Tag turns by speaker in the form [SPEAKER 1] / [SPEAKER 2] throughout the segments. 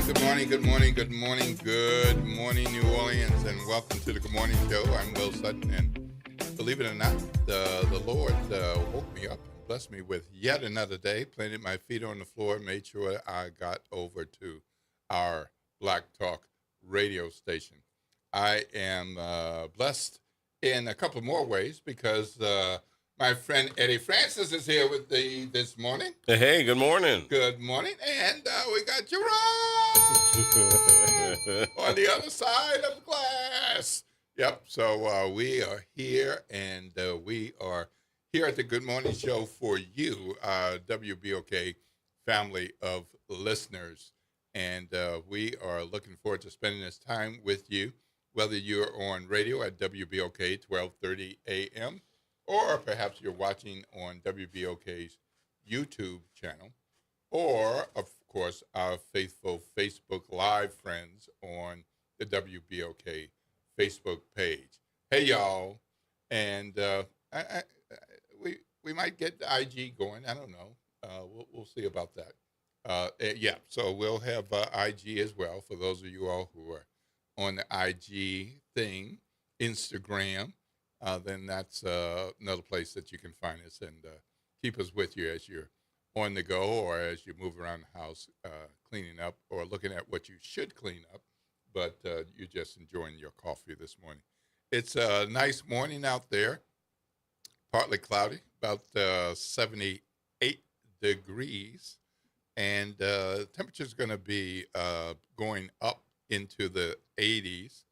[SPEAKER 1] Good morning, good morning, good morning, good morning, New Orleans, and welcome to the Good Morning Show. I'm Will Sutton, and believe it or not, the Lord woke me up and blessed me with yet another day, planted my feet on the floor, made sure I got over to our Black Talk radio station. I am blessed in a couple more ways because my friend Eddie Francis is here with me this morning.
[SPEAKER 2] Hey, good morning.
[SPEAKER 1] Good morning, and we got Jerome on the other side of the glass. Yep, so we are here, and we are here at the Good Morning Show for you, WBOK family of listeners. And we are looking forward to spending this time with you, whether you're on radio at WBOK 1230 AM, or perhaps you're watching on WBOK's YouTube channel, or, of course, our faithful Facebook Live friends on the WBOK Facebook page. Hey, y'all. And we might get the IG going. I don't know. We'll see about that. Yeah, so we'll have IG as well for those of you all who are on the IG thing, Instagram. Then that's another place that you can find us and keep us with you as you're on the go or as you move around the house cleaning up or looking at what you should clean up, but you're just enjoying your coffee this morning. It's a nice morning out there, partly cloudy, about 78 degrees, and temperature's going to be going up into the 80s.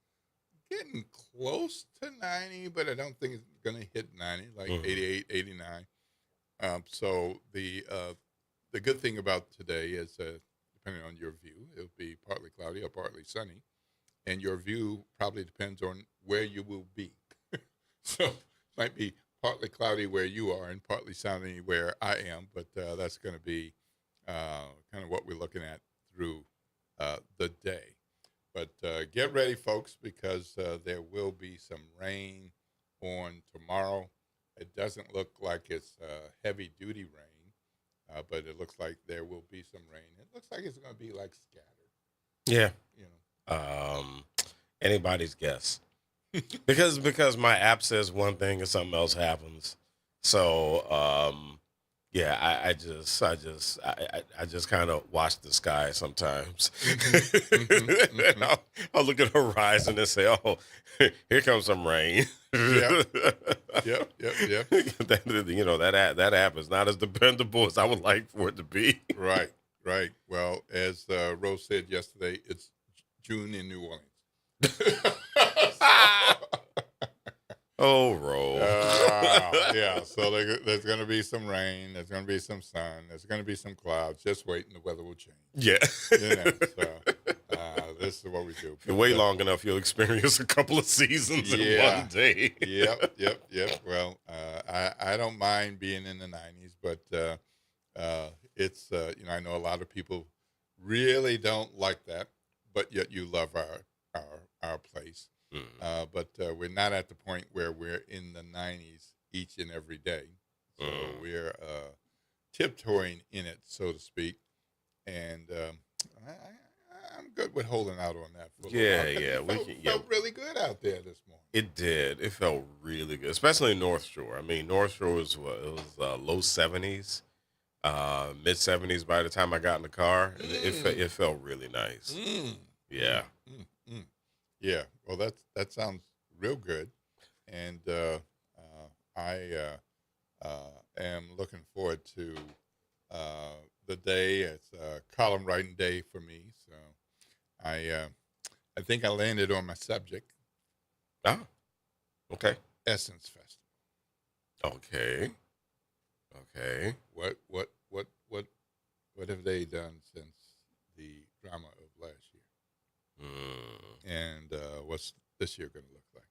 [SPEAKER 1] Getting close to 90, but I don't think it's going to hit 90, like 88, 89. So the good thing about today is, depending on your view, it'll be partly cloudy or partly sunny, and your view probably depends on where you will be. So it might be partly cloudy where you are and partly sunny where I am, but that's going to be kind of what we're looking at through the day. But get ready, folks, because there will be some rain on tomorrow. It doesn't look like it's heavy-duty rain, but it looks like there will be some rain. It looks like it's going to be like scattered.
[SPEAKER 2] Yeah.
[SPEAKER 1] You know.
[SPEAKER 2] Anybody's guess. because my app says one thing and something else happens. So yeah, I just kind of watch the sky sometimes. And I'll look at the horizon and say, "Oh, here comes some rain."
[SPEAKER 1] Yep.
[SPEAKER 2] That app is not as dependable as I would like for it to be.
[SPEAKER 1] Right. Well, as Rose said yesterday, it's June in New Orleans.
[SPEAKER 2] Oh, Rose.
[SPEAKER 1] Yeah, so there's going to be some rain. There's going to be some sun. There's going to be some clouds. Just wait and the weather will change.
[SPEAKER 2] Yeah.
[SPEAKER 1] So this is what we do.
[SPEAKER 2] If you wait long enough, you'll experience a couple of seasons in one day.
[SPEAKER 1] Yep. Well, I don't mind being in the 90s, but it's, I know a lot of people really don't like that, but yet you love our place. But we're not at the point where we're in the 90s each and every day. So we're tiptoeing in it, so to speak. And I'm good with holding out on that. It felt really good out there this morning.
[SPEAKER 2] It did. It felt really good, especially in North Shore. I mean, North Shore was low 70s, mid 70s by the time I got in the car. It felt really nice. Yeah.
[SPEAKER 1] Yeah, well, that sounds real good, and I am looking forward to the day. It's column writing day for me, so I think I landed on my subject.
[SPEAKER 2] Oh, okay.
[SPEAKER 1] Essence Festival.
[SPEAKER 2] Okay.
[SPEAKER 1] What have they done since the drama of last year? And what's this year going to look like?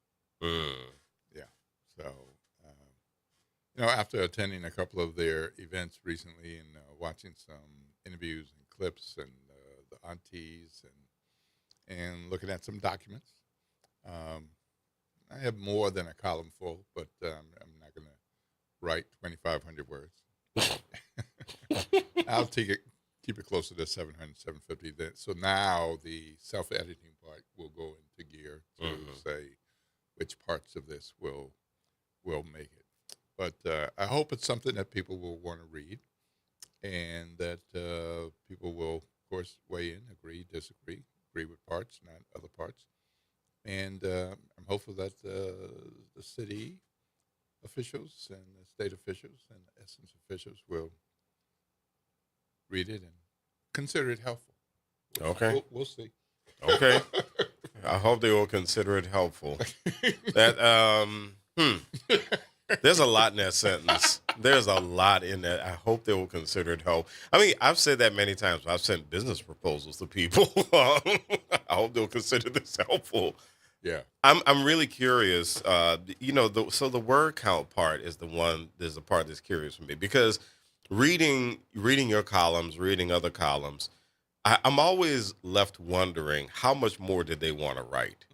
[SPEAKER 1] Yeah. So, after attending a couple of their events recently and watching some interviews and clips and the aunties and looking at some documents, I have more than a column full, but I'm not going to write 2,500 words. I'll keep it closer to 700, 750. So now the self-editing part will go into gear to say which parts of this will make it. But I hope it's something that people will want to read, and that people will, of course, weigh in, agree, disagree, agree with parts, not other parts. And I'm hopeful that the city officials and the state officials and the Essence officials will read it and consider it helpful.
[SPEAKER 2] Okay.
[SPEAKER 1] We'll see.
[SPEAKER 2] Okay. I hope they will consider it helpful. That There's a lot in that sentence. There's a lot in that. I hope they will consider it helpful. I mean, I've said that many times. I've sent business proposals to people. I hope they'll consider this helpful.
[SPEAKER 1] Yeah.
[SPEAKER 2] I'm really curious. So the word count part is the one. There's a part that's curious for me because reading your columns, reading other columns, I'm always left wondering how much more did they want to write,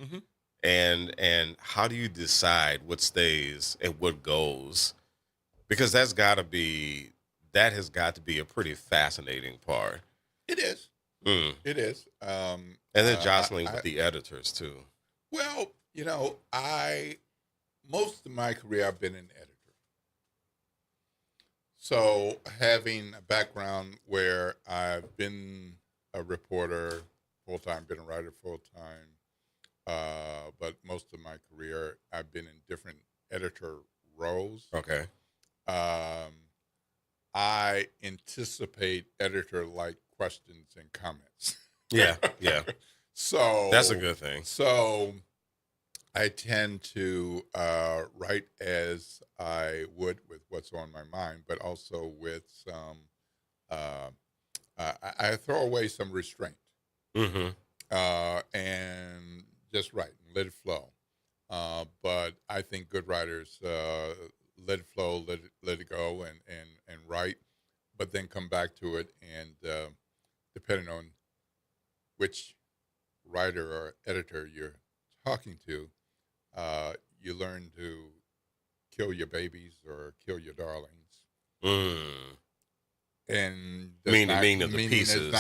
[SPEAKER 2] and how do you decide what stays and what goes? Because that has got to be a pretty fascinating part.
[SPEAKER 1] It is. It is.
[SPEAKER 2] And then jostling with the editors too.
[SPEAKER 1] Well, most of my career I've been an editor. So having a background where I've been a reporter full-time, been a writer full-time, but most of my career I've been in different editor roles.
[SPEAKER 2] Okay.
[SPEAKER 1] I anticipate editor-like questions and comments.
[SPEAKER 2] Yeah.
[SPEAKER 1] So
[SPEAKER 2] that's a good thing.
[SPEAKER 1] So I tend to write as I would with what's on my mind, but also with some. I throw away some restraint, and just write and let it flow. But I think good writers let it flow, let it go, and write, but then come back to it, and depending on which writer or editor you're talking to, you learn to kill your babies or kill your darlings. And
[SPEAKER 2] meaning the pieces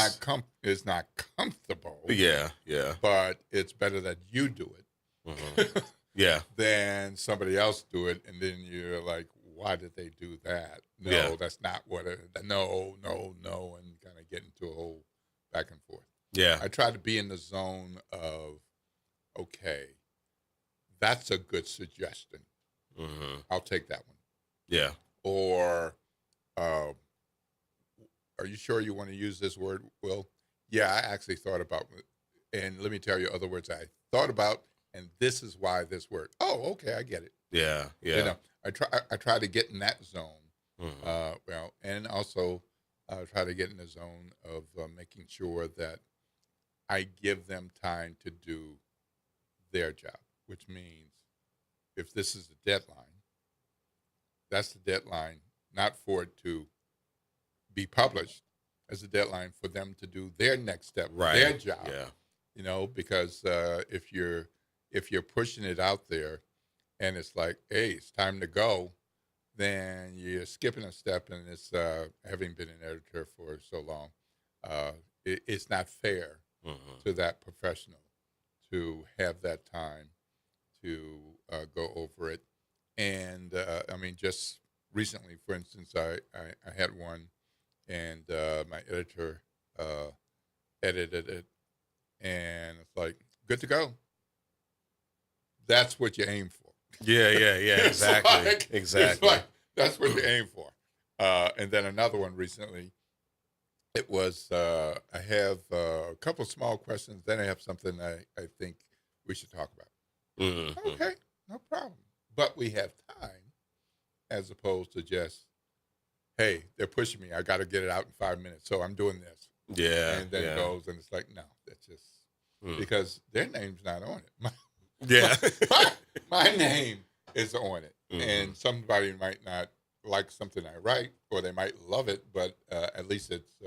[SPEAKER 1] it's not comfortable.
[SPEAKER 2] Yeah.
[SPEAKER 1] But it's better that you do it.
[SPEAKER 2] Yeah.
[SPEAKER 1] Than somebody else do it, and then you're like, why did they do that? No, that's not what no, and kind of get into a whole back and forth.
[SPEAKER 2] Yeah.
[SPEAKER 1] I try to be in the zone of, okay, that's a good suggestion. I'll take that one.
[SPEAKER 2] Yeah.
[SPEAKER 1] Or, are you sure you want to use this word, Will? Yeah, I actually thought about it. And let me tell you other words I thought about, and this is why this word. Oh, okay, I get it.
[SPEAKER 2] Yeah.
[SPEAKER 1] I try to get in that zone. And also try to get in the zone of making sure that I give them time to do their job, which means if this is the deadline, that's the deadline, not for it to be published, as a deadline for them to do their next step, their job.
[SPEAKER 2] Yeah.
[SPEAKER 1] Because if you're pushing it out there and it's like, hey, it's time to go, then you're skipping a step, and it's having been an editor for so long, it's not fair to that professional to have that time to go over it. And just recently, for instance, I had one, and my editor edited it, and it's like, good to go. That's what you aim for.
[SPEAKER 2] Yeah. Exactly.
[SPEAKER 1] It's like, that's what you aim for. And then another one recently, it was, I have a couple of small questions, then I have something I think we should talk about. Okay, no problem. But we have time, as opposed to just, hey, they're pushing me. I got to get it out in 5 minutes, so I'm doing this.
[SPEAKER 2] Yeah.
[SPEAKER 1] And then it goes, and it's like, no, that's just, because their name's not on it. My name is on it. And somebody might not like something I write, or they might love it, but at least it's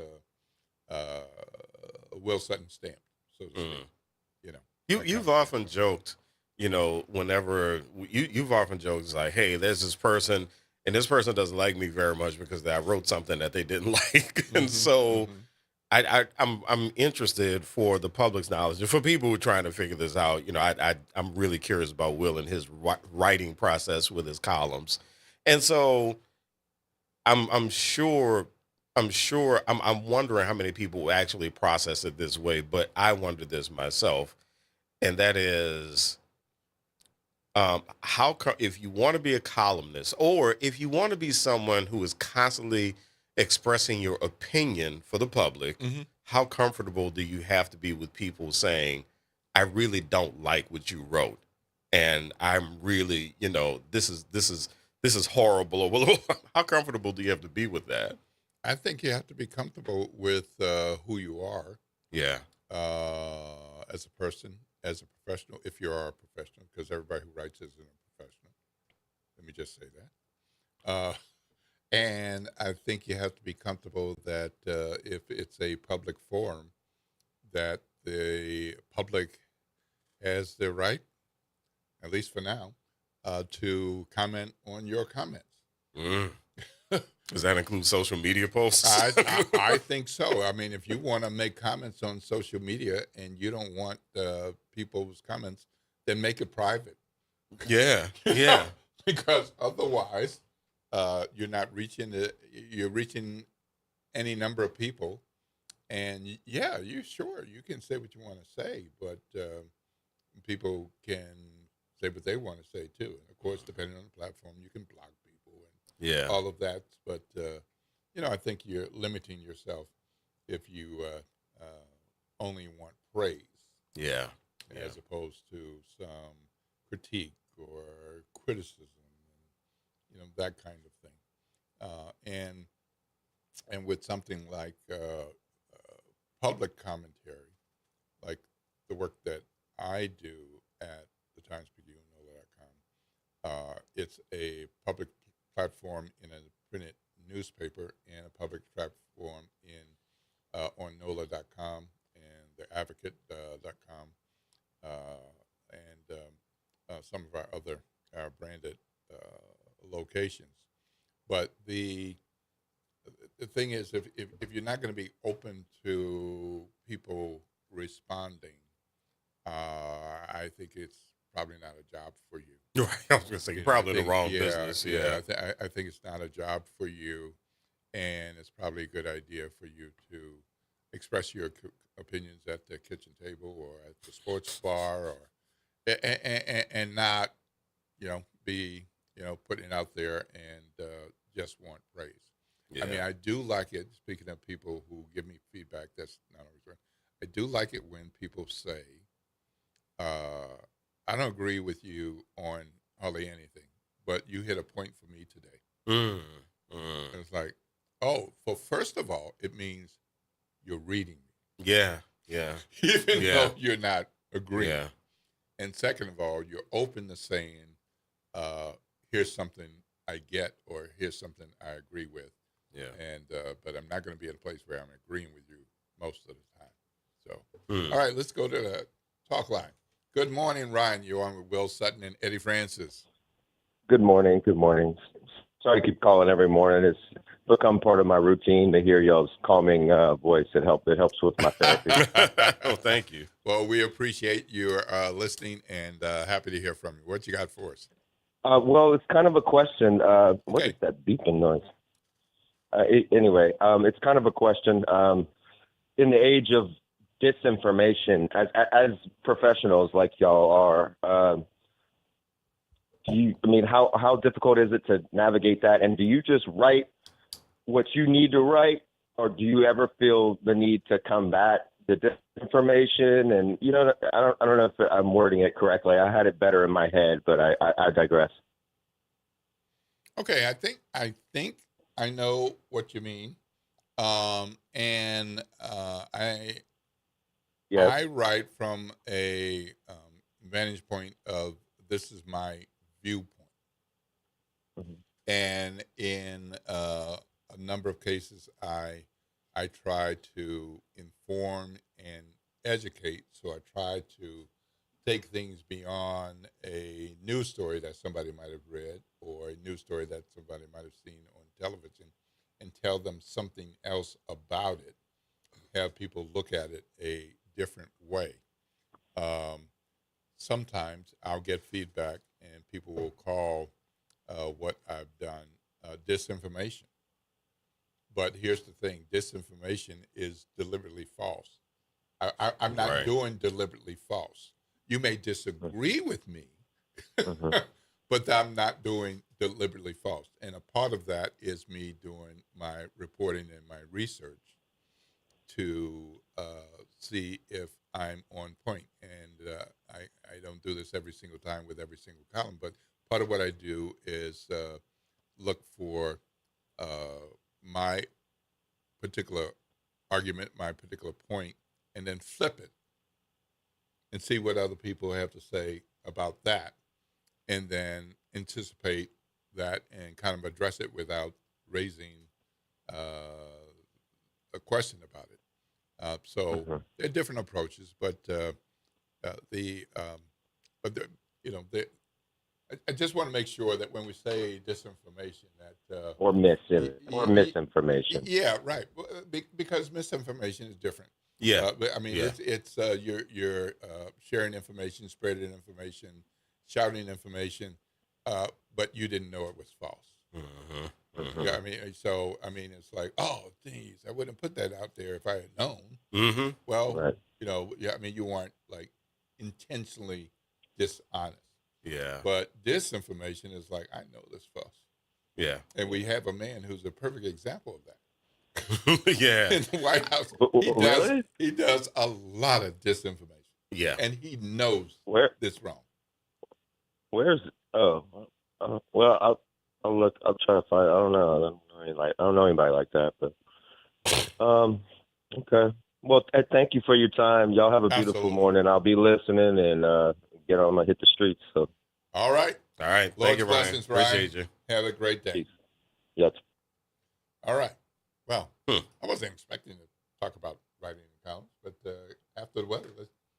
[SPEAKER 1] Will Sutton stamped, so to speak.
[SPEAKER 2] You've often joked, whenever you've often joked, it's like, hey, there's this person, and this person doesn't like me very much because I wrote something that they didn't like. And so I'm interested for the public's knowledge and for people who are trying to figure this out. I'm really curious about Will and his writing process with his columns, and so I'm sure I'm wondering how many people actually process it this way, but I wonder this myself, and that is if you want to be a columnist or if you want to be someone who is constantly expressing your opinion for the public,
[SPEAKER 1] Hmm.
[SPEAKER 2] how comfortable do you have to be with people saying, I really don't like what you wrote, and I'm really, this is horrible, or well, how comfortable do you have to be with that?
[SPEAKER 1] I think you have to be comfortable with who you are
[SPEAKER 2] Yeah.
[SPEAKER 1] as a person, as a professional, if you are a professional, because everybody who writes isn't a professional. Let me just say that. And I think you have to be comfortable that if it's a public forum, that the public has the right, at least for now, to comment on your comments.
[SPEAKER 2] Mm. Does that include social media posts?
[SPEAKER 1] I think so. I mean, if you want to make comments on social media and you don't want people's comments, then make it private.
[SPEAKER 2] Yeah. Yeah.
[SPEAKER 1] Because otherwise, you're reaching any number of people, and yeah, you sure you can say what you want to say, but people can say what they want to say too. And of course, depending on the platform, you can block people and
[SPEAKER 2] Yeah.
[SPEAKER 1] all of that. But I think you're limiting yourself if you only want praise
[SPEAKER 2] Yeah. Yeah.
[SPEAKER 1] as opposed to some critique or criticism, that kind of thing. And with something like public commentary, like the work that I do at the Times Picayune NOLA.com, it's a public platform in a printed newspaper and a public platform on NOLA.com and the Advocate.com and some of our other branded locations. But the thing is, if you're not going to be open to people responding, I think it's probably not a job for you.
[SPEAKER 2] Right. I was going to say, you're probably in the wrong
[SPEAKER 1] Yeah,
[SPEAKER 2] business. Yeah.
[SPEAKER 1] I think it's not a job for you, and it's probably a good idea for you to express your opinions at the kitchen table or at the sports bar, or and not, be putting it out there and just want praise. I mean,
[SPEAKER 2] Yeah.
[SPEAKER 1] I do like it. Speaking of people who give me feedback, that's not always right. I do like it when people say, "I don't agree with you on hardly anything, but you hit a point for me today."
[SPEAKER 2] Mm. Mm.
[SPEAKER 1] And it's like, oh, well, first of all, it means you're reading
[SPEAKER 2] Yeah. Yeah.
[SPEAKER 1] me, even
[SPEAKER 2] Yeah.
[SPEAKER 1] though you're not agreeing.
[SPEAKER 2] Yeah.
[SPEAKER 1] And second of all, you're open to saying, "Here's something I get," or "Here's something I agree with."
[SPEAKER 2] Yeah.
[SPEAKER 1] And but I'm not going to be at a place where I'm agreeing with you most of the time. So,
[SPEAKER 2] Mm.
[SPEAKER 1] all right, let's go to the talk line. Good morning, Ryan. You're on with Will Sutton and Eddie Francis.
[SPEAKER 3] Good morning. Good morning. Sorry to keep calling every morning. It's become part of my routine to hear y'all's calming voice. It helps with my therapy.
[SPEAKER 2] Oh, thank you.
[SPEAKER 1] Well, we appreciate your listening and happy to hear from you. What you got for us?
[SPEAKER 3] Well, it's kind of a question. What
[SPEAKER 1] Okay.
[SPEAKER 3] is that beeping noise? Anyway, it's kind of a question. In the age of disinformation, as professionals like y'all are, how difficult is it to navigate that? And do you just write what you need to write, or do you ever feel the need to combat the disinformation? And I don't know if I'm wording it correctly. I had it better in my head, but I digress.
[SPEAKER 1] Okay, I think I know what you mean. And
[SPEAKER 3] Yes.
[SPEAKER 1] I write from a vantage point of this is my viewpoint.
[SPEAKER 3] Mhm.
[SPEAKER 1] And in a number of cases, I try to inform and educate. So I try to take things beyond a news story that somebody might have read or a news story that somebody might have seen on television and tell them something else about it. have people look at it a different way. Um, Sometimes I'll get feedback, and people will call what I've done disinformation. But here's the thing: disinformation is deliberately false. I'm not
[SPEAKER 2] Right.
[SPEAKER 1] doing deliberately false. You may disagree with me,
[SPEAKER 3] Mm-hmm.
[SPEAKER 1] but I'm not doing deliberately false. And a part of that is me doing my reporting and my research to see if I'm on point. And I don't do this every single time with every single column, but part of what I do is look for my particular argument, my particular point, and then flip it and see what other people have to say about that, and then anticipate that and kind of address it without raising a question about it. So
[SPEAKER 3] Mm-hmm.
[SPEAKER 1] there are different approaches, but the but the, you know the, I just want to make sure that when we say disinformation, that
[SPEAKER 3] Or misinformation.
[SPEAKER 1] yeah, right, because misinformation is different.
[SPEAKER 2] Yeah.
[SPEAKER 1] But I mean,
[SPEAKER 2] Yeah.
[SPEAKER 1] it's you're sharing information, spreading information, shouting information, but you didn't know it was false.
[SPEAKER 2] Hmm.
[SPEAKER 3] Mm-hmm.
[SPEAKER 1] Yeah, I mean, so I mean, it's like, oh, geez, I wouldn't put that out there if I had known.
[SPEAKER 2] Hmm.
[SPEAKER 1] Well,
[SPEAKER 3] Right.
[SPEAKER 1] yeah, I mean, you weren't like intentionally dishonest,
[SPEAKER 2] Yeah.
[SPEAKER 1] but disinformation is like, I know this false,
[SPEAKER 2] Yeah.
[SPEAKER 1] and we have a man who's a perfect example of that
[SPEAKER 2] Yeah.
[SPEAKER 1] in the White House.
[SPEAKER 3] Really?
[SPEAKER 1] He does a lot of disinformation,
[SPEAKER 2] Yeah.
[SPEAKER 1] and he knows
[SPEAKER 3] Where?
[SPEAKER 1] this wrong.
[SPEAKER 3] Where's? Oh, well, I'll look. I'll try to find. I don't know. I don't know anybody like that. But okay. Well, thank you for your time. Y'all have a beautiful
[SPEAKER 1] Absolutely.
[SPEAKER 3] morning. I'll be listening and get on my hit the streets. So
[SPEAKER 1] All right,
[SPEAKER 2] All right. Thank
[SPEAKER 1] Lord's
[SPEAKER 2] you, Ryan.
[SPEAKER 1] blessings, Ryan.
[SPEAKER 2] Appreciate you.
[SPEAKER 1] Have a great day.
[SPEAKER 3] peace. Yes.
[SPEAKER 1] All right. Well,
[SPEAKER 2] Hmm.
[SPEAKER 1] I wasn't expecting to talk about writing in columns, but after the weather,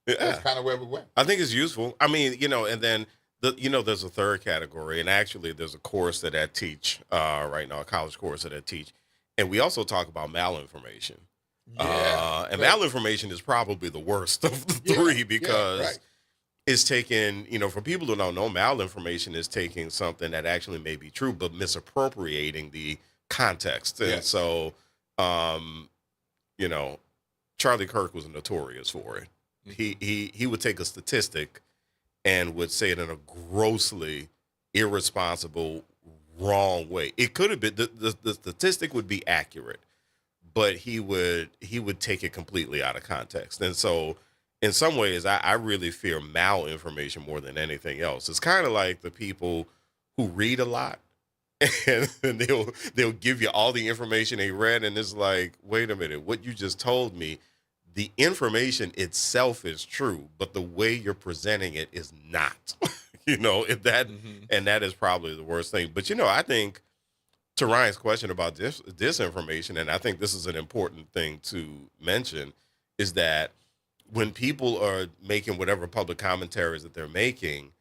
[SPEAKER 2] Yeah.
[SPEAKER 1] that's kind of where we went.
[SPEAKER 2] I think it's useful. I mean, and then there's a third category, and actually there's a course that I teach right now, a college course that I teach, and we also talk about malinformation.
[SPEAKER 1] Yeah.
[SPEAKER 2] And
[SPEAKER 1] Right.
[SPEAKER 2] malinformation is probably the worst of the
[SPEAKER 1] Yeah,
[SPEAKER 2] three
[SPEAKER 1] yeah,
[SPEAKER 2] because
[SPEAKER 1] right.
[SPEAKER 2] it's taking, for people who don't know, malinformation is taking something that actually may be true, but misappropriating the context. And
[SPEAKER 1] Yes.
[SPEAKER 2] so, you know, Charlie Kirk was notorious for it. He would take a statistic and would say it in a grossly irresponsible, wrong way. It could have been the statistic would be accurate, but he would take it completely out of context. And so in some ways I really fear malinformation more than anything else. It's kind of like the people who read a lot and they'll give you all the information they read, and it's like, wait a minute, what you just told me, the information itself is true, but the way you're presenting it is not. And that is probably the worst thing. But I think, to Ryan's question about disinformation, and I think this is an important thing to mention, is that when people are making whatever public commentaries that they're making,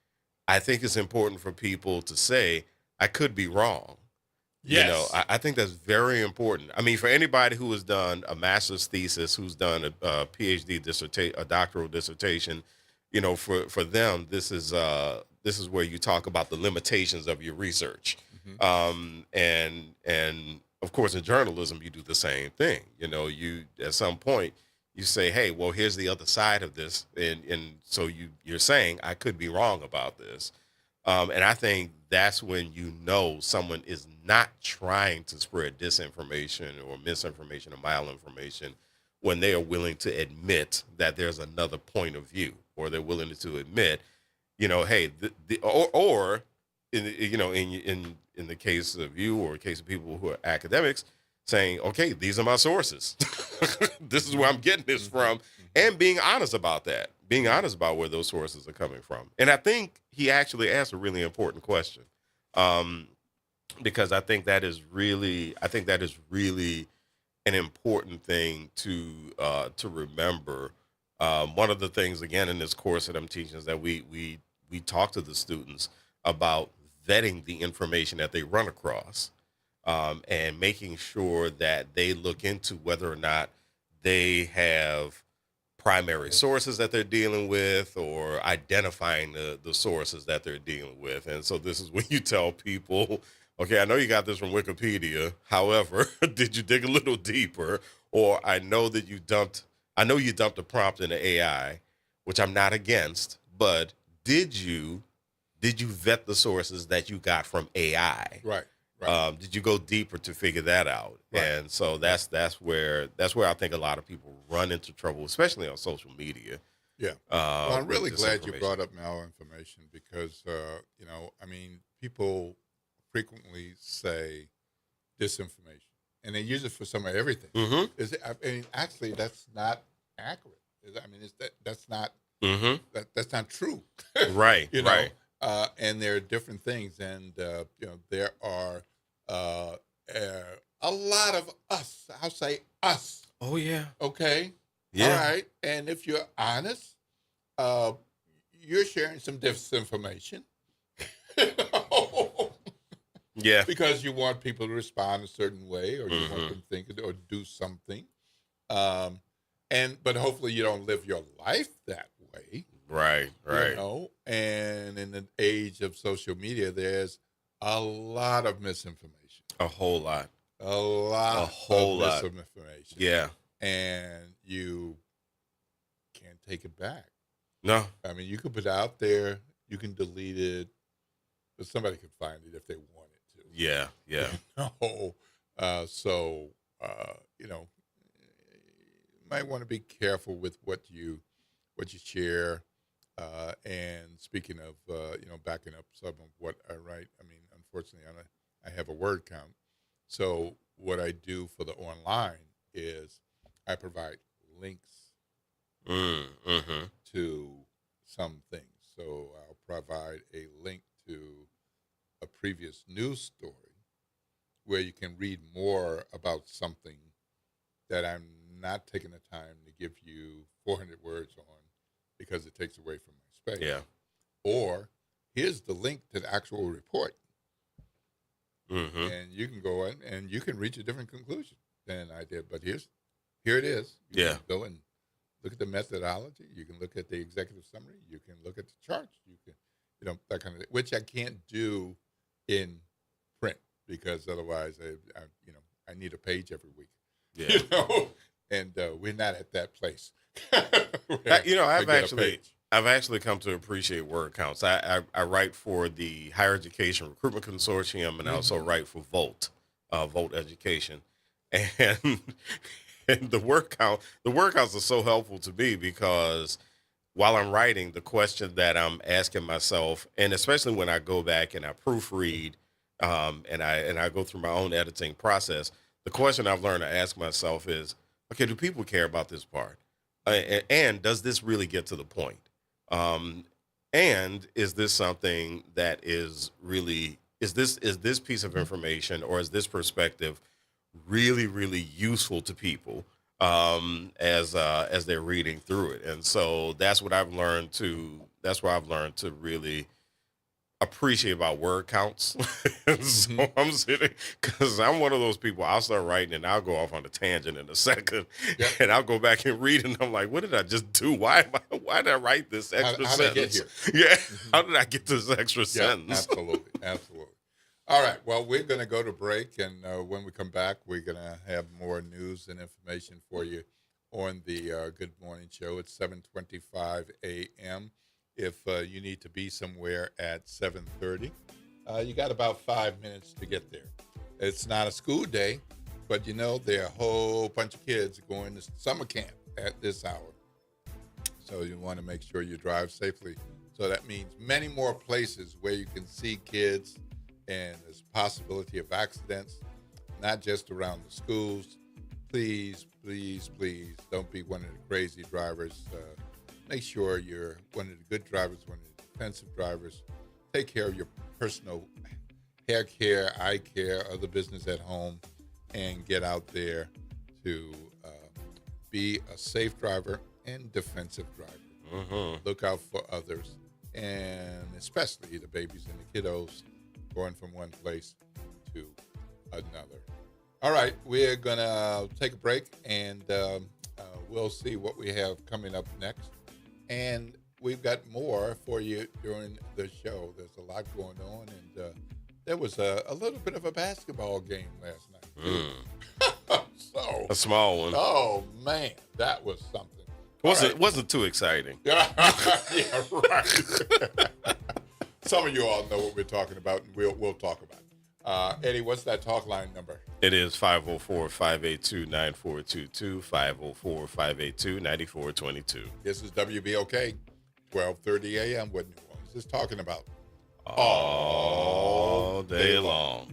[SPEAKER 2] I think it's important for people to say, I could be wrong.
[SPEAKER 1] Yes.
[SPEAKER 2] I think that's very important. I mean, for anybody who has done a master's thesis, who's done a PhD dissertation, a doctoral dissertation, for them, this is where you talk about the limitations of your research. And of course, in journalism, you do the same thing. You at some point you say, hey, well, here's the other side of this, and so you're saying I could be wrong about this. And I think that's when someone is not trying to spread disinformation or misinformation or malinformation, when they are willing to admit that there's another point of view, or they're willing to admit, hey, or in the case of you, or in the case of people who are academics, saying, okay, these are my sources. This is where I'm getting this from, and being honest about that, being honest about where those sources are coming from. And I think he actually asked a really important question, because I think that is really an important thing to remember. One of the things, again, in this course that I'm teaching, is that we talk to the students about vetting the information that they run across, and making sure that they look into whether or not they have primary sources that they're dealing with, or identifying the sources that they're dealing with. And so this is when you tell people, okay, I know you got this from Wikipedia. However, did you dig a little deeper? Or I know you dumped a prompt in the AI, which I'm not against, but did you vet the sources that you got from AI?
[SPEAKER 1] Right. Right.
[SPEAKER 2] Did you go deeper to figure that out?
[SPEAKER 1] Right.
[SPEAKER 2] And so that's where I think a lot of people run into trouble, especially on social media.
[SPEAKER 1] Yeah. Well, I'm
[SPEAKER 2] with
[SPEAKER 1] really
[SPEAKER 2] this
[SPEAKER 1] glad you
[SPEAKER 2] information.
[SPEAKER 1] brought up malinformation because, people frequently say disinformation and they use it for some of everything.
[SPEAKER 2] Mm-hmm.
[SPEAKER 1] Actually, that's not accurate. That's not
[SPEAKER 2] Mm-hmm.
[SPEAKER 1] that's not true.
[SPEAKER 2] Right.
[SPEAKER 1] you know,
[SPEAKER 2] Right.
[SPEAKER 1] and there are different things, and there are a lot of us. I'll say us.
[SPEAKER 2] Oh yeah.
[SPEAKER 1] Okay.
[SPEAKER 2] Yeah.
[SPEAKER 1] All right. And if you're honest, you're sharing some disinformation.
[SPEAKER 2] Yeah.
[SPEAKER 1] Because you want people to respond a certain way, or you want them to think or do something. But hopefully you don't live your life that way.
[SPEAKER 2] Right. Right.
[SPEAKER 1] And in the age of social media, there's a lot of misinformation.
[SPEAKER 2] A whole lot.
[SPEAKER 1] A lot
[SPEAKER 2] A whole
[SPEAKER 1] of
[SPEAKER 2] lot.
[SPEAKER 1] misinformation.
[SPEAKER 2] Yeah.
[SPEAKER 1] And you can't take it back.
[SPEAKER 2] No.
[SPEAKER 1] I mean, you can put it out there, you can delete it, but somebody can find it if they wanted to.
[SPEAKER 2] Yeah. Yeah.
[SPEAKER 1] You might want to be careful with what you share. And speaking of, backing up some of what I write, I mean, unfortunately, I have a word count. So what I do for the online is I provide links
[SPEAKER 2] Mm-hmm.
[SPEAKER 1] to some things. So I'll provide a link to a previous news story where you can read more about something that I'm not taking the time to give you 400 words on because it takes away from my space.
[SPEAKER 2] Yeah.
[SPEAKER 1] Or here's the link to the actual report,
[SPEAKER 2] Mm-hmm.
[SPEAKER 1] and you can go in and you can reach a different conclusion than I did. But here it is. You
[SPEAKER 2] Yeah.
[SPEAKER 1] can go and look at the methodology. You can look at the executive summary. You can look at the charts. You can, that kind of thing, which I can't do in print because otherwise, I need a page every week.
[SPEAKER 2] Yeah.
[SPEAKER 1] And we're not at that place.
[SPEAKER 2] I've actually come to appreciate word counts. I write for the Higher Education Recruitment Consortium, and I also write for Volt Education, and the word counts are so helpful to me because while I'm writing, the question that I'm asking myself, and especially when I go back and I proofread, and I go through my own editing process, the question I've learned to ask myself is, okay, do people care about this part? And does this really get to the point? And is this something that is this piece of information, or is this perspective really, really useful to people as they're reading through it? And so that's what I've learned to really appreciate about word counts. So I'm sitting, because I'm one of those people, I'll start writing and I'll go off on a tangent in a second.
[SPEAKER 1] Yep.
[SPEAKER 2] And I'll go back and read and I'm like, what did I just do? Why did I write this extra
[SPEAKER 1] How did I get
[SPEAKER 2] sentence?
[SPEAKER 1] here?
[SPEAKER 2] Yeah. How did I get this extra sentence?
[SPEAKER 1] Absolutely. All right. Well, we're going to go to break, and when we come back, we're going to have more news and information for you on the Good Morning Show at 7:25 a.m. If you need to be somewhere at 7:30, you got about 5 minutes to get there. It's not a school day, but there are a whole bunch of kids going to summer camp at this hour. So you want to make sure you drive safely. So that means many more places where you can see kids, and there's possibility of accidents, not just around the schools. Please, please, please don't be one of the crazy drivers. Make sure you're one of the good drivers, one of the defensive drivers. Take care of your personal hair care, eye care, other business at home, and get out there to be a safe driver and defensive driver.
[SPEAKER 2] Mm-hmm.
[SPEAKER 1] Look out for others, and especially the babies and the kiddos going from one place to another. All right, we're going to take a break, and we'll see what we have coming up next. And we've got more for you during the show. There's a lot going on, and there was a little bit of a basketball game last night. So
[SPEAKER 2] a small one.
[SPEAKER 1] Oh man, that was something.
[SPEAKER 2] Wasn't too exciting.
[SPEAKER 1] Yeah, right. Some of you all know what we're talking about, and we'll talk about it. Eddie, what's that talk line number?
[SPEAKER 2] It is 504-582-9422, 504-582-9422.
[SPEAKER 1] This is WBOK, 12:30 a.m. What New Orleans is talking about
[SPEAKER 2] all day long.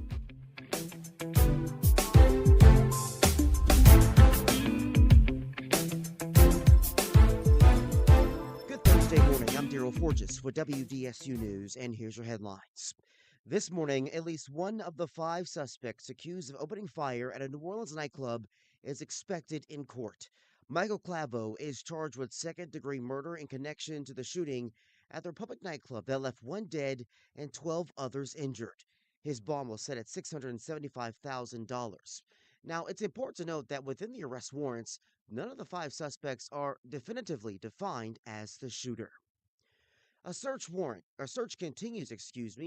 [SPEAKER 4] Good Thursday morning. I'm Daryl Forges with WDSU News, and here's your headlines. This morning, at least one of the 5 suspects accused of opening fire at a New Orleans nightclub is expected in court. Michael Clavo is charged with second-degree murder in connection to the shooting at the Republic nightclub that left 1 dead and 12 others injured. His bond was set at $675,000. Now, it's important to note that within the arrest warrants, none of the 5 suspects are definitively defined as the shooter. A search continues,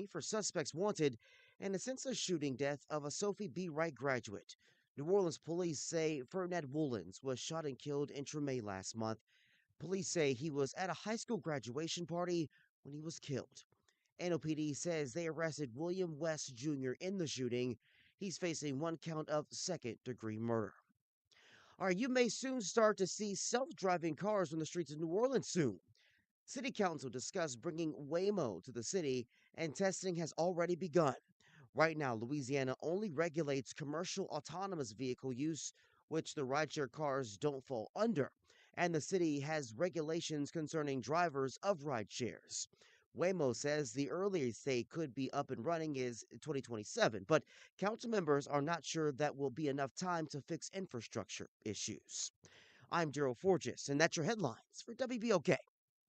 [SPEAKER 4] for suspects wanted in a senseless shooting death of a Sophie B. Wright graduate. New Orleans police say Fernand Woolens was shot and killed in Tremay last month. Police say he was at a high school graduation party when he was killed. NOPD says they arrested William West Jr. in the shooting. He's facing 1 count of second-degree murder. All right, you may soon start to see self-driving cars on the streets of New Orleans soon. City Council discussed bringing Waymo to the city, and testing has already begun. Right now, Louisiana only regulates commercial autonomous vehicle use, which the rideshare cars don't fall under, and the city has regulations concerning drivers of rideshares. Waymo says the earliest they could be up and running is 2027, but council members are not sure that will be enough time to fix infrastructure issues. I'm Daryl Forges, and that's your headlines for WBOK.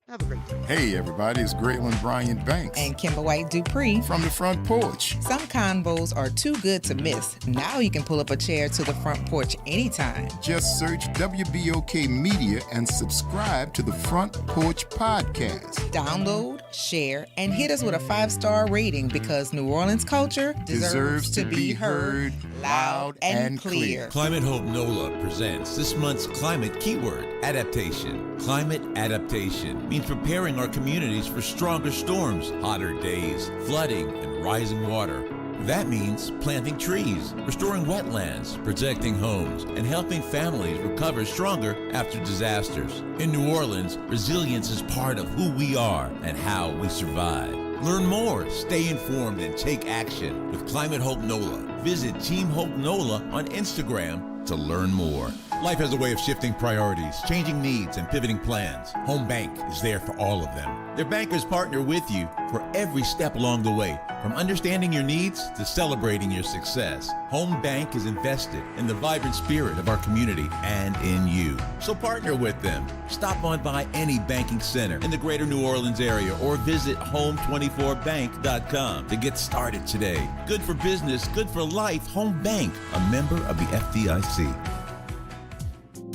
[SPEAKER 4] Have a great day.
[SPEAKER 5] Hey, everybody, it's Graylin Bryant Banks.
[SPEAKER 6] And Kimber White Dupree.
[SPEAKER 5] From the front porch.
[SPEAKER 6] Some convos are too good to miss. Now you can pull up a chair to the front porch anytime.
[SPEAKER 5] Just search WBOK Media and subscribe to the Front Porch Podcast.
[SPEAKER 6] Download, share, and hit us with a 5-star rating because New Orleans culture deserves to be heard loud and clear.
[SPEAKER 7] Climate Hope NOLA presents this month's climate keyword, adaptation. Climate adaptation means preparing our communities for stronger storms, hotter days, flooding, and rising water. That means planting trees, restoring wetlands, protecting homes, and helping families recover stronger after disasters. In New Orleans, resilience is part of who we are and how we survive. Learn more, stay informed, and take action with Climate Hope NOLA. Visit Team Hope NOLA on Instagram to learn more. Life has a way of shifting priorities, changing needs, and pivoting plans. Home Bank is there for all of them. Their bankers partner with you for every step along the way, from understanding your needs to celebrating your success. Home Bank is invested in the vibrant spirit of our community and in you. So partner with them. Stop on by any banking center in the greater New Orleans area or visit home24bank.com to get started today. Good for business, good for life. Home Bank, a member of the FDIC.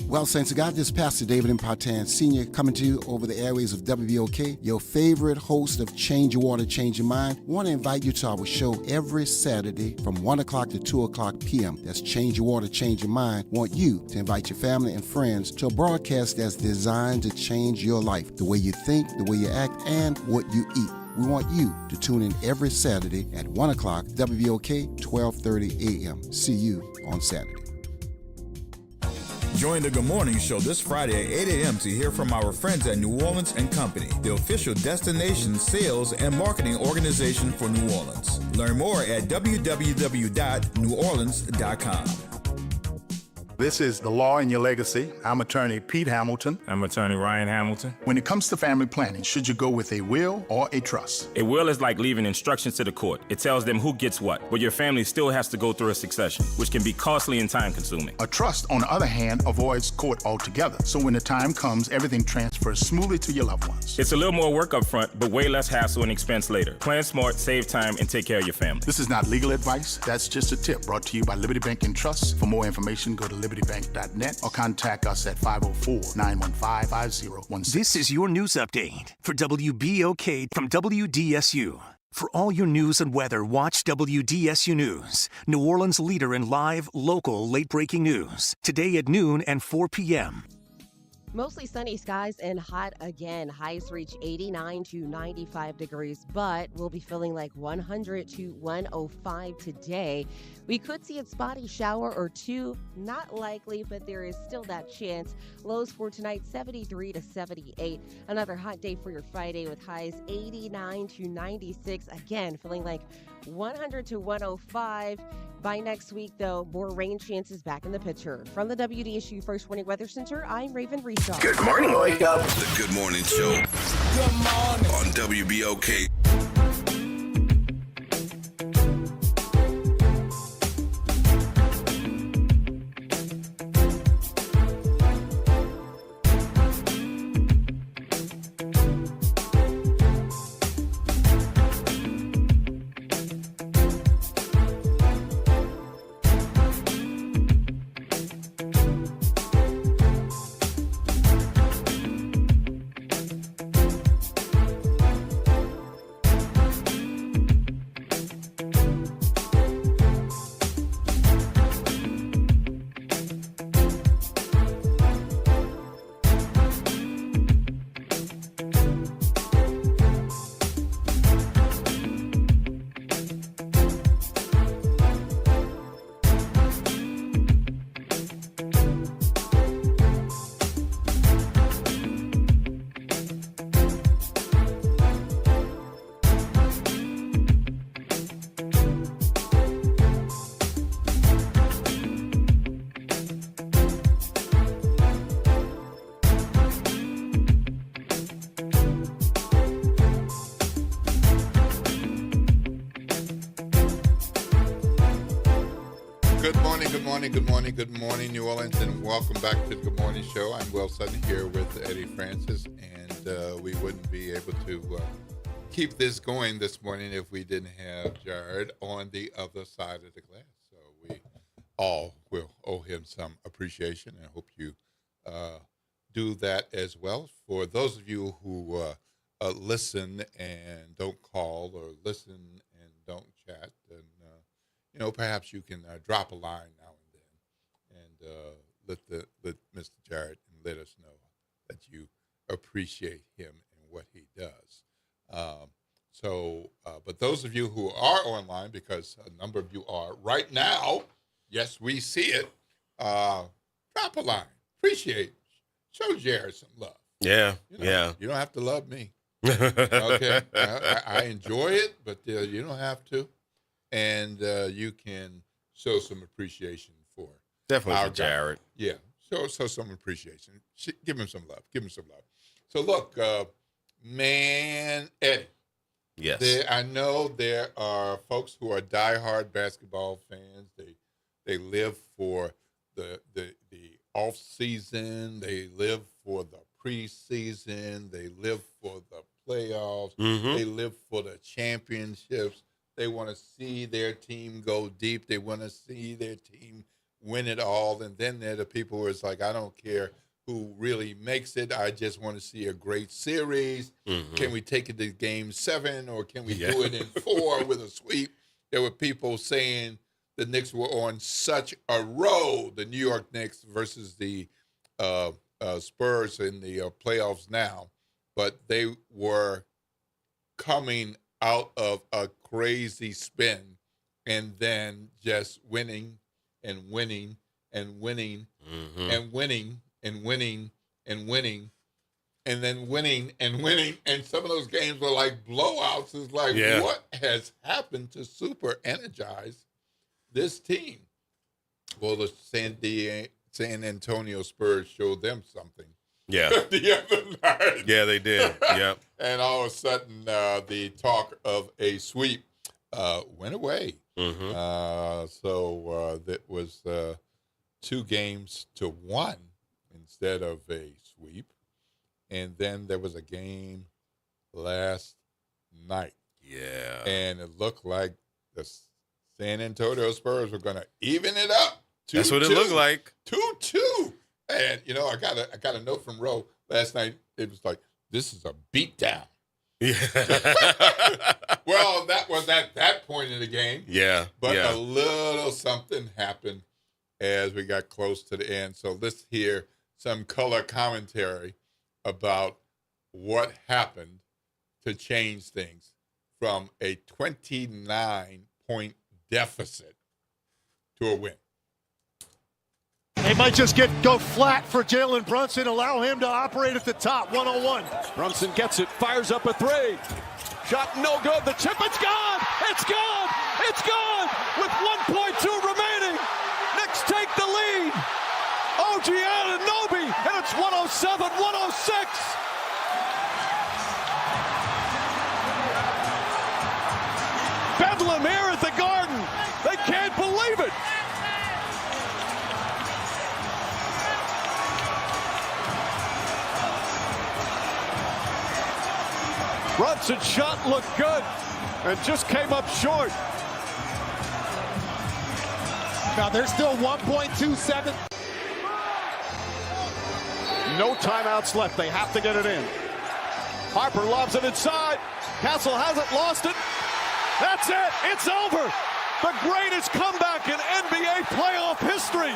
[SPEAKER 5] Well, Saints of God, this is Pastor David Impartan Sr. coming to you over the airways of WBOK, your favorite host of Change Your Water, Change Your Mind. I want to invite you to our show every Saturday from 1 o'clock to 2 o'clock p.m. That's Change Your Water, Change Your Mind. I want you to invite your family and friends to a broadcast that's designed to change your life, the way you think, the way you act, and what you eat. We want you to tune in every Saturday at 1 o'clock, WBOK, 12:30 a.m. See you on Saturday.
[SPEAKER 8] Join the Good Morning Show this Friday at 8 a.m. to hear from our friends at New Orleans & Company, the official destination sales and marketing organization for New Orleans. Learn more at www.neworleans.com.
[SPEAKER 9] This is The Law and Your Legacy. I'm attorney Pete Hamilton.
[SPEAKER 10] I'm attorney Ryan Hamilton.
[SPEAKER 9] When it comes to family planning, should you go with a will or a trust?
[SPEAKER 10] A will is like leaving instructions to the court. It tells them who gets what, but your family still has to go through a succession, which can be costly and time-consuming.
[SPEAKER 9] A trust, on the other hand, avoids court altogether. So when the time comes, everything transfers smoothly to your loved ones.
[SPEAKER 10] It's a little more work up front, but way less hassle and expense later. Plan smart, save time, and take care of your family.
[SPEAKER 9] This is not legal advice. That's just a tip brought to you by Liberty Bank and Trust. For more information, go to libertybank.net or contact us at 504-915-5016.
[SPEAKER 11] This is your news update for WBOK from WDSU. For all your news and weather, watch WDSU News, New Orleans' leader in live, local, late-breaking news. Today at noon and 4 p.m.
[SPEAKER 12] Mostly sunny skies and hot again. Highs reach 89 to 95 degrees, but we'll be feeling like 100 to 105 today. We could see a spotty shower or two. Not likely, but there is still that chance. Lows for tonight, 73 to 78. Another hot day for your Friday with highs 89 to 96. Again, feeling like 100 to 105. By next week, though, more rain chances back in the picture. From the WDSU First Warning Weather Center, I'm Raven Reshaw.
[SPEAKER 13] Good morning, wake up. The Good Morning Show. Good morning. On WBOK.
[SPEAKER 1] Good morning, New Orleans, and welcome back to the Good Morning Show. I'm Will Sutton here with Eddie Francis, and we wouldn't be able to keep this going this morning if we didn't have Jared on the other side of the glass. So we all will owe him some appreciation, and I hope you do that as well. For those of you who listen and don't call, or listen and don't chat, and perhaps you can drop a line now and let Mr. Jarrett and let us know that you appreciate him and what he does. But those of you who are online, because a number of you are right now, yes, we see it, drop a line. Appreciate. Show Jarrett some love.
[SPEAKER 2] Yeah,
[SPEAKER 1] You don't have to love me. Okay? I enjoy it, but you don't have to. And you can show some appreciation for
[SPEAKER 2] definitely for Jared.
[SPEAKER 1] Yeah, show some appreciation. Give him some love. Give him some love. So look, man, Eddie.
[SPEAKER 2] Yes.
[SPEAKER 1] I know there are folks who are diehard basketball fans. They live for the off season. They live for the preseason. They live for the playoffs.
[SPEAKER 2] Mm-hmm.
[SPEAKER 1] They live for the championships. They want to see their team go deep. They want to see their team win it all. And then there are the people who is like, I don't care who really makes it. I just want to see a great series.
[SPEAKER 2] Mm-hmm.
[SPEAKER 1] Can we take it to game 7, or can we do it in 4 with a sweep? There were people saying the Knicks were on such a roll, the New York Knicks versus the Spurs in the playoffs now, but they were coming out of a crazy spin and then just winning and winning and winning and winning and winning and winning and then winning and winning. And some of those games were like blowouts. It's like, what has happened to super energize this team? Well, the San Antonio Spurs showed them something.
[SPEAKER 2] Yeah.
[SPEAKER 1] The other night.
[SPEAKER 2] Yeah, they did. Yep.
[SPEAKER 1] And all of a sudden, the talk of a sweep went away.
[SPEAKER 2] Mm-hmm.
[SPEAKER 1] So that was 2-1 instead of a sweep. And then there was a game last night.
[SPEAKER 2] Yeah.
[SPEAKER 1] And it looked like the San Antonio Spurs were going to even it up
[SPEAKER 2] That's what it looked like.
[SPEAKER 1] 2-2. And, you know, I got a note from Roe last night. It was like, this is a beatdown.
[SPEAKER 2] Yeah.
[SPEAKER 1] Well, that was at that point in the game.
[SPEAKER 2] Yeah.
[SPEAKER 1] But
[SPEAKER 2] yeah.
[SPEAKER 1] a little something happened as we got close to the end. So let's hear some color commentary about what happened to change things from a 29-point deficit to a win.
[SPEAKER 14] They might just go flat for Jalen Brunson, allow him to operate at the top, 101.
[SPEAKER 15] Brunson gets it, fires up a three. Shot no good, the chip, it's gone! It's gone! It's gone! With 1.2 remaining, Knicks take the lead. OG Anunoby, and it's 107-106. Bedlam here at the Garden. They can't believe it. Brunson's shot looked good and just came up short.
[SPEAKER 14] Now there's still 1.27.
[SPEAKER 15] No timeouts left. They have to get it in. Harper lobs it inside. Castle hasn't lost it. That's it. It's over. The greatest comeback in NBA playoff history.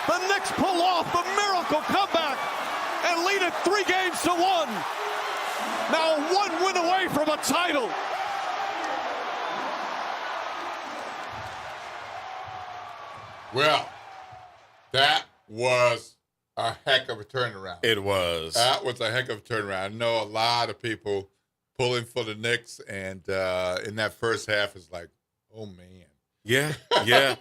[SPEAKER 15] The Knicks pull off the miracle comeback and lead it 3-1. Now 1 win away from a title.
[SPEAKER 1] Well, that was a heck of a turnaround.
[SPEAKER 2] It was.
[SPEAKER 1] That was a heck of a turnaround. I know a lot of people pulling for the Knicks, and in that first half, it's like, oh, man.
[SPEAKER 2] Yeah, yeah.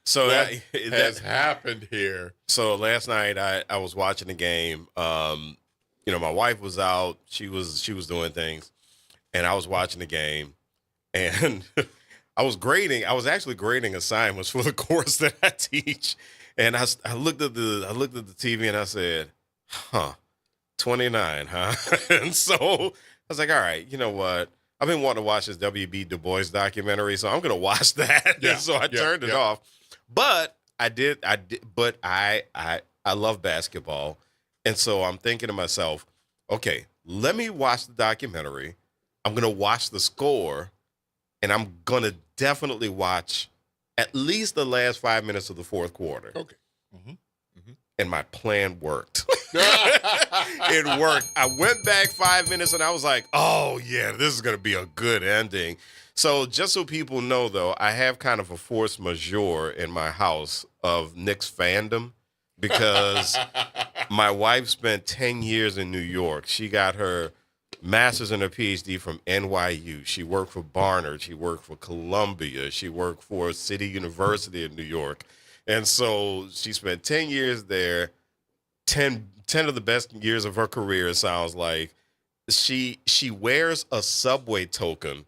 [SPEAKER 2] So
[SPEAKER 1] that has happened here.
[SPEAKER 2] So last night I was watching the game. You know, my wife was out. She was doing things, and I was watching the game, and I was actually grading assignments for the course that I teach, and I looked at the TV and I said, 29, huh? And so I was like, all right, you know what? I've been wanting to watch this W.B. Du Bois documentary, so I'm going to watch that.
[SPEAKER 1] Yeah,
[SPEAKER 2] so I turned it off. But but I love basketball. And so I'm thinking to myself, okay, let me watch the documentary. I'm going to watch the score, and I'm going to definitely watch at least the last 5 minutes of the fourth quarter.
[SPEAKER 1] Okay. Mm-hmm. Mm-hmm.
[SPEAKER 2] And my plan worked. It worked. I went back 5 minutes, and I was like, oh, yeah, this is going to be a good ending. So just so people know, though, I have kind of a force majeure in my house of Knicks fandom because my wife spent 10 years in New York. She got her master's and her PhD from NYU. She worked for Barnard. She worked for Columbia. She worked for City University in New York. And so she spent 10 years there, 10 of the best years of her career, it sounds like. She wears a subway token.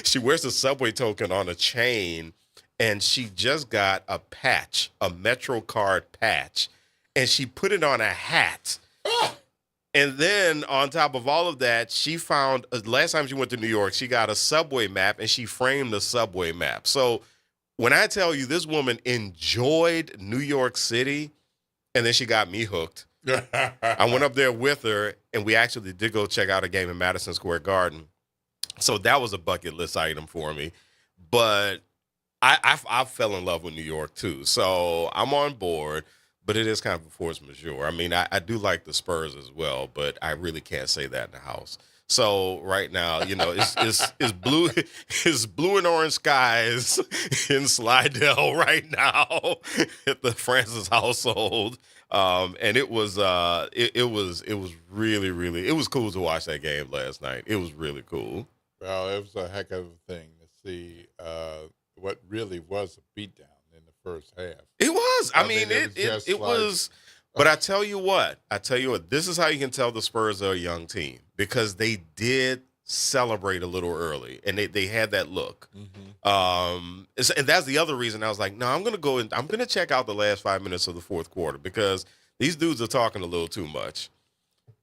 [SPEAKER 2] She wears a subway token on a chain, and she just got a patch, a MetroCard patch, and she put it on a hat. And then on top of all of that, she found, last time she went to New York, she got a subway map, and she framed the subway map. So when I tell you this woman enjoyed New York City, and then she got me hooked. I went up there with her, and we actually did go check out a game in Madison Square Garden. So that was a bucket list item for me. But I fell in love with New York, too. So I'm on board, but it is kind of a force majeure. I mean, I do like the Spurs as well, but I really can't say that in the house. So right now, you know, it's blue and orange skies in Slidell right now at the Francis household. And it was really, really, it was cool to watch that game last night. It was really cool.
[SPEAKER 1] Well, it was a heck of a thing to see what really was a beatdown in the first half.
[SPEAKER 2] It was. I mean, it
[SPEAKER 1] like,
[SPEAKER 2] was. But I tell you what, this is how you can tell the Spurs are a young team, because they did celebrate a little early, and they had that look. Mm-hmm. And that's the other reason I was like, no, I'm going to check out the last 5 minutes of the fourth quarter, because these dudes are talking a little too much.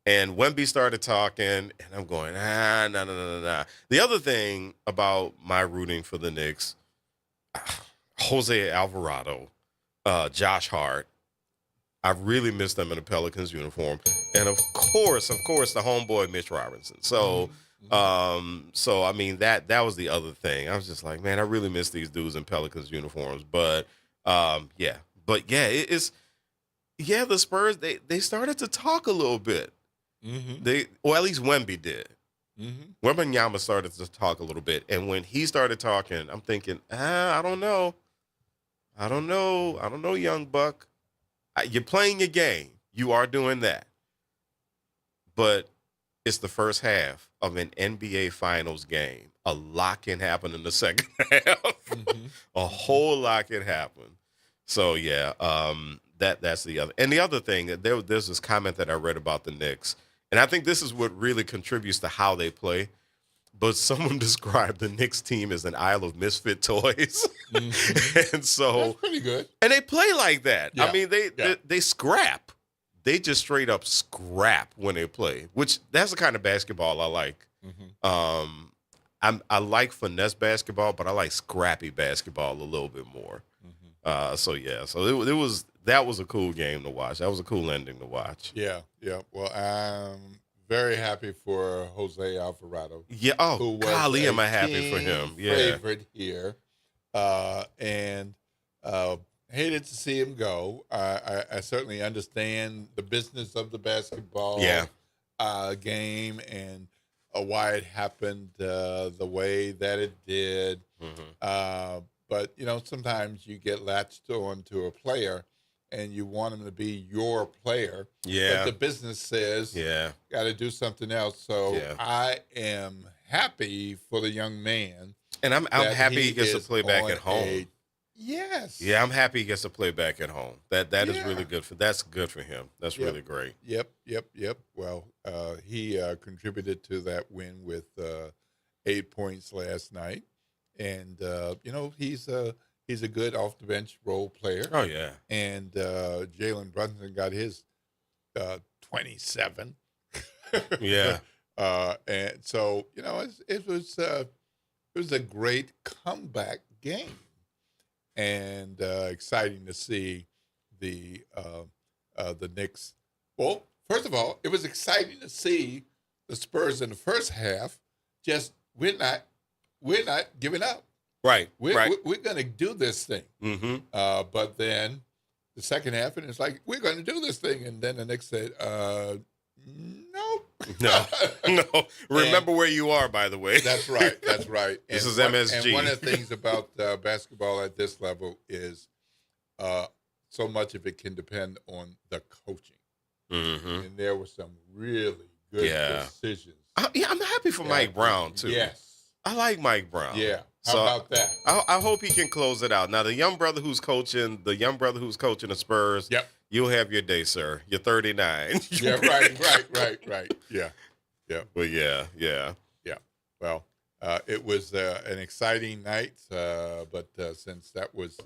[SPEAKER 2] And Wemby started talking, and I'm going, no. The other thing about my rooting for the Knicks, Jose Alvarado Josh Hart. I really miss them in a Pelicans uniform, and of course, the homeboy Mitch Robinson. So, so I mean that was the other thing. I was just like, man, I really miss these dudes in Pelicans uniforms. But the Spurs they started to talk a little bit. Or at least Wemby did. Wembanyama started to talk a little bit, and when he started talking, I'm thinking, I don't know, young buck. You're playing your game. You are doing that. But it's the first half of an NBA Finals game. A lot can happen in the second half. A whole lot can happen. So, yeah, that's the other. And the other thing, there's this comment that I read about the Knicks, and I think this is what really contributes to how they play. But someone described the Knicks team as an Isle of Misfit Toys. And so
[SPEAKER 1] that's pretty good.
[SPEAKER 2] And they play like that.
[SPEAKER 1] Yeah.
[SPEAKER 2] I mean, they scrap. They just straight up scrap when they play, which that's the kind of basketball I like. I like finesse basketball, but I like scrappy basketball a little bit more. So that was a cool game to watch. That was a cool ending to watch.
[SPEAKER 1] Yeah. Well, I'm very happy for Jose Alvarado.
[SPEAKER 2] Yeah. Oh, golly, am I happy for him? Yeah.
[SPEAKER 1] Favorite here, and hated to see him go. I certainly understand the business of the basketball game and why it happened the way that it did. But sometimes you get latched on to a player, and you want him to be your player.
[SPEAKER 2] Yeah.
[SPEAKER 1] But the business says, got to do something else. So I am happy for the young man.
[SPEAKER 2] And I'm happy he gets to play back at home.
[SPEAKER 1] Yes.
[SPEAKER 2] Yeah, I'm happy he gets to play back at home. That is really good that's good for him. That's really great.
[SPEAKER 1] Yep. Well, he contributed to that win with 8 points last night. And he's a good off the bench role player.
[SPEAKER 2] Oh yeah.
[SPEAKER 1] And Jalen Brunson got his 27.
[SPEAKER 2] Yeah.
[SPEAKER 1] And so it was a great comeback game, and exciting to see the Knicks. Well, first of all, it was exciting to see the Spurs in the first half. Just we're not giving up.
[SPEAKER 2] Right.
[SPEAKER 1] We're going to do this thing. But then the second half, and it's like, we're going to do this thing. And then the Knicks said, nope.
[SPEAKER 2] No. Remember where you are, by the way.
[SPEAKER 1] That's right.
[SPEAKER 2] This is MSG.
[SPEAKER 1] And one of the things about basketball at this level is so much of it can depend on the coaching. And there were some really good decisions.
[SPEAKER 2] I'm happy for Mike Brown, too.
[SPEAKER 1] Yes.
[SPEAKER 2] I like Mike Brown.
[SPEAKER 1] Yeah. How about that?
[SPEAKER 2] I hope he can close it out. Now, the young brother who's coaching the Spurs, you'll have your day, sir. You're 39.
[SPEAKER 1] Yeah, right. Yeah.
[SPEAKER 2] But yeah.
[SPEAKER 1] Well, it was an exciting night, but since that was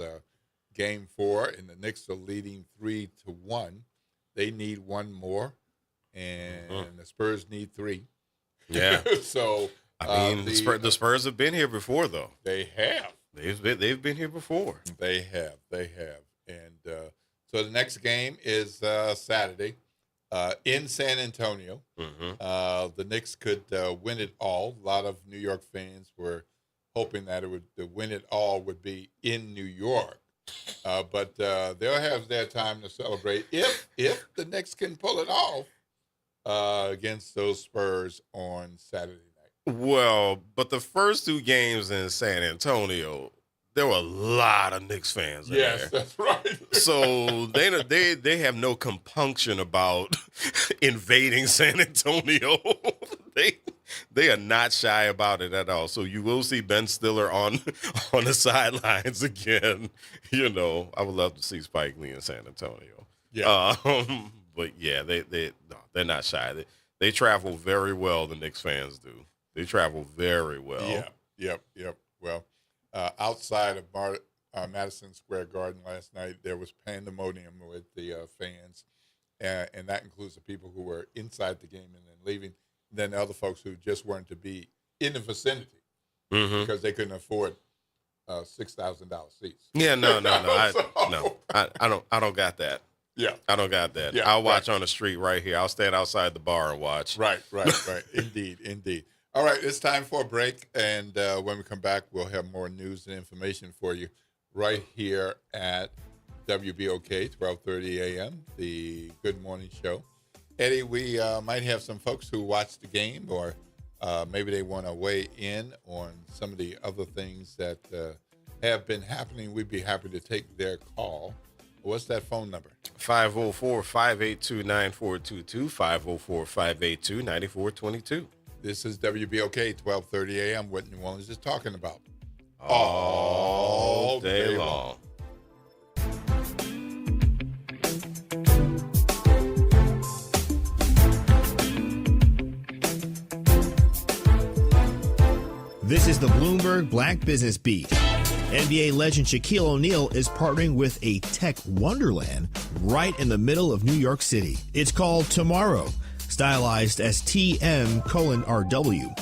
[SPEAKER 1] Game 4 and the Knicks are leading 3-1, they need one more, and the Spurs need 3.
[SPEAKER 2] Yeah.
[SPEAKER 1] So.
[SPEAKER 2] I mean, the Spurs have been here before, though.
[SPEAKER 1] They have.
[SPEAKER 2] They've been here before.
[SPEAKER 1] They have. And so the next game is Saturday in San Antonio. The Knicks could win it all. A lot of New York fans were hoping that the win it all would be in New York. But they'll have their time to celebrate if the Knicks can pull it off against those Spurs on Saturday night.
[SPEAKER 2] Well, but the first 2 games in San Antonio, there were a lot of Knicks fans there.
[SPEAKER 1] Yes, that's right.
[SPEAKER 2] So they have no compunction about invading San Antonio. They are not shy about it at all. So you will see Ben Stiller on the sidelines again. I would love to see Spike Lee in San Antonio.
[SPEAKER 1] Yeah.
[SPEAKER 2] But yeah, they're not shy. They travel very well. The Knicks fans do. They travel very well.
[SPEAKER 1] Yep. Well, outside of Madison Square Garden last night, there was pandemonium with the fans, and that includes the people who were inside the game and then leaving, and then the other folks who just weren't to be in the vicinity because they couldn't afford $6,000 seats.
[SPEAKER 2] Yeah, no.
[SPEAKER 1] So-
[SPEAKER 2] I don't got that.
[SPEAKER 1] Yeah.
[SPEAKER 2] I don't got that.
[SPEAKER 1] Yeah,
[SPEAKER 2] I'll watch on the street right here. I'll stand outside the bar and watch.
[SPEAKER 1] Right. Indeed. All right, it's time for a break, and when we come back, we'll have more news and information for you right here at WBOK, 12:30 a.m., the Good Morning Show. Eddie, we might have some folks who watch the game, or maybe they want to weigh in on some of the other things that have been happening. We'd be happy to take their call. What's that phone number?
[SPEAKER 2] 504-582-9422, 504-582-9422.
[SPEAKER 1] This is WBOK, 12:30 a.m., what New Orleans is talking about. All day long.
[SPEAKER 16] This is the Bloomberg Black Business Beat. NBA legend Shaquille O'Neal is partnering with a tech wonderland right in the middle of New York City. It's called Tomorrow, stylized as TM:RW.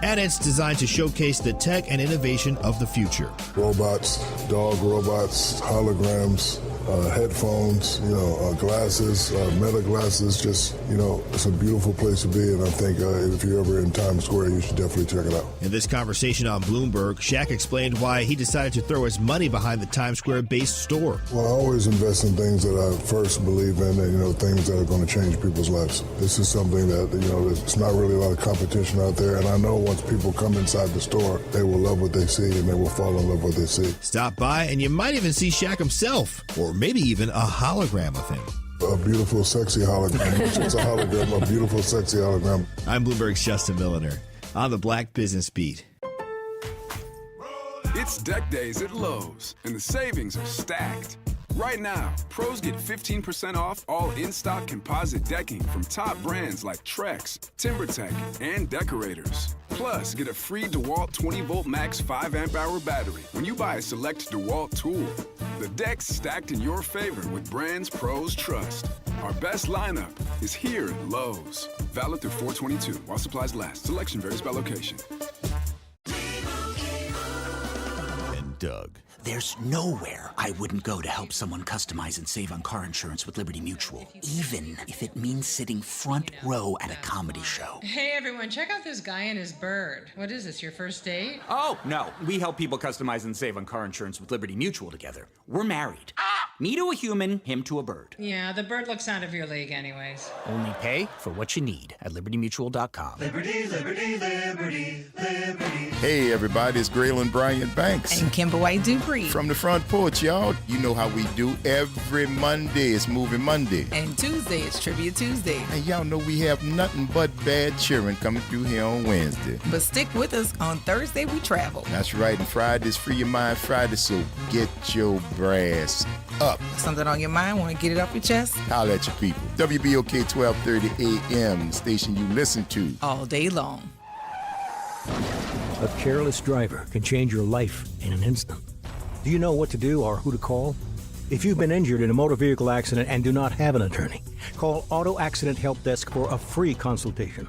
[SPEAKER 16] And it's designed to showcase the tech and innovation of the future.
[SPEAKER 17] Robots, dog robots, holograms, headphones, glasses, meta glasses. Just, it's a beautiful place to be. And I think if you're ever in Times Square, you should definitely check it out.
[SPEAKER 16] In this conversation on Bloomberg, Shaq explained why he decided to throw his money behind the Times Square-based store.
[SPEAKER 17] Well, I always invest in things that I first believe in and, things that are going to change people's lives. This is something that, there's not really a lot of competition out there. And I know once people come inside the store, they will love what they see and they will fall in love with what they see.
[SPEAKER 16] Stop by and you might even see Shaq himself, or maybe even a hologram of him.
[SPEAKER 17] A beautiful, sexy hologram. It's a hologram, a beautiful, sexy hologram.
[SPEAKER 16] I'm Bloomberg's Justin Milliner on the Black Business Beat.
[SPEAKER 18] It's deck days at Lowe's, and the savings are stacked. Right now, pros get 15% off all in-stock composite decking from top brands like Trex, TimberTech, and Decorators. Plus, get a free DeWalt 20-volt max 5-amp-hour battery when you buy a select DeWalt tool. The deck's stacked in your favor with brands pros trust. Our best lineup is here at Lowe's. Valid through 4/22 while supplies last. Selection varies by location.
[SPEAKER 16] And Doug.
[SPEAKER 19] There's nowhere I wouldn't go to help someone customize and save on car insurance with Liberty Mutual, even if it means sitting front row at a comedy show.
[SPEAKER 20] Hey everyone, check out this guy and his bird. What is this, your first date?
[SPEAKER 21] Oh, no. We help people customize and save on car insurance with Liberty Mutual together. We're married. Me to a human, him to a bird.
[SPEAKER 20] Yeah, the bird looks out of your league anyways.
[SPEAKER 19] Only pay for what you need at LibertyMutual.com.
[SPEAKER 22] Liberty, liberty, liberty, liberty.
[SPEAKER 8] Hey everybody, it's Graylin Bryant Banks.
[SPEAKER 6] And Kimber White Dupree.
[SPEAKER 8] From the front porch, y'all. You know how we do. Every Monday is Movie Monday.
[SPEAKER 6] And Tuesday is Trivia Tuesday.
[SPEAKER 8] And y'all know we have nothing but bad cheering coming through here on Wednesday.
[SPEAKER 6] But stick with us. On Thursday, we travel.
[SPEAKER 8] That's right. And Friday's Free Your Mind Friday, so get your brass up.
[SPEAKER 6] Something on your mind? Want to get it off your chest?
[SPEAKER 8] Holla at your people. WBOK 12:30 a.m., the station you listen to.
[SPEAKER 6] All day long.
[SPEAKER 23] A careless driver can change your life in an instant. Do you know what to do or who to call? If you've been injured in a motor vehicle accident and do not have an attorney, call Auto Accident Help Desk for a free consultation.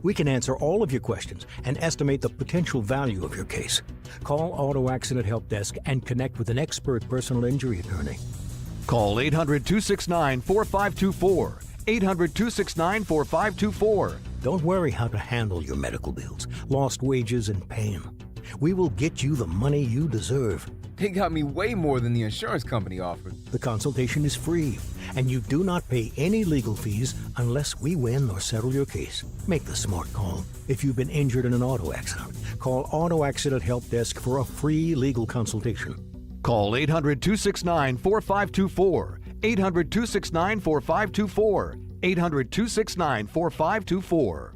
[SPEAKER 23] We can answer all of your questions and estimate the potential value of your case. Call Auto Accident Help Desk and connect with an expert personal injury attorney.
[SPEAKER 24] Call 800-269-4524. 800-269-4524.
[SPEAKER 23] Don't worry how to handle your medical bills, lost wages, and pain. We will get you the money you deserve.
[SPEAKER 25] They got me way more than the insurance company offered.
[SPEAKER 23] The consultation is free, and you do not pay any legal fees unless we win or settle your case. Make the smart call. If you've been injured in an auto accident, call Auto Accident Help Desk for a free legal consultation.
[SPEAKER 24] Call 800-269-4524. 800-269-4524. 800-269-4524.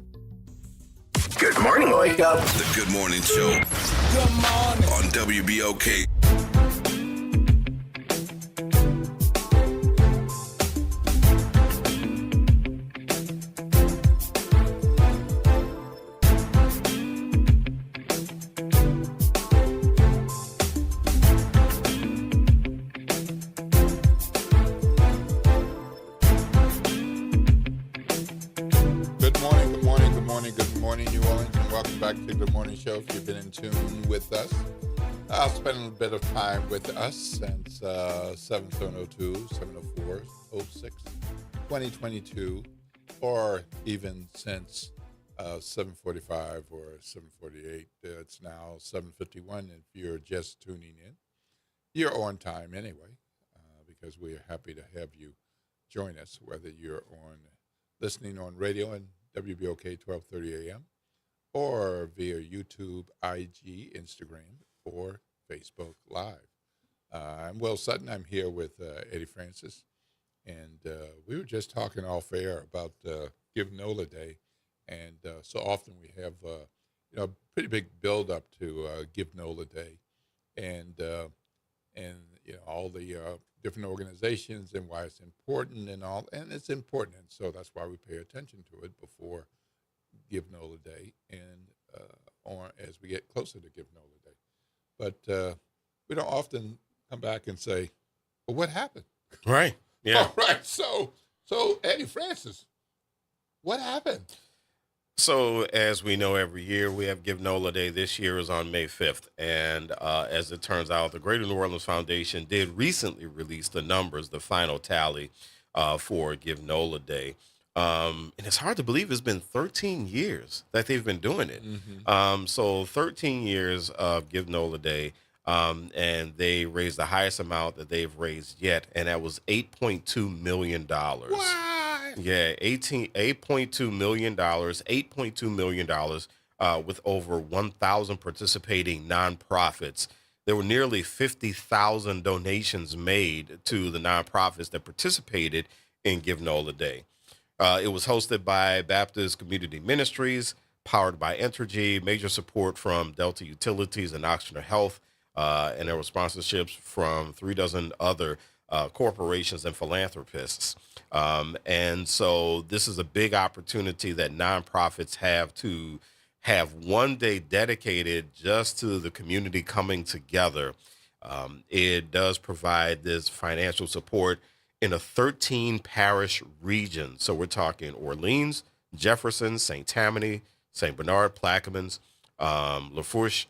[SPEAKER 13] Good morning, wake up. The Good Morning Show. Good morning. On WBOK.
[SPEAKER 1] New Orleans, and welcome back to the Good Morning Show. If you've been in tune with us, spend a little bit of time with us since 7702-704-06-2022, or even since 7:45 or 7:48. It's now 7:51. If you're just tuning in, you're on time anyway, because we are happy to have you join us, whether you're listening on radio and WBOK 1230 AM, or via YouTube, IG, Instagram, or Facebook Live. I'm Will Sutton. I'm here with Eddie Francis, and we were just talking off air about Give NOLA Day, and so often we have a pretty big build up to Give NOLA Day, and all the different organizations and why it's important and all, and it's important, and so that's why we pay attention to it before Give NOLA Day and or as we get closer to Give NOLA Day. But we don't often come back and say, well, what happened?
[SPEAKER 2] Right. Yeah.
[SPEAKER 1] All right. So Eddie Francis, what happened?
[SPEAKER 2] So as we know, every year we have Give NOLA Day. This year is on May 5th. And as it turns out, the Greater New Orleans Foundation did recently release the numbers, the final tally for Give NOLA Day. And it's hard to believe it's been 13 years that they've been doing it.
[SPEAKER 1] Mm-hmm.
[SPEAKER 2] So 13 years of Give NOLA Day, and they raised the highest amount that they've raised yet, and that was $8.2 million.
[SPEAKER 1] What?
[SPEAKER 2] Yeah, $8.2 million, $8.2 million with over 1,000 participating nonprofits. There were nearly 50,000 donations made to the nonprofits that participated in Give NOLA Day. It was hosted by Baptist Community Ministries, powered by Entergy, major support from Delta Utilities and Oxygen Health, and there were sponsorships from 36 other corporations and philanthropists. And so this is a big opportunity that nonprofits have to have one day dedicated just to the community coming together. It does provide this financial support in a 13 parish region. So we're talking Orleans, Jefferson, St. Tammany, St. Bernard, Plaquemines, Lafourche,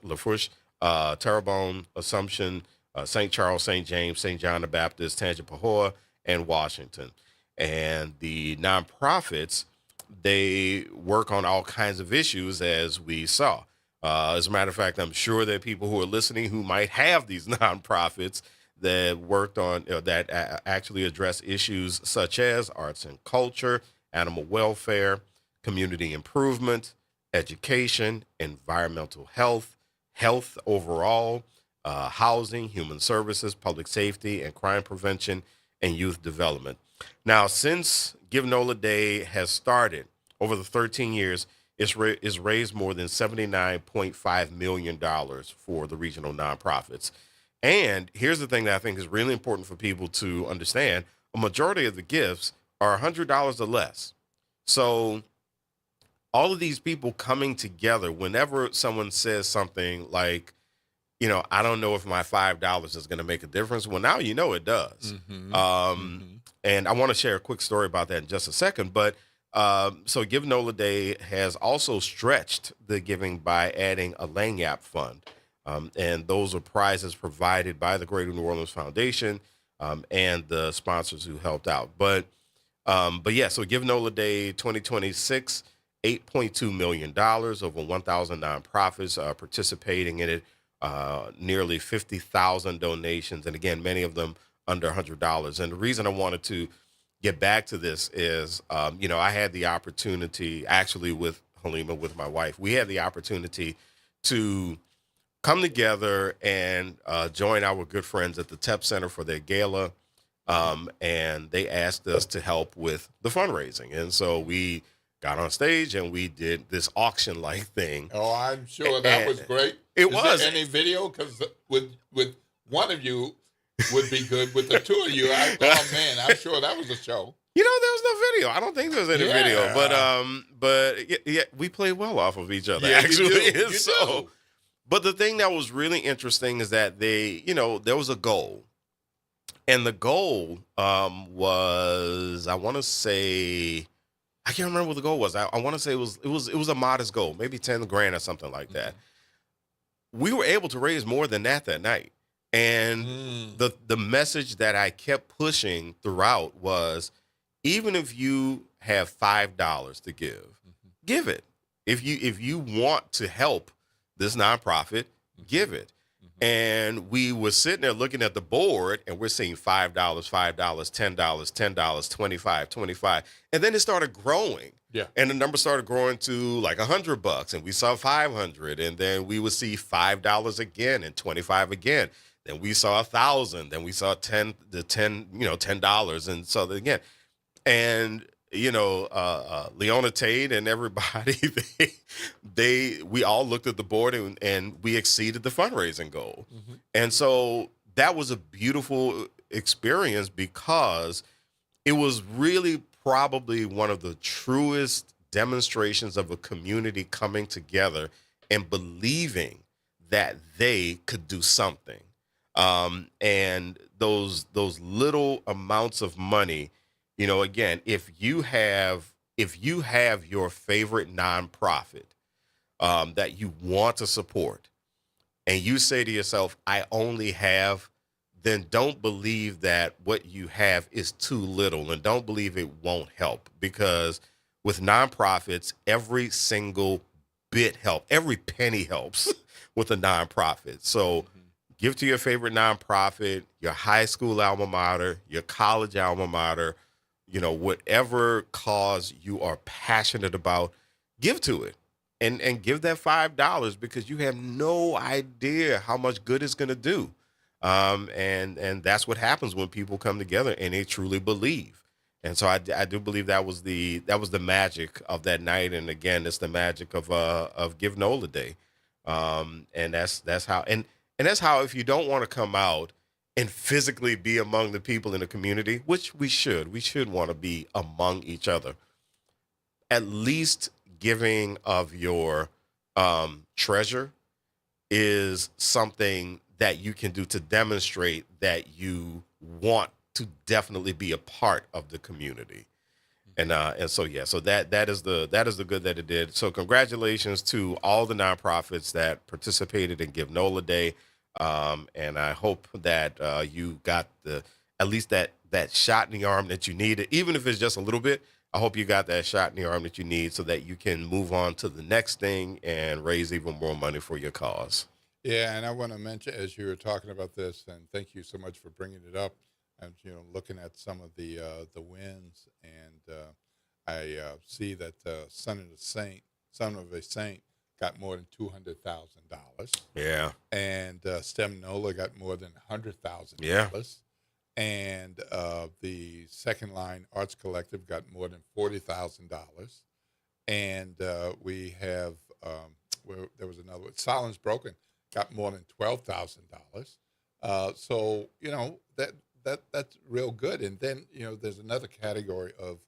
[SPEAKER 2] Terrebonne, Assumption, St. Charles, St. James, St. John the Baptist, Tangipahoa, and Washington. And the nonprofits, they work on all kinds of issues, as we saw. As a matter of fact, I'm sure that people who are listening who might have these nonprofits that worked on, that actually address issues such as arts and culture, animal welfare, community improvement, education, environmental health, health overall, housing, human services, public safety, and crime prevention, and youth development. Now, since Give NOLA Day has started, over the 13 years, it's raised more than $79.5 million for the regional nonprofits. And here's the thing that I think is really important for people to understand. A majority of the gifts are $100 or less. So all of these people coming together, whenever someone says something like, I don't know if my $5 is going to make a difference. Well, now you know it does.
[SPEAKER 1] Mm-hmm.
[SPEAKER 2] And I want to share a quick story about that in just a second. But so Give NOLA Day has also stretched the giving by adding a Lagniappe fund. And those are prizes provided by the Greater New Orleans Foundation and the sponsors who helped out. But yeah, so Give NOLA Day 2026, $8.2 million, over 1,000 nonprofits participating in it, nearly 50,000 donations, and again, many of them under $100. And the reason I wanted to get back to this is, I had the opportunity, actually with Halima, with my wife, we had the opportunity to come together and join our good friends at the TEP Center for their gala, and they asked us to help with the fundraising. And so we got on stage and we did this auction-like thing.
[SPEAKER 1] Oh, I'm sure that was great.
[SPEAKER 2] It
[SPEAKER 1] Is
[SPEAKER 2] was.
[SPEAKER 1] there any video? Because with one of you would be good. With the two of you, I'm sure that was a show.
[SPEAKER 2] There was no video. I don't think there was any video. But yeah, we played well off of each other, actually.
[SPEAKER 1] You do.
[SPEAKER 2] But the thing that was really interesting is that there was a goal. And the goal was, I want to say, I can't remember what the goal was. I want to say it was a modest goal, maybe $10,000 or something like that. we were able to raise more than that night. And the message that I kept pushing throughout was, even if you have $5 to give it. If you want to help this nonprofit, give it. And we were sitting there looking at the board, and we're seeing $5, $5, $10, $10, $25, $25. And then it started growing.
[SPEAKER 1] Yeah.
[SPEAKER 2] And the number started growing to like $100, and we saw 500, and then we would see $5 again and 25 again. Then we saw 1,000. Then we saw $10, and so again, and Leona Tate and everybody, we all looked at the board and we exceeded the fundraising goal. And so that was a beautiful experience, because it was really probably one of the truest demonstrations of a community coming together and believing that they could do something. And those little amounts of money, again, if you have your favorite nonprofit that you want to support, and you say to yourself, I only have, then don't believe that what you have is too little, and don't believe it won't help, because with nonprofits, every single bit helps, every penny helps with a nonprofit. So give to your favorite nonprofit, your high school alma mater, your college alma mater, whatever cause you are passionate about, give to it, and give that $5, because you have no idea how much good it's going to do. And that's what happens when people come together and they truly believe. And so I do believe that was the magic of that night. And again, it's the magic of Give NOLA Day. And that's how, and that's how, if you don't want to come out and physically be among the people in the community, which we should want to be among each other, at least giving of your treasure is something that you can do to demonstrate that you want to definitely be a part of the community. And so that is the good that it did. So congratulations to all the nonprofits that participated in Give NOLA Day. And I hope that you got at least that shot in the arm that you needed, even if it's just a little bit. I hope you got that shot in the arm that you need, so that you can move on to the next thing and raise even more money for your cause.
[SPEAKER 1] Yeah, and I want to mention, as you were talking about this, and thank you so much for bringing it up. I'm looking at some of the wins, and I see that Son of a Saint got more than $200,000.
[SPEAKER 2] Yeah.
[SPEAKER 1] And STEM NOLA got more than $100,000.
[SPEAKER 2] Yeah.
[SPEAKER 1] And the Second Line Arts Collective got more than $40,000. And we have there was another one, Silence Broken, got more than $12,000. So that's real good. And then there's another category of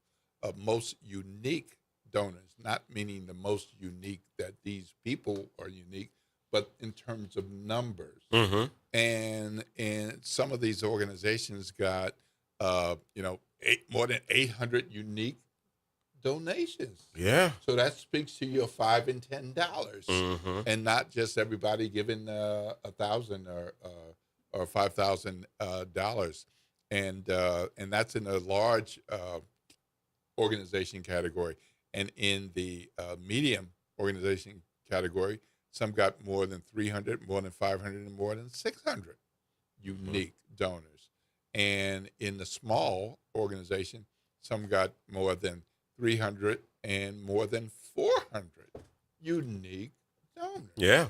[SPEAKER 1] most unique donors, not meaning the most unique that these people are unique, but in terms of numbers. And some of these organizations got more than 800 unique donations.
[SPEAKER 2] Yeah.
[SPEAKER 1] So that speaks to your $5 and $10, and not just everybody giving $1,000 or $5,000. And that's in a large organization category. And in the medium organization category, some got more than 300, more than 500, and more than 600 unique donors. And in the small organization, some got more than 300 and more than 400 unique donors.
[SPEAKER 2] Yeah.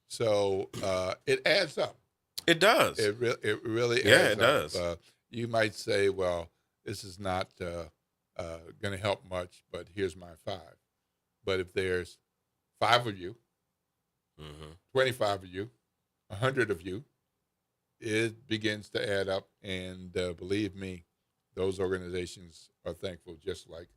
[SPEAKER 1] So it adds up.
[SPEAKER 2] It does.
[SPEAKER 1] It really adds up.
[SPEAKER 2] Yeah, it does.
[SPEAKER 1] You might say, well, this is not going to help much, but here's my 5. But if there's 5 of you, 25 of you, 100 of you, it begins to add up. And believe me, those organizations are thankful, just like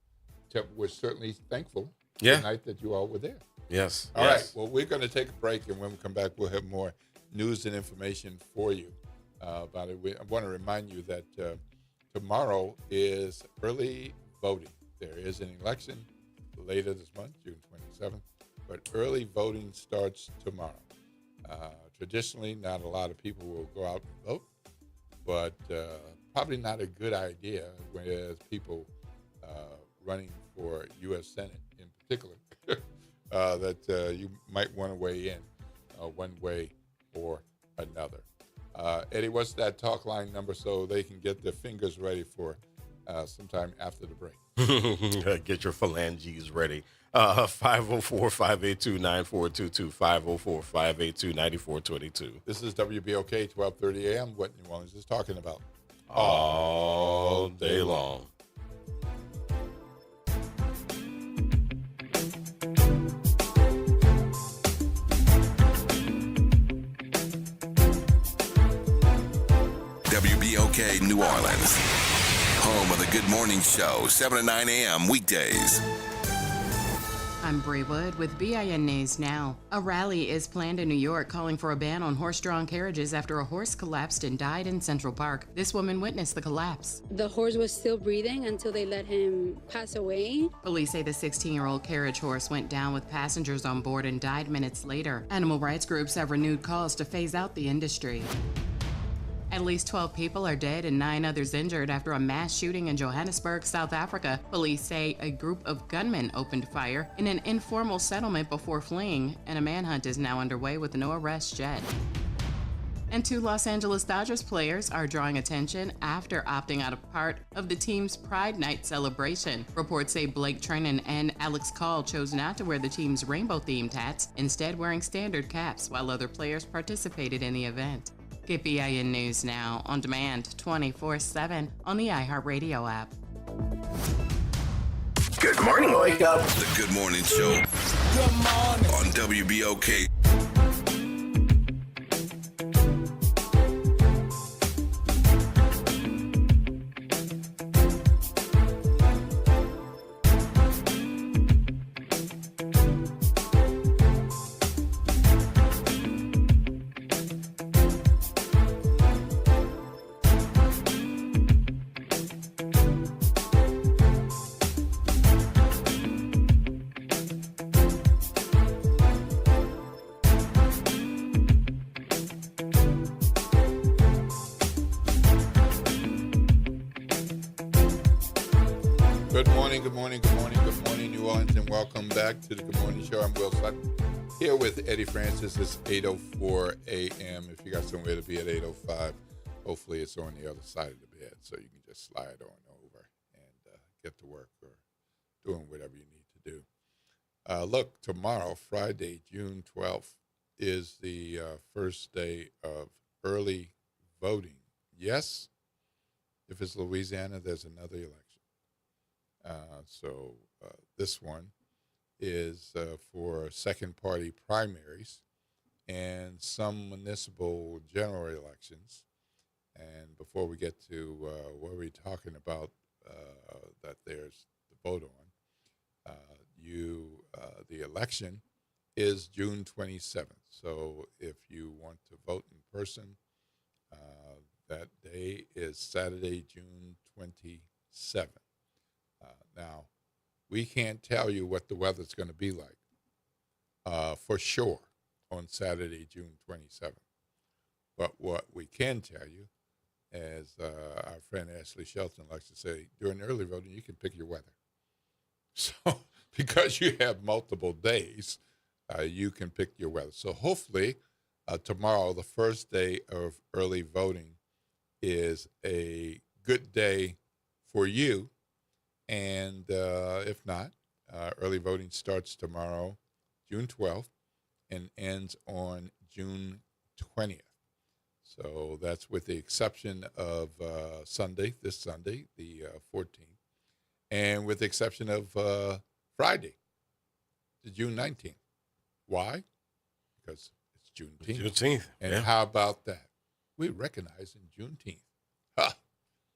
[SPEAKER 1] we're certainly thankful the night that you all were there.
[SPEAKER 2] Yes.
[SPEAKER 1] All right. Well, we're going to take a break, and when we come back, we'll have more news and information for you about it. I want to remind you that tomorrow is early voting. There is an election later this month, June 27th, but early voting starts tomorrow. Traditionally, not a lot of people will go out and vote, but probably not a good idea with people running for U.S. Senate in particular, that you might want to weigh in one way or another. Eddie, what's that talk line number so they can get their fingers ready for sometime after the break?
[SPEAKER 2] Get your phalanges ready. 504-582-9422, 504-582-9422.
[SPEAKER 1] This is WBOK 1230 AM. What New Orleans is talking about
[SPEAKER 2] all day long.
[SPEAKER 13] WBOK New Orleans, home of the Good Morning Show, 7 to 9 a.m. weekdays.
[SPEAKER 3] I'm Bree Wood with BIN News Now. A rally is planned in New York calling for a ban on horse-drawn carriages after a horse collapsed and died in Central Park. This woman witnessed the collapse.
[SPEAKER 4] The horse was still breathing until they let him pass away.
[SPEAKER 3] Police say the 16-year-old carriage horse went down with passengers on board and died minutes later. Animal rights groups have renewed calls to phase out the industry. At least 12 people are dead and 9 others injured after a mass shooting in Johannesburg, South Africa. Police say a group of gunmen opened fire in an informal settlement before fleeing, and a manhunt is now underway with no arrests yet. And 2 Los Angeles Dodgers players are drawing attention after opting out of part of the team's Pride Night celebration. Reports say Blake Treinen and Alex Call chose not to wear the team's rainbow-themed hats, instead wearing standard caps, while other players participated in the event. Get BIN News Now on demand 24/7 on the iHeartRadio app.
[SPEAKER 13] Good morning, wake up. The Good Morning Show. Good morning. On WBOK.
[SPEAKER 1] New Orleans, and welcome back to the Good Morning Show. I'm Will Sutton, here with Eddie Francis. It's 8:04 a.m. If you got somewhere to be at 8:05, hopefully it's on the other side of the bed, so you can just slide on over and get to work or doing whatever you need to do. Look, tomorrow, Friday, June 12th, is the first day of early voting. Yes, if it's Louisiana, there's another election. So this one is for second-party primaries and some municipal general elections. And before we get to what we're talking about that there's the vote on, the election is June 27th. So if you want to vote in person, that day is Saturday, June 27th. Now, we can't tell you what the weather's going to be like for sure on Saturday, June 27th. But what we can tell you, as our friend Ashley Shelton likes to say, during early voting, you can pick your weather. So because you have multiple days, you can pick your weather. So hopefully tomorrow, the first day of early voting, is a good day for you. And if not, early voting starts tomorrow, June 12th, and ends on June 20th. So that's with the exception of Sunday, this Sunday, the 14th, and with the exception of Friday, the June 19th. Why? Because it's Juneteenth.
[SPEAKER 2] Juneteenth.
[SPEAKER 1] And how about that? We recognize in Juneteenth. Ha!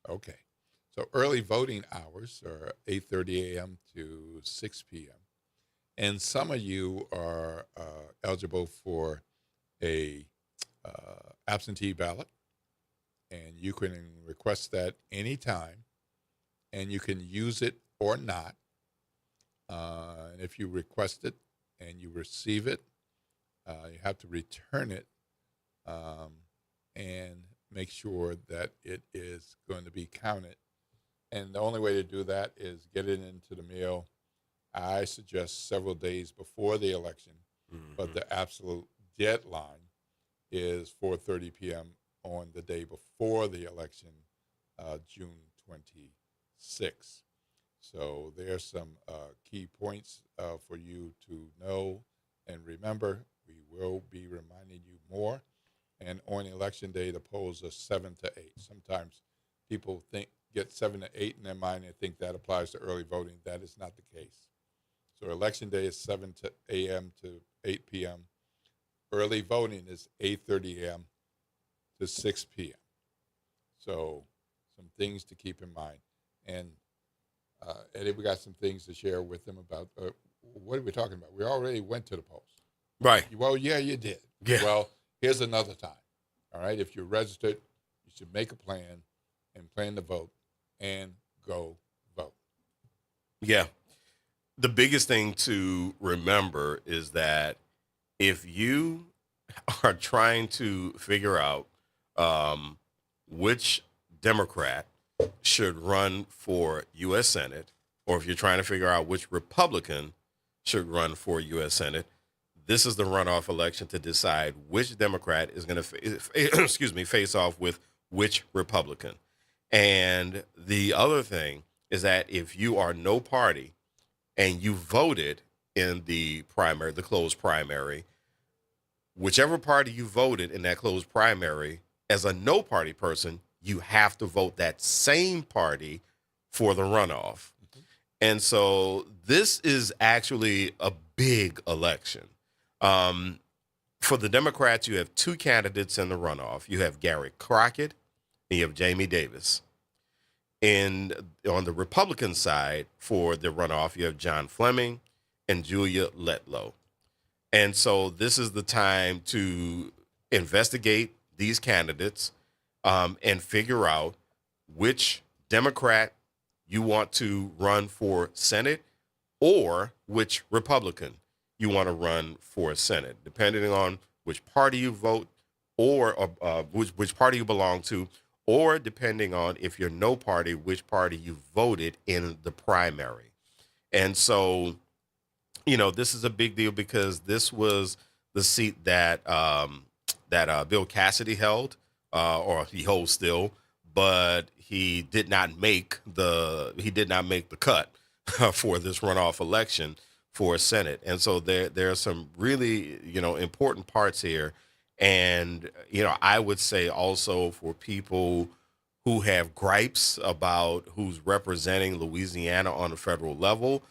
[SPEAKER 1] Okay. So early voting hours are 8:30 a.m. to 6 p.m. And some of you are eligible for a absentee ballot, and you can request that anytime, and you can use it or not. And if you request it and you receive it, You have to return it and make sure that it is going to be counted. And the only way to do that is get it into the mail. I suggest several days before the election, but the absolute deadline is 4:30 p.m. on the day before the election, June 26th. So there's some key points for you to know and remember. We will be reminding you more. And on election day, the polls are 7 to 8. Sometimes people get 7 to 8 in their mind and think that applies to early voting. That is not the case. So election day is 7 a.m. to 8 p.m. Early voting is 8:30 a.m. to 6 p.m. So some things to keep in mind. And Eddie, we got some things to share with them about what are we talking about? We already went to the polls.
[SPEAKER 2] Right.
[SPEAKER 1] Well, yeah, you did.
[SPEAKER 2] Yeah.
[SPEAKER 1] Well, here's another time. All right. If you're registered, you should make a plan and plan to vote and go vote.
[SPEAKER 2] Yeah. The biggest thing to remember is that if you are trying to figure out which Democrat should run for U.S. Senate, or if you're trying to figure out which Republican should run for U.S. Senate, this is the runoff election to decide which Democrat is going to, face off with which Republican. And the other thing is that if you are no party and you voted in the primary, the closed primary, whichever party you voted in that closed primary, as a no party person, you have to vote that same party for the runoff. And so this is actually a big election. For the Democrats, you have two candidates in the runoff. You have Gary Crockett and you have Jamie Davis. And on the Republican side, for the runoff, you have John Fleming and Julia Letlow. And so this is the time to investigate these candidates and figure out which Democrat you want to run for Senate or which Republican you want to run for Senate, depending on which party you vote or which party you belong to, or depending on, if you're no party, which party you voted in the primary. And so, this is a big deal because this was the seat that Bill Cassidy held, or he holds still, but he did not make the cut for this runoff election for Senate. And so there are some really, important parts here. And, I would say also for people who have gripes about who's representing Louisiana on the federal level,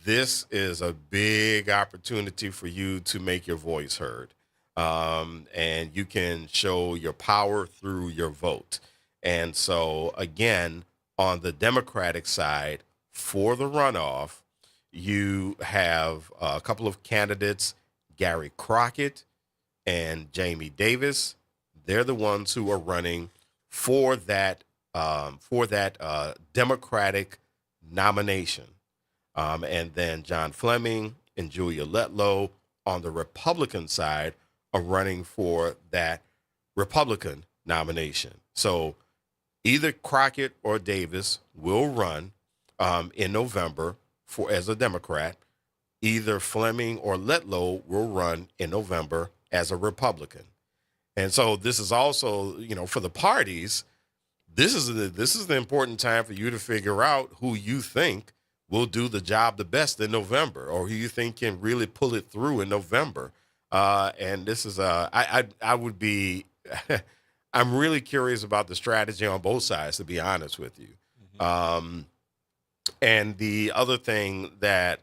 [SPEAKER 2] this is a big opportunity for you to make your voice heard. And you can show your power through your vote. And so, again, on the Democratic side, for the runoff, you have a couple of candidates, Gary Crockett and Jamie Davis. They're the ones who are running for that Democratic nomination. And then John Fleming and Julia Letlow on the Republican side are running for that Republican nomination. So either Crockett or Davis will run in November as a Democrat. Either Fleming or Letlow will run in November as a Republican. And so this is also, for the parties, this is the important time for you to figure out who you think will do the job the best in November, or who you think can really pull it through in November. And this is I would be I'm really curious about the strategy on both sides, to be honest with you. Mm-hmm. And the other thing that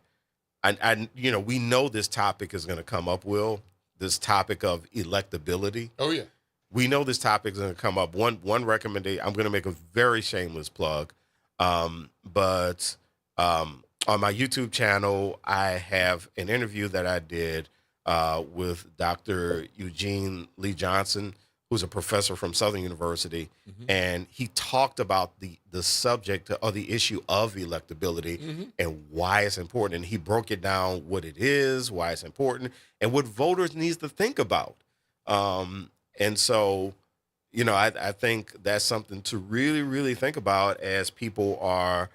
[SPEAKER 2] we know this topic is going to come up, Will, this topic of electability.
[SPEAKER 1] Oh, yeah.
[SPEAKER 2] We know this topic is going to come up. One recommendation, I'm going to make a very shameless plug. But on my YouTube channel, I have an interview that I did with Dr. Eugene Lee Johnson who's a professor from Southern University, and he talked about the subject or the issue of electability and why it's important. And he broke it down, what it is, why it's important, and what voters needs to think about. And so, I think that's something to really, really think about as people are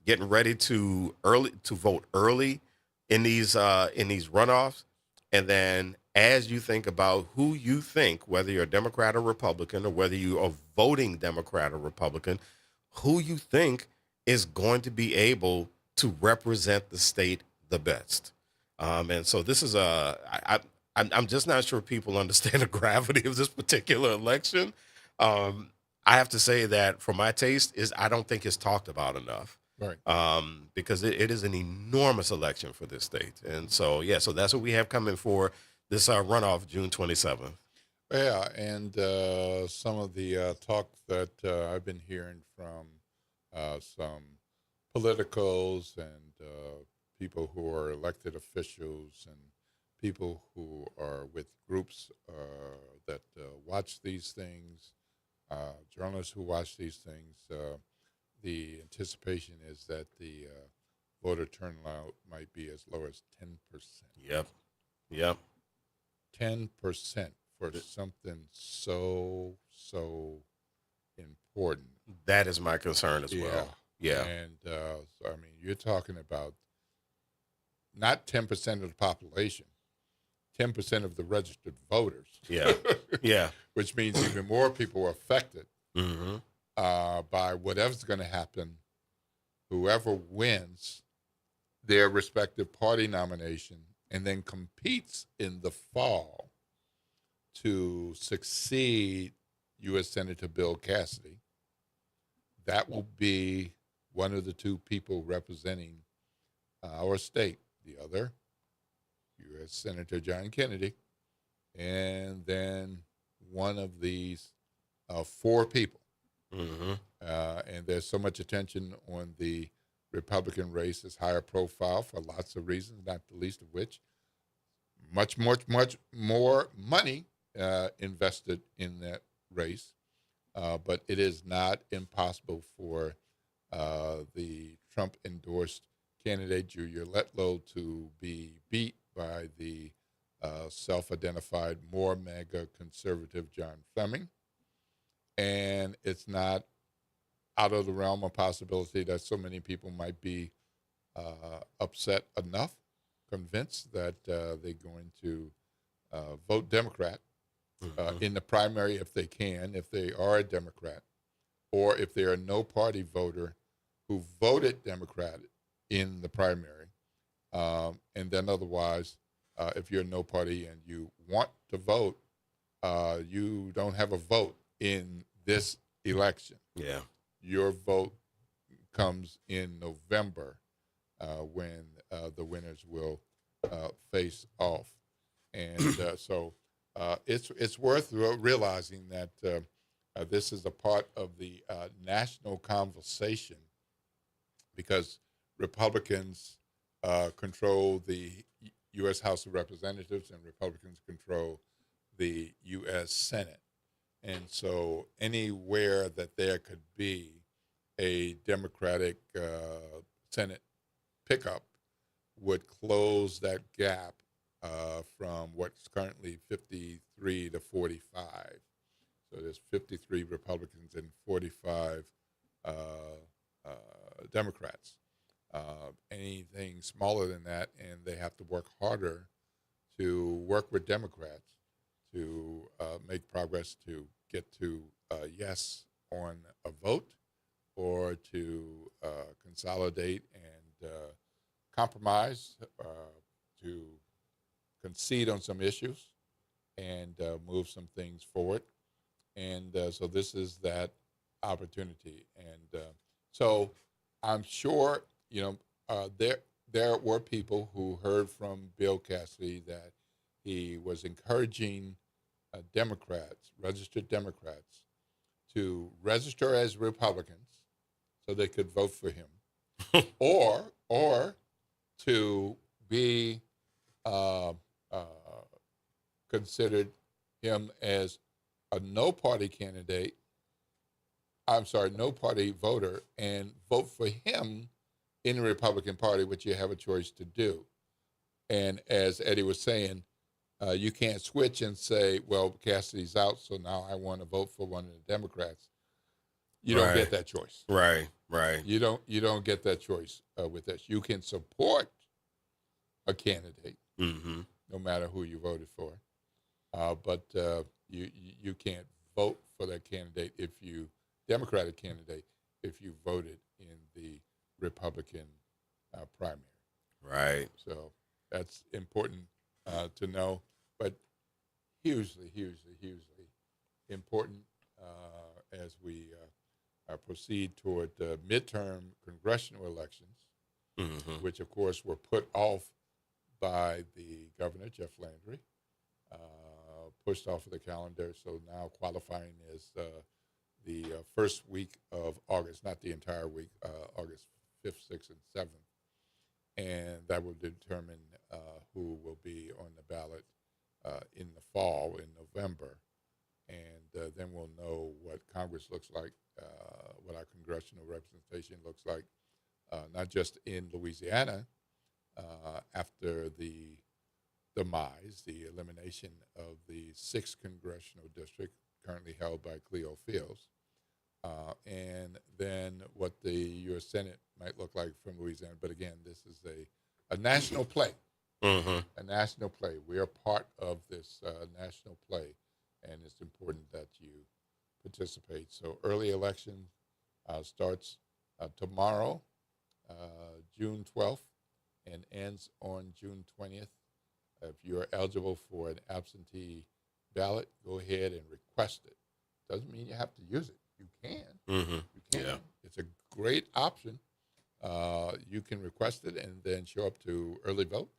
[SPEAKER 2] getting ready to vote early in these runoffs, and then as you think about who you think, whether you're a Democrat or Republican, or whether you are voting Democrat or Republican, who you think is going to be able to represent the state the best. And so this is I'm just not sure people understand the gravity of this particular election. I have to say that for my taste I don't think it's talked about enough.
[SPEAKER 1] Right.
[SPEAKER 2] Because it is an enormous election for this state. And so, so that's what we have coming for this runoff June 27th.
[SPEAKER 1] Yeah, and some of the talk that I've been hearing from some politicals and people who are elected officials and people who are with groups that watch these things, journalists who watch these things, the anticipation is that the voter turnout might be as low as 10%.
[SPEAKER 2] Yep.
[SPEAKER 1] 10% for something so important.
[SPEAKER 2] That is my concern as well. Yeah.
[SPEAKER 1] And so, I mean, you're talking about not 10% of the population, 10% of the registered voters.
[SPEAKER 2] Yeah.
[SPEAKER 1] Which means even more people are affected by whatever's going to happen, whoever wins their respective party nomination and then competes in the fall to succeed U.S. Senator Bill Cassidy. That will be one of the two people representing our state. The other, U.S. Senator John Kennedy, and then one of these four people. And there's so much attention on the Republican race is higher profile for lots of reasons, not the least of which much more money invested in that race. But it is not impossible for the Trump-endorsed candidate, Julia Letlow, to be beat by the self-identified more MAGA conservative John Fleming. And it's not out of the realm of possibility that so many people might be upset enough, convinced that they're going to vote Democrat in the primary if they can, if they are a Democrat, or if they are a no-party voter who voted Democrat in the primary. And then otherwise, if you're a no-party and you want to vote, you don't have a vote in this election.
[SPEAKER 2] Yeah.
[SPEAKER 1] Your vote comes in November when the winners will face off. And so it's worth realizing that this is a part of the national conversation because Republicans control the U.S. House of Representatives and Republicans control the U.S. Senate. And so anywhere that there could be a Democratic Senate pickup would close that gap from what's currently 53 to 45. So there's 53 Republicans and 45 Democrats. Anything smaller than that, and they have to work harder to work with Democrats to make progress to get to yes on a vote or to consolidate and compromise, to concede on some issues and move some things forward. And so this is that opportunity. And so I'm sure, there were people who heard from Bill Cassidy that he was encouraging Democrats, registered Democrats, to register as Republicans so they could vote for him, or to be considered him as a no party candidate, no party voter, and vote for him in the Republican Party, which you have a choice to do. And as Eddie was saying, you can't switch and say, well, Cassidy's out, so now I want to vote for one of the Democrats. You don't get that choice.
[SPEAKER 2] Right.
[SPEAKER 1] You don't get that choice with this. You can support a candidate, no matter who you voted for, but you can't vote for that candidate Democratic candidate if you voted in the Republican primary.
[SPEAKER 2] Right.
[SPEAKER 1] So that's important to know, but hugely important as we proceed toward midterm congressional elections, which of course were put off by the governor, Jeff Landry, pushed off of the calendar. So now qualifying is the first week of August, not the entire week, August 5th, 6th, and 7th. And that will determine who will be on the ballot in the fall, in November. And then we'll know what Congress looks like, what our congressional representation looks like, not just in Louisiana after the demise, the elimination of the 6th congressional district currently held by Cleo Fields, and then what the U.S. Senate might look like from Louisiana. But again, this is a national play, a national play. We are part of this national play, and it's important that you participate. So early election starts tomorrow, June 12th, and ends on June 20th. If you're eligible for an absentee ballot, go ahead and request it. Doesn't mean you have to use it. You can. You can.
[SPEAKER 2] Yeah.
[SPEAKER 1] It's a great option. You can request it and then show up to early vote,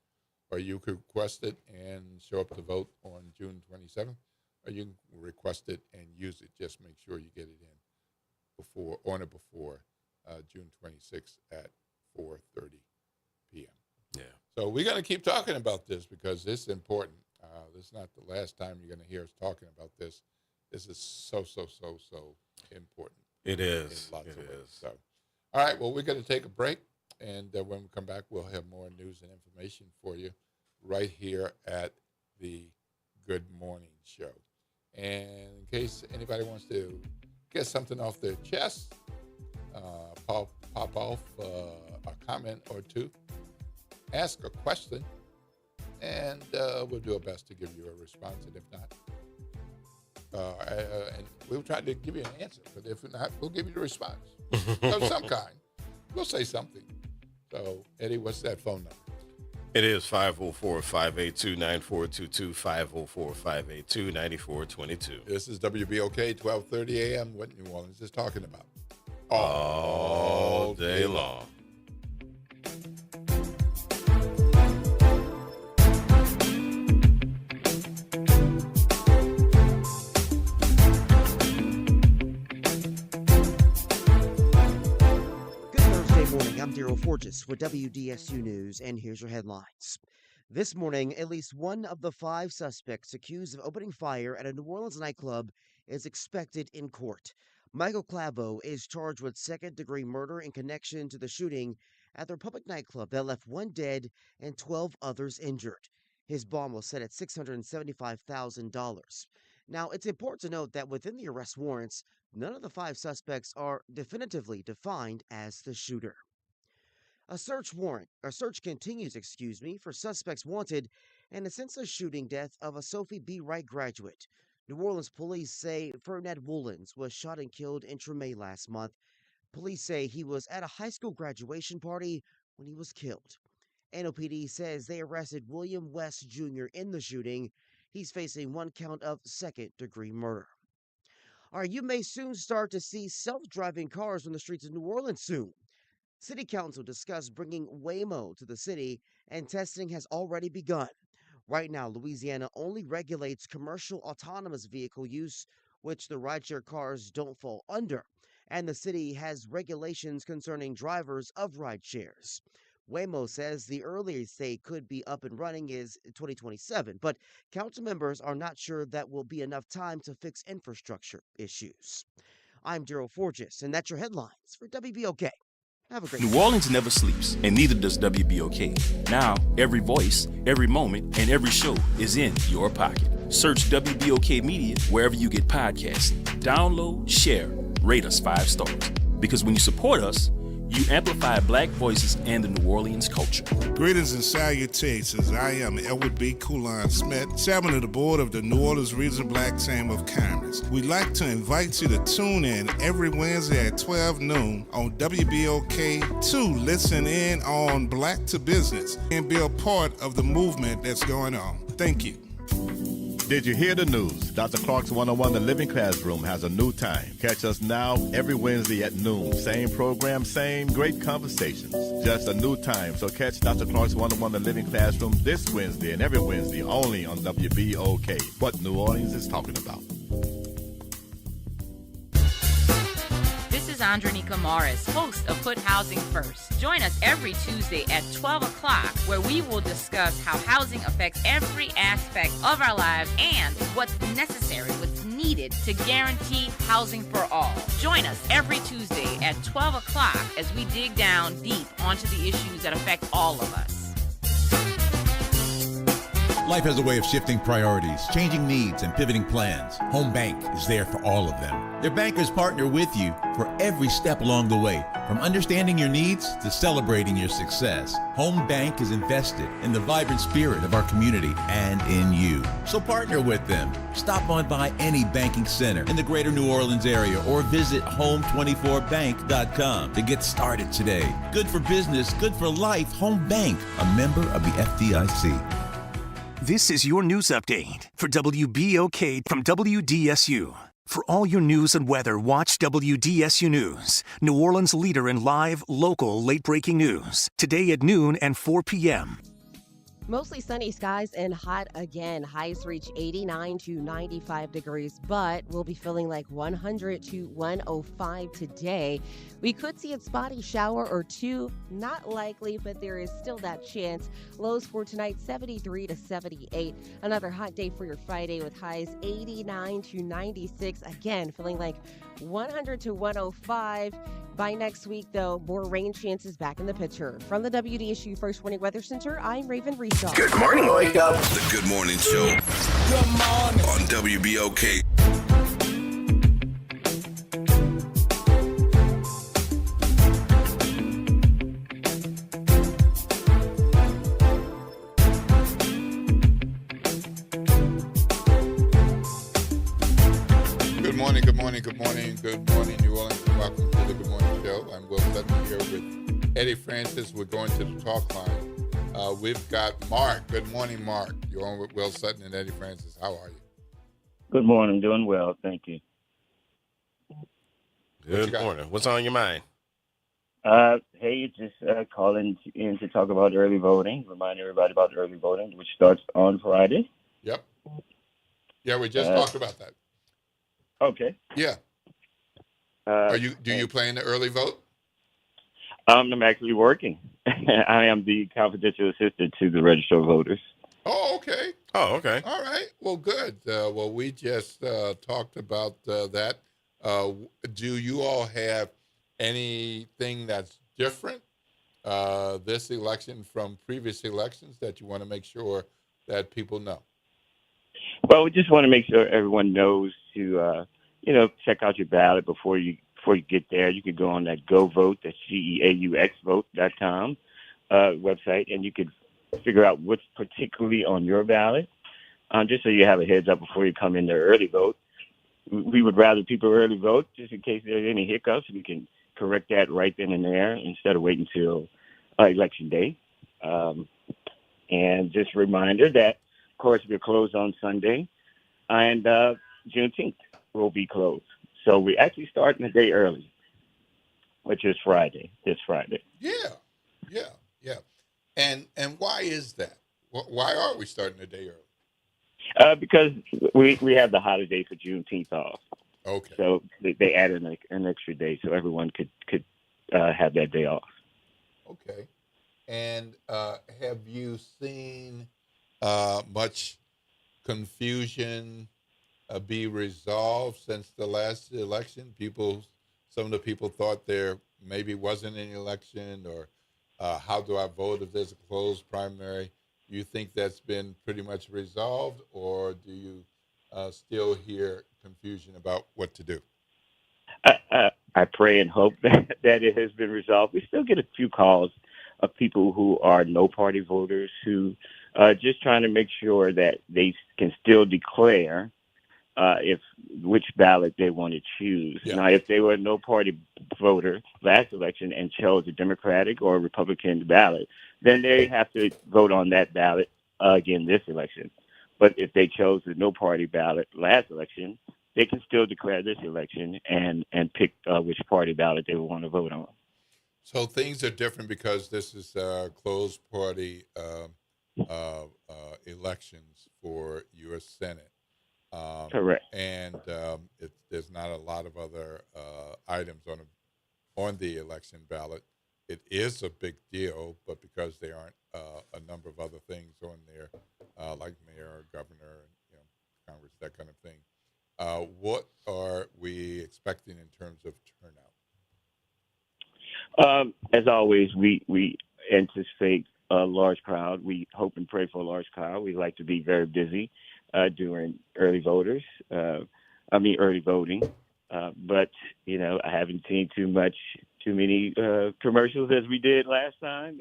[SPEAKER 1] or you could request it and show up to vote on June 27th, or you can request it and use it. Just make sure you get it in before June 26th at 4:30 p.m.
[SPEAKER 2] Yeah.
[SPEAKER 1] So we're going to keep talking about this because this is important. This is not the last time you're going to hear us talking about this. This is so important.
[SPEAKER 2] It is.
[SPEAKER 1] In lots of ways. So, all right. Well, we're going to take a break, and when we come back, we'll have more news and information for you right here at the Good Morning Show. And in case anybody wants to get something off their chest, pop off a comment or two, ask a question, and we'll do our best to give you a response. And if not, and we'll try to give you an answer. But if not, we'll give you the response of some kind. We'll say something. So, Eddie, what's that phone number?
[SPEAKER 2] It is 504-582-9422, 504-582-9422.
[SPEAKER 1] This is WBOK, 1230 a.m. What New Orleans is talking about. All
[SPEAKER 2] day long.
[SPEAKER 5] I'm Daryl Forges with WDSU News, and here's your headlines. This morning, at least one of the 5 suspects accused of opening fire at a New Orleans nightclub is expected in court. Michael Clavo is charged with second-degree murder in connection to the shooting at the Republic nightclub that left 1 dead and 12 others injured. His bond was set at $675,000. Now, it's important to note that within the arrest warrants, none of the 5 suspects are definitively defined as the shooter. A search continues, for suspects wanted in a senseless shooting death of a Sophie B. Wright graduate. New Orleans police say Fernand Woolens was shot and killed in Tremay last month. Police say he was at a high school graduation party when he was killed. NOPD says they arrested William West Jr. in the shooting. He's facing 1 count of second-degree murder. All right, you may soon start to see self-driving cars on the streets of New Orleans soon. City Council discussed bringing Waymo to the city, and testing has already begun. Right now, Louisiana only regulates commercial autonomous vehicle use, which the rideshare cars don't fall under, and the city has regulations concerning drivers of rideshares. Waymo says the earliest they could be up and running is 2027, but council members are not sure that will be enough time to fix infrastructure issues. I'm Daryl Forges, and that's your headlines for WBOK. Have a great
[SPEAKER 7] New Orleans never sleeps, and neither does WBOK. Now, every voice, every moment, and every show is in your pocket. Search WBOK Media wherever you get podcasts. Download, share, rate us 5 stars. Because when you support us, you amplify Black voices and the New Orleans culture.
[SPEAKER 9] Greetings and salutations. I am Edward B. Coulon Smith, chairman of the board of the New Orleans Regional Black Chamber of Commerce. We'd like to invite you to tune in every Wednesday at 12 noon on WBOK to listen in on Black to Business and be a part of the movement that's going on. Thank you.
[SPEAKER 24] Did you hear the news? Dr. Clark's 101 The Living Classroom has a new time. Catch us now every Wednesday at noon. Same program, same great conversations. Just a new time. So catch Dr. Clark's 101 The Living Classroom this Wednesday and every Wednesday only on WBOK. What New Orleans is talking about.
[SPEAKER 10] This is Andronica Morris, host of Put Housing First. Join us every Tuesday at 12 o'clock, where we will discuss how housing affects every aspect of our lives and what's necessary, what's needed to guarantee housing for all. Join us every Tuesday at 12 o'clock as we dig down deep onto the issues that affect all of us.
[SPEAKER 8] Life has a way of shifting priorities, changing needs, and pivoting plans. Home Bank is there for all of them. Their bankers partner with you for every step along the way, from understanding your needs to celebrating your success. Home Bank is invested in the vibrant spirit of our community and in you. So partner with them. Stop on by any banking center in the greater New Orleans area or visit home24bank.com to get started today. Good for business, good for life. Home Bank, a member of the FDIC.
[SPEAKER 11] This is your news update for WBOK from WDSU. For all your news and weather, watch WDSU News, New Orleans' leader in live, local, late-breaking news. Today at noon and 4 p.m.
[SPEAKER 12] Mostly sunny skies and hot again. Highs reach 89 to 95 degrees, but we'll be feeling like 100 to 105 today. We could see a spotty shower or two. Not likely, but there is still that chance. Lows for tonight, 73 to 78. Another hot day for your Friday with highs 89 to 96. Again, feeling like 100 to 105. By next week, though, more rain chances back in the picture. From the WDSU First Warning Weather Center, I'm Raven Reeshaw.
[SPEAKER 13] Good morning, Wake Up. The Good Morning Show. Good morning. On WBOK.
[SPEAKER 1] Good morning, good morning, good morning, good morning, New Orleans, and welcome to the Good Morning Show. I'm Will Sutton here with Eddie Francis. We're going to the talk line. We've got Mark. Good morning, Mark. You're on with Will Sutton and Eddie Francis. How are you?
[SPEAKER 26] Good morning. Doing well. Thank you.
[SPEAKER 2] Good morning. What's on your mind?
[SPEAKER 26] Hey, just calling in to talk about early voting. Remind everybody about early voting, which starts on Friday.
[SPEAKER 1] Yep. Yeah, we just talked about that.
[SPEAKER 26] Okay.
[SPEAKER 1] Yeah. Do you plan the early vote?
[SPEAKER 26] I'm actually working. I am the confidential assistant to the register of voters.
[SPEAKER 1] Oh, okay.
[SPEAKER 2] Oh, okay.
[SPEAKER 1] All right. Well, good. Well, we just talked about that. Do you all have anything that's different this election from previous elections that you want to make sure that people know?
[SPEAKER 26] Well, we just want to make sure everyone knows to, check out your ballot before you get there. You can go on that GoVote, that's GEAUXvote.com website, and you can figure out what's particularly on your ballot, just so you have a heads up before you come in there early vote. We would rather people early vote just in case there's any hiccups. We can correct that right then and there instead of waiting until Election Day. And just a reminder that, of course, we're closed on Sunday, and Juneteenth will be closed. So we're actually starting a day early, which is this Friday.
[SPEAKER 1] Yeah. And why is that? Why are we starting a day early?
[SPEAKER 26] Because we have the holiday for Juneteenth off.
[SPEAKER 1] Okay.
[SPEAKER 26] So they added an extra day so everyone could have that day off.
[SPEAKER 1] Okay. And have you seen much confusion be resolved since the last election? Some of the people thought there maybe wasn't any election, or how do I vote if there's a closed primary? Do you think that's been pretty much resolved, or do you still hear confusion about what to do?
[SPEAKER 26] I pray and hope that it has been resolved. We still get a few calls of people who are no party voters who just trying to make sure that they can still declare if which ballot they want to choose.
[SPEAKER 1] Yeah.
[SPEAKER 26] Now, if they were a no party voter last election and chose a Democratic or a Republican ballot, then they have to vote on that ballot again this election. But if they chose the no party ballot last election, they can still declare this election and pick which party ballot they would want to vote on.
[SPEAKER 1] So things are different because this is closed party elections for U.S. Senate.
[SPEAKER 26] Correct.
[SPEAKER 1] And there's not a lot of other items on the election ballot. It is a big deal, but because there aren't a number of other things on there, like mayor, governor, Congress, that kind of thing. What are we expecting in terms of turnout?
[SPEAKER 26] As always, we anticipate a large crowd. We hope and pray for a large crowd. We like to be very busy during early voting. But I haven't seen too many commercials as we did last time.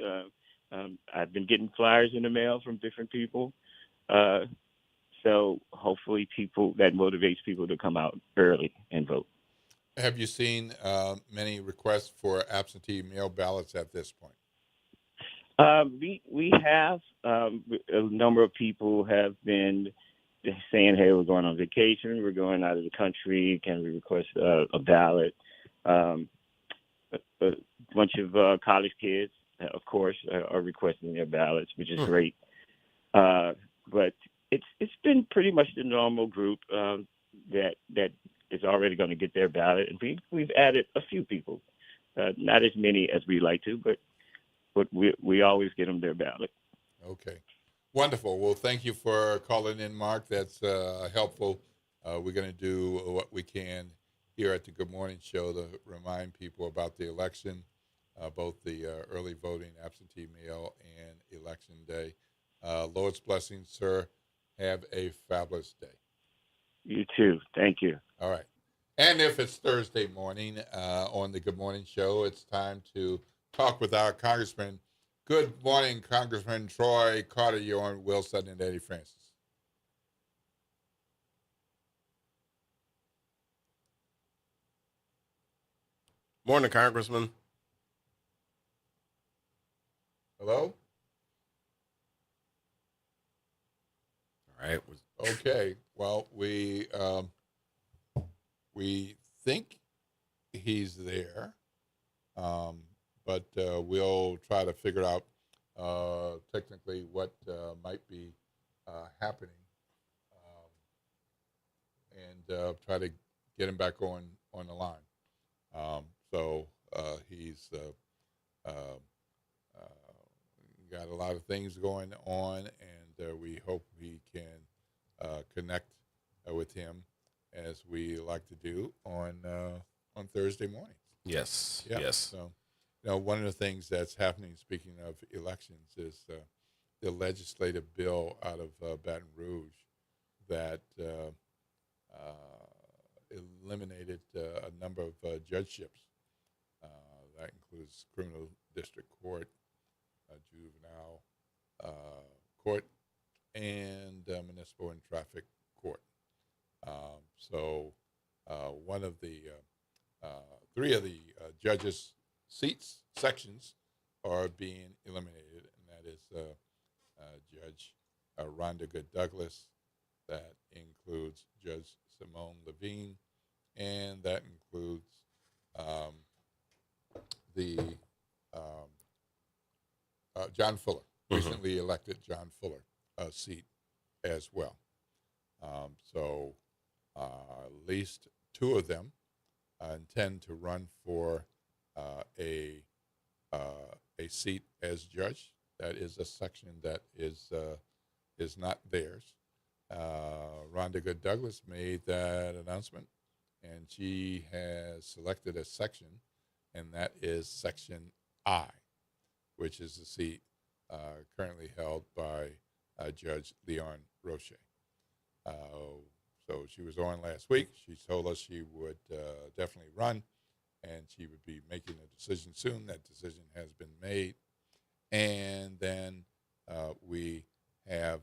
[SPEAKER 26] I've been getting flyers in the mail from different people. So hopefully that motivates people to come out early and vote.
[SPEAKER 1] Have you seen many requests for absentee mail ballots at this point?
[SPEAKER 26] We have a number of people have been saying, "Hey, we're going on vacation. We're going out of the country. Can we request a ballot?" A bunch of college kids, of course, are requesting their ballots, which is great. But it's been pretty much the normal group that is already going to get their ballot, and we've added a few people, not as many as we like to, but we always get them their ballot.
[SPEAKER 1] Okay, wonderful. Well, thank you for calling in, Mark. That's helpful. We're going to do what we can here at the Good Morning Show to remind people about the election, both the early voting, absentee mail, and election day. Lord's blessings, sir. Have a fabulous day.
[SPEAKER 26] You too. Thank you.
[SPEAKER 1] All right. And if it's Thursday morning on the Good Morning Show, it's time to talk with our congressman. Good morning, Congressman Troy Carter. You're on Will Sutton and Eddie Francis.
[SPEAKER 2] Morning, Congressman.
[SPEAKER 1] Hello?
[SPEAKER 2] All right.
[SPEAKER 1] Okay. Well, we think he's there, but we'll try to figure out technically what might be happening, and try to get him back on the line. So he's got a lot of things going on, and we hope we can connect with him as we like to do on Thursday mornings.
[SPEAKER 2] Yes.
[SPEAKER 1] Yeah.
[SPEAKER 2] Yes.
[SPEAKER 1] So, one of the things that's happening, speaking of elections, is the legislative bill out of Baton Rouge that eliminated a number of judgeships. That includes criminal district court, juvenile court, and municipal and traffic court. So one of the three of the judges' sections are being eliminated, and that is Judge Rhonda Good Douglas. That includes Judge Simone Levine, and that includes the John Fuller, recently elected John Fuller seat as well. So at least two of them intend to run for a a seat as judge. That is a section that is not theirs. Rhonda Good Douglas made that announcement, and she has selected a section, and that is Section I, which is the seat currently held by Judge Leon Roche. So she was on last week. She told us she would definitely run, and she would be making a decision soon. That decision has been made. And then we have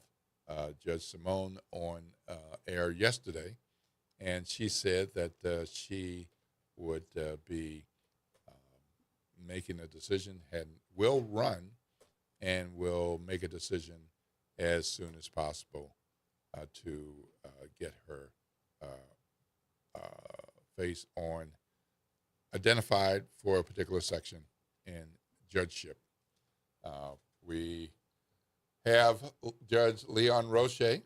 [SPEAKER 1] Judge Simone on air yesterday, and she said that she would be making a decision, will run, and will make a decision as soon as possible to get her face on identified for a particular section in judgeship. We have Judge Leon Roche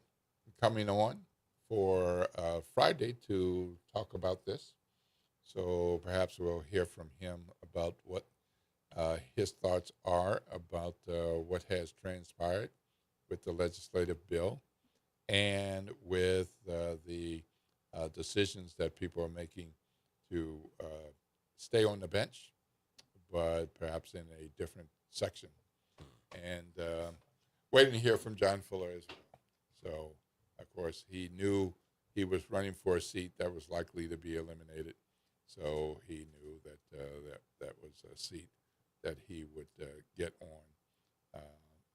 [SPEAKER 1] coming on for Friday to talk about this. So perhaps we'll hear from him about what his thoughts are about what has transpired with the legislative bill and with the decisions that people are making to stay on the bench, but perhaps in a different section. And waiting to hear from John Fuller as well. So, of course, he knew he was running for a seat that was likely to be eliminated. So he knew that that was a seat that he would get on.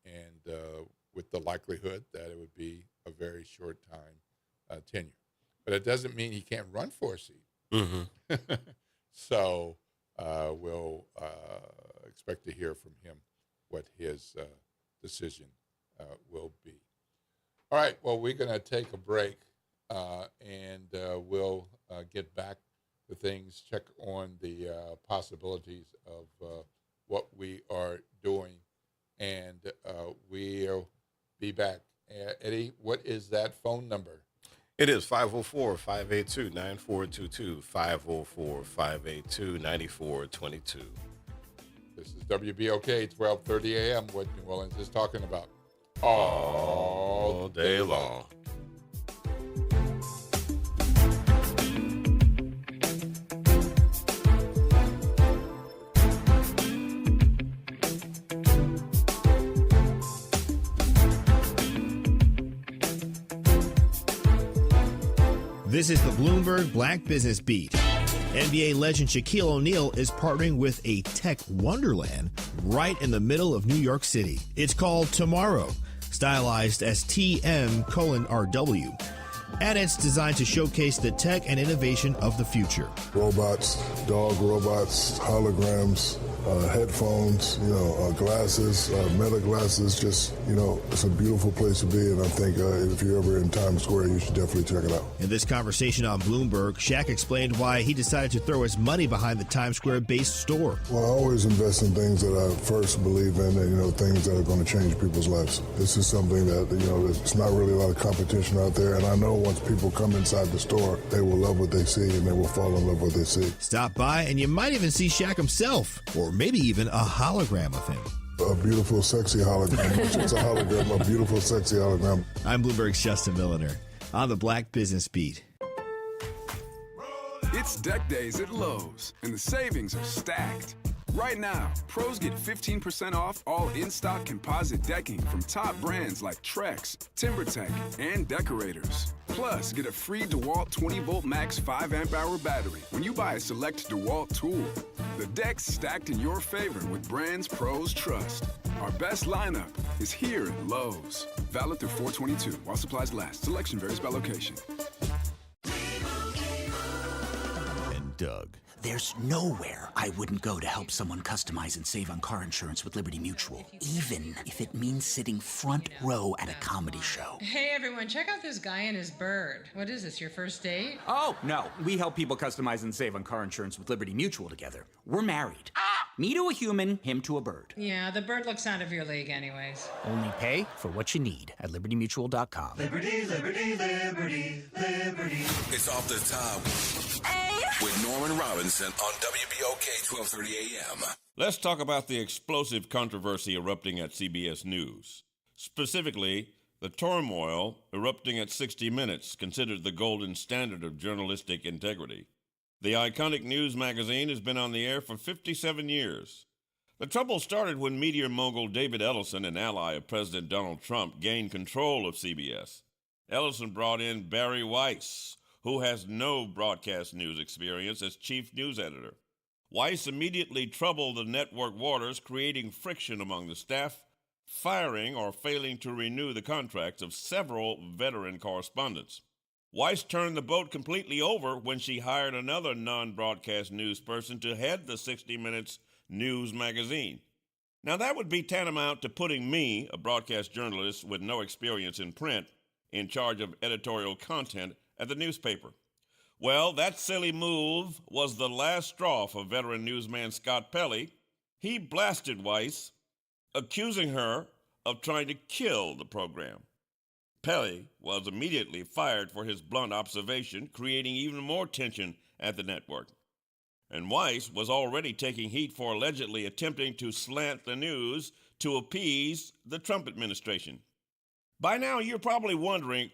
[SPEAKER 1] And with the likelihood that it would be a very short time tenure. But it doesn't mean he can't run for a seat.
[SPEAKER 2] Mm-hmm.
[SPEAKER 1] So we'll expect to hear from him what his decision will be. All right, well, we're going to take a break, and we'll get back to things, check on the possibilities of what we are doing, and we'll be back. Eddie, what is that phone number?
[SPEAKER 2] It is 504-582-9422, 504-582-9422.
[SPEAKER 1] This is WBOK, 1230 a.m., what New Orleans is talking about all
[SPEAKER 2] day long.
[SPEAKER 14] This is the Bloomberg Black Business Beat. NBA legend Shaquille O'Neal is partnering with a tech wonderland right in the middle of New York City. It's called Tomorrow, stylized as TM:RW. And it's designed to showcase the tech and innovation of the future.
[SPEAKER 15] Robots, dog robots, holograms, headphones, glasses, meta glasses, just, it's a beautiful place to be. And I think if you're ever in Times Square, you should definitely check it out.
[SPEAKER 14] In this conversation on Bloomberg, Shaq explained why he decided to throw his money behind the Times Square-based store.
[SPEAKER 15] Well, I always invest in things that I first believe in and, things that are going to change people's lives. This is something that, there's not really a lot of competition out there. And I know once people come inside the store, they will love what they see and they will fall in love with what they see.
[SPEAKER 14] Stop by and you might even see Shaq himself, or maybe even a hologram of him.
[SPEAKER 15] A beautiful, sexy hologram. It's a hologram, a beautiful, sexy hologram.
[SPEAKER 14] I'm Bloomberg's Justin Milliner on the Black Business Beat.
[SPEAKER 16] It's deck days at Lowe's, and the savings are stacked. Right now, pros get 15% off all in-stock composite decking from top brands like Trex, TimberTech, and Decorators. Plus, get a free DeWalt 20-volt max 5-amp-hour battery when you buy a select DeWalt tool. The deck's stacked in your favor with brands pros trust. Our best lineup is here at Lowe's. Valid through 4/22 while supplies last. Selection varies by location.
[SPEAKER 14] And Doug.
[SPEAKER 19] There's nowhere I wouldn't go to help someone customize and save on car insurance with Liberty Mutual, even if it means sitting front row at a comedy show.
[SPEAKER 20] Hey everyone, check out this guy and his bird. What is this, your first date?
[SPEAKER 17] Oh, no. We help people customize and save on car insurance with Liberty Mutual together. We're married.
[SPEAKER 19] Me to a human, him to a bird.
[SPEAKER 20] Yeah, the bird looks out of your league anyways.
[SPEAKER 19] Only pay for what you need at LibertyMutual.com.
[SPEAKER 13] Liberty, liberty, liberty, liberty. It's off the top with Norman Robinson on WBOK 1230 AM.
[SPEAKER 6] Let's talk about the explosive controversy erupting at CBS News. Specifically, the turmoil erupting at 60 Minutes, considered the golden standard of journalistic integrity. The iconic news magazine has been on the air for 57 years. The trouble started when media mogul David Ellison, an ally of President Donald Trump, gained control of CBS. Ellison brought in Barry Weiss, who has no broadcast news experience, as chief news editor. Weiss immediately troubled the network waters, creating friction among the staff, firing or failing to renew the contracts of several veteran correspondents. Weiss turned the boat completely over when she hired another non-broadcast news person to head the 60 Minutes news magazine. Now, that would be tantamount to putting me, a broadcast journalist with no experience in print, in charge of editorial content at the newspaper. Well, that silly move was the last straw for veteran newsman Scott Pelley. He blasted Weiss, accusing her of trying to kill the program. Pelley was immediately fired for his blunt observation, creating even more tension at the network. And Weiss was already taking heat for allegedly attempting to slant the news to appease the Trump administration. By now, you're probably wondering,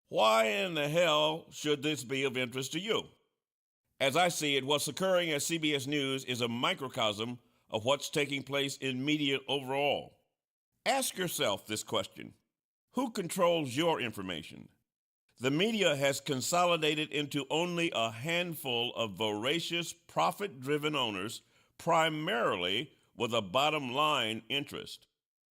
[SPEAKER 6] why in the hell should this be of interest to you? As I see it, what's occurring at CBS News is a microcosm of what's taking place in media overall. Ask yourself this question. Who controls your information? The media has consolidated into only a handful of voracious, profit-driven owners, primarily with a bottom-line interest.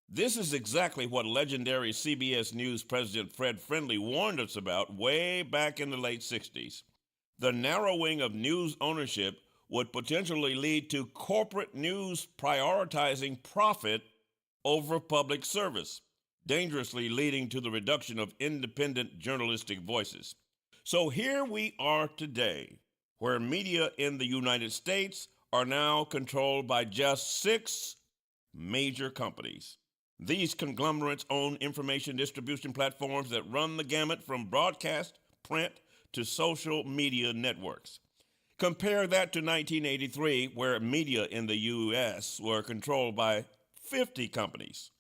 [SPEAKER 6] This is exactly what legendary CBS News President Fred Friendly warned us about way back in the late 60s. The narrowing of news ownership would potentially lead to corporate news prioritizing profit over public service, dangerously leading to the reduction of independent journalistic voices. So here we are today, where media in the United States are now controlled by just 6 major companies. These conglomerates own information distribution platforms that run the gamut from broadcast, print, to social media networks. Compare that to 1983, where media in the U.S. were controlled by 50 companies.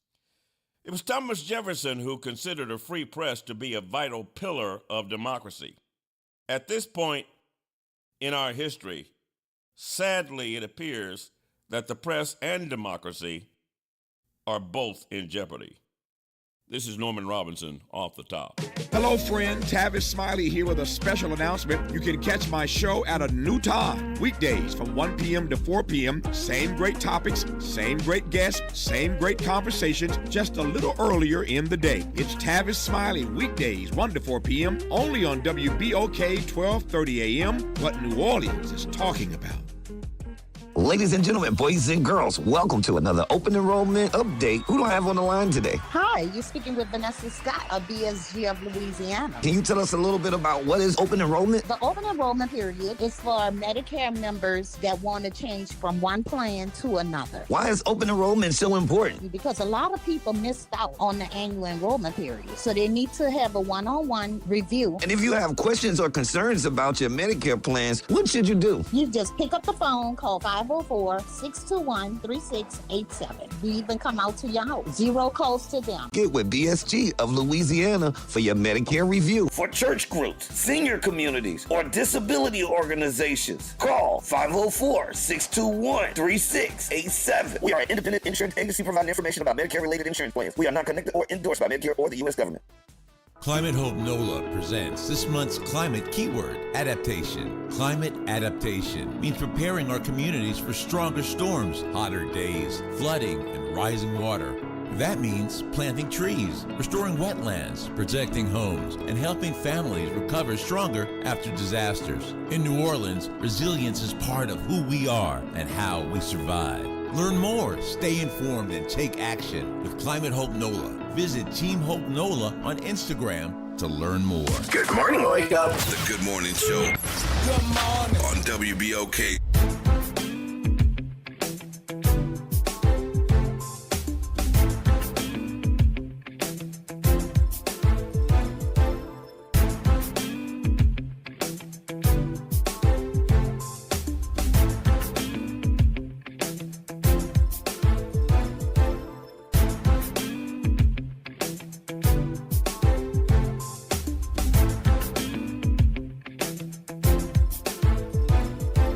[SPEAKER 6] It was Thomas Jefferson who considered a free press to be a vital pillar of democracy. At this point in our history, sadly, it appears that the press and democracy are both in jeopardy. This is Norman Robinson, Off the Top.
[SPEAKER 17] Hello, friend. Tavis Smiley here with a special announcement. You can catch my show at a new time. Weekdays from 1 p.m. to 4 p.m. Same great topics, same great guests, same great conversations, just a little earlier in the day. It's Tavis Smiley, weekdays 1 to 4 p.m. only on WBOK 1230 a.m. What New Orleans is talking about.
[SPEAKER 18] Ladies and gentlemen, boys and girls, welcome to another open enrollment update. Who do I have on the line today?
[SPEAKER 21] Hi, you're speaking with Vanessa Scott of BSG of Louisiana.
[SPEAKER 18] Can you tell us a little bit about what is open enrollment?
[SPEAKER 21] The open enrollment period is for Medicare members that want to change from one plan to another.
[SPEAKER 18] Why is open enrollment so important?
[SPEAKER 21] Because a lot of people missed out on the annual enrollment period. So they need to have a one-on-one review.
[SPEAKER 18] And if you have questions or concerns about your Medicare plans, what should you do?
[SPEAKER 21] You just pick up the phone, call 504-621-3687. We even come out to your house. Zero cost to them.
[SPEAKER 18] Get with BSG of Louisiana for your Medicare review.
[SPEAKER 13] For church groups, senior communities, or disability organizations, call 504-621-3687. We are an independent insurance agency providing information about Medicare-related insurance plans. We are not connected or endorsed by Medicare or the U.S. government.
[SPEAKER 8] Climate Hope NOLA presents this month's climate keyword, adaptation. Climate adaptation means preparing our communities for stronger storms, hotter days, flooding, and rising water. That means planting trees, restoring wetlands, protecting homes, and helping families recover stronger after disasters. In New Orleans, resilience is part of who we are and how we survive. Learn more, stay informed, and take action with Climate Hope NOLA. Visit Team Hope NOLA on Instagram to learn more.
[SPEAKER 13] Good morning, Wake Up. The Good Morning Show. Good morning. On WBOK.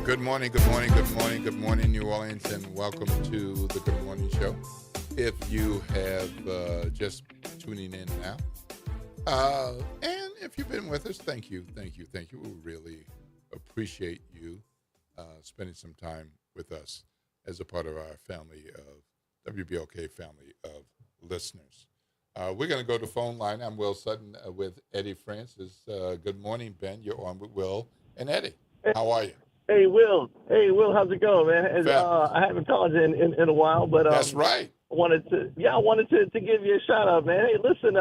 [SPEAKER 1] Good morning, good morning, good morning, good morning, New Orleans, and welcome to the Good Morning Show. If you have just tuning in now, and if you've been with us, thank you. We really appreciate you spending some time with us as a part of our family of WBOK family of listeners. We're going to go to the phone line. I'm Will Sutton with Eddie Francis. Good morning, Ben. You're on with Will and Eddie. How are you?
[SPEAKER 3] Hey, Will. How's it going, man? I haven't called you in a while, but
[SPEAKER 1] that's right.
[SPEAKER 3] I wanted to give you a shout out, man. Hey, listen,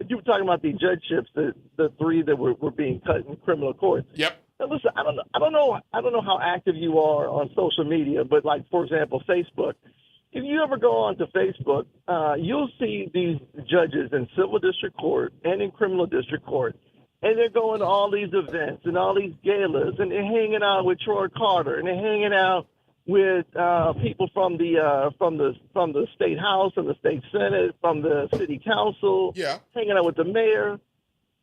[SPEAKER 3] you were talking about the judgeships, the three that were being cut in criminal courts.
[SPEAKER 1] Yep.
[SPEAKER 3] Now, listen, I don't know how active you are on social media, but like, for example, Facebook. If you ever go onto Facebook, you'll see these judges in civil district court and in criminal district court, and they're going to all these events and all these galas, and they're hanging out with Troy Carter, and they're hanging out with people from the state house and the state senate, from the city council, hanging out with the mayor,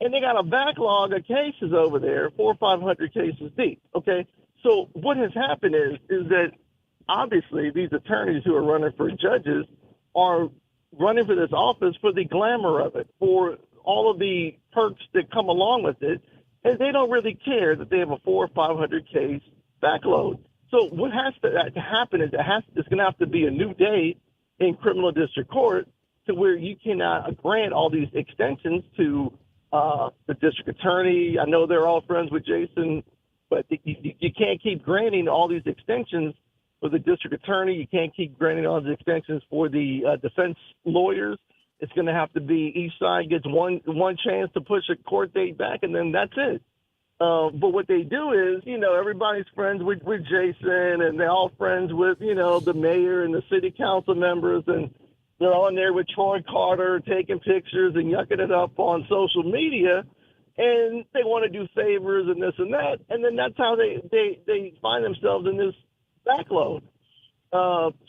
[SPEAKER 3] and they got a backlog of cases over there, 400 or 500 cases deep. Okay, so what has happened is that obviously these attorneys who are running for judges are running for this office for the glamour of it, for all of the perks that come along with it, and they don't really care that they have a 400 or 500 case backload. So what has to happen is it's going to have to be a new day in criminal district court to where you cannot grant all these extensions to the district attorney. I know they're all friends with Jason, but you can't keep granting all these extensions for the district attorney. You can't keep granting all these extensions for the defense lawyers. It's going to have to be each side gets one chance to push a court date back, and then that's it. But what they do is, everybody's friends with Jason, and they're all friends with, the mayor and the city council members, and they're on there with Troy Carter taking pictures and yucking it up on social media, and they want to do favors and this and that, and then that's how they find themselves in this backload.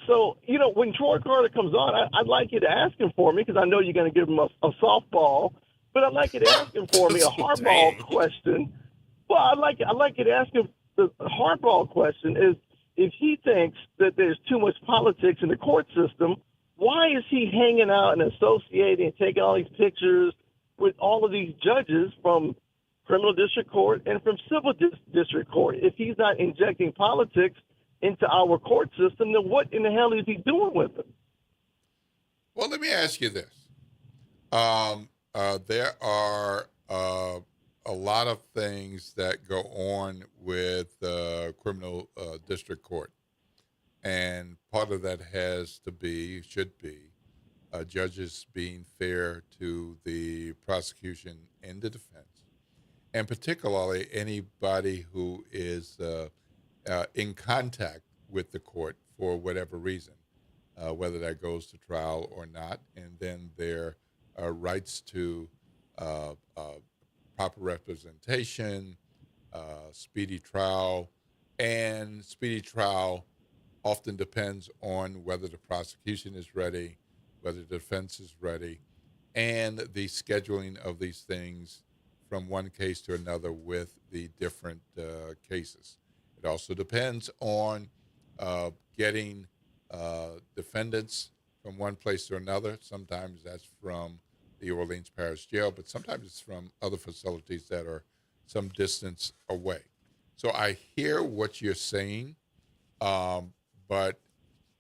[SPEAKER 3] So, when Troy Carter comes on, I'd like you to ask him for me, because I know you're going to give him a softball, but I'd like you to ask him for me a hardball question. Well, I'd like you to ask him the hardball question is, if he thinks that there's too much politics in the court system, why is he hanging out and associating and taking all these pictures with all of these judges from criminal district court and from civil district court? If he's not injecting politics into our court system, then what in the hell is he doing with it?
[SPEAKER 1] Well, let me ask you this. There are a lot of things that go on with criminal district court. And part of that should be, judges being fair to the prosecution and the defense, and particularly anybody who is in contact with the court for whatever reason, whether that goes to trial or not, and then their rights to proper representation, speedy trial, and speedy trial often depends on whether the prosecution is ready, whether the defense is ready, and the scheduling of these things from one case to another with the different cases. It also depends on getting defendants from one place to another. Sometimes that's from the Orleans Parish Jail, but sometimes it's from other facilities that are some distance away. So I hear what you're saying, but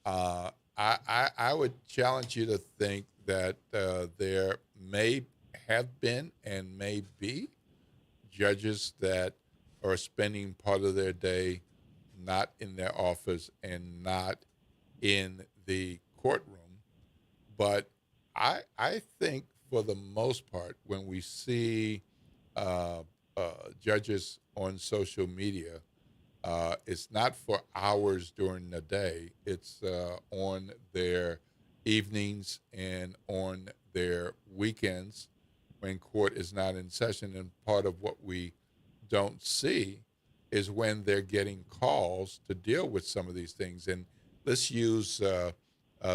[SPEAKER 1] I would challenge you to think that there may have been and may be judges that are spending part of their day not in their office and not in the courtroom. But I think for the most part, when we see judges on social media, it's not for hours during the day. It's on their evenings and on their weekends when court is not in session. And part of what we don't see is when they're getting calls to deal with some of these things. And let's use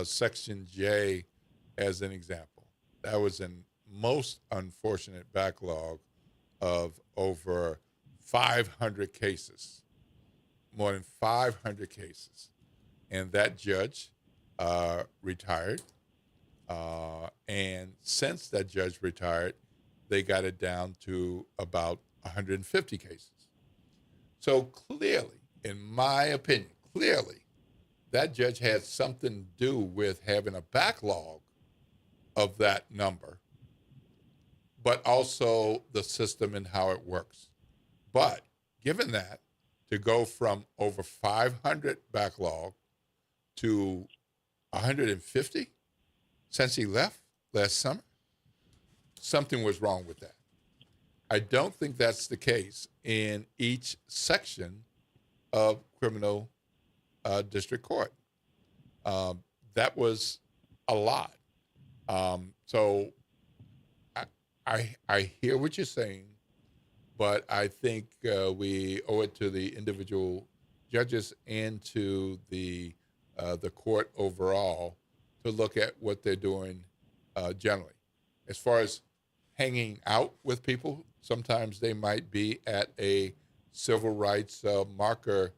[SPEAKER 1] Section J as an example. That was a most unfortunate backlog of over 500 cases. more than 500 cases. And that judge retired. And since that judge retired, they got it down to about 150 cases. So clearly, in my opinion, that judge had something to do with having a backlog of that number, but also the system and how it works. But given that, to go from over 500 backlog to 150 since he left last summer, something was wrong with that. I don't think that's the case in each section of criminal district court. That was a lot. So I hear what you're saying, but I think we owe it to the individual judges and to the court overall to look at what they're doing generally. As far as hanging out with people, sometimes they might be at a civil rights marker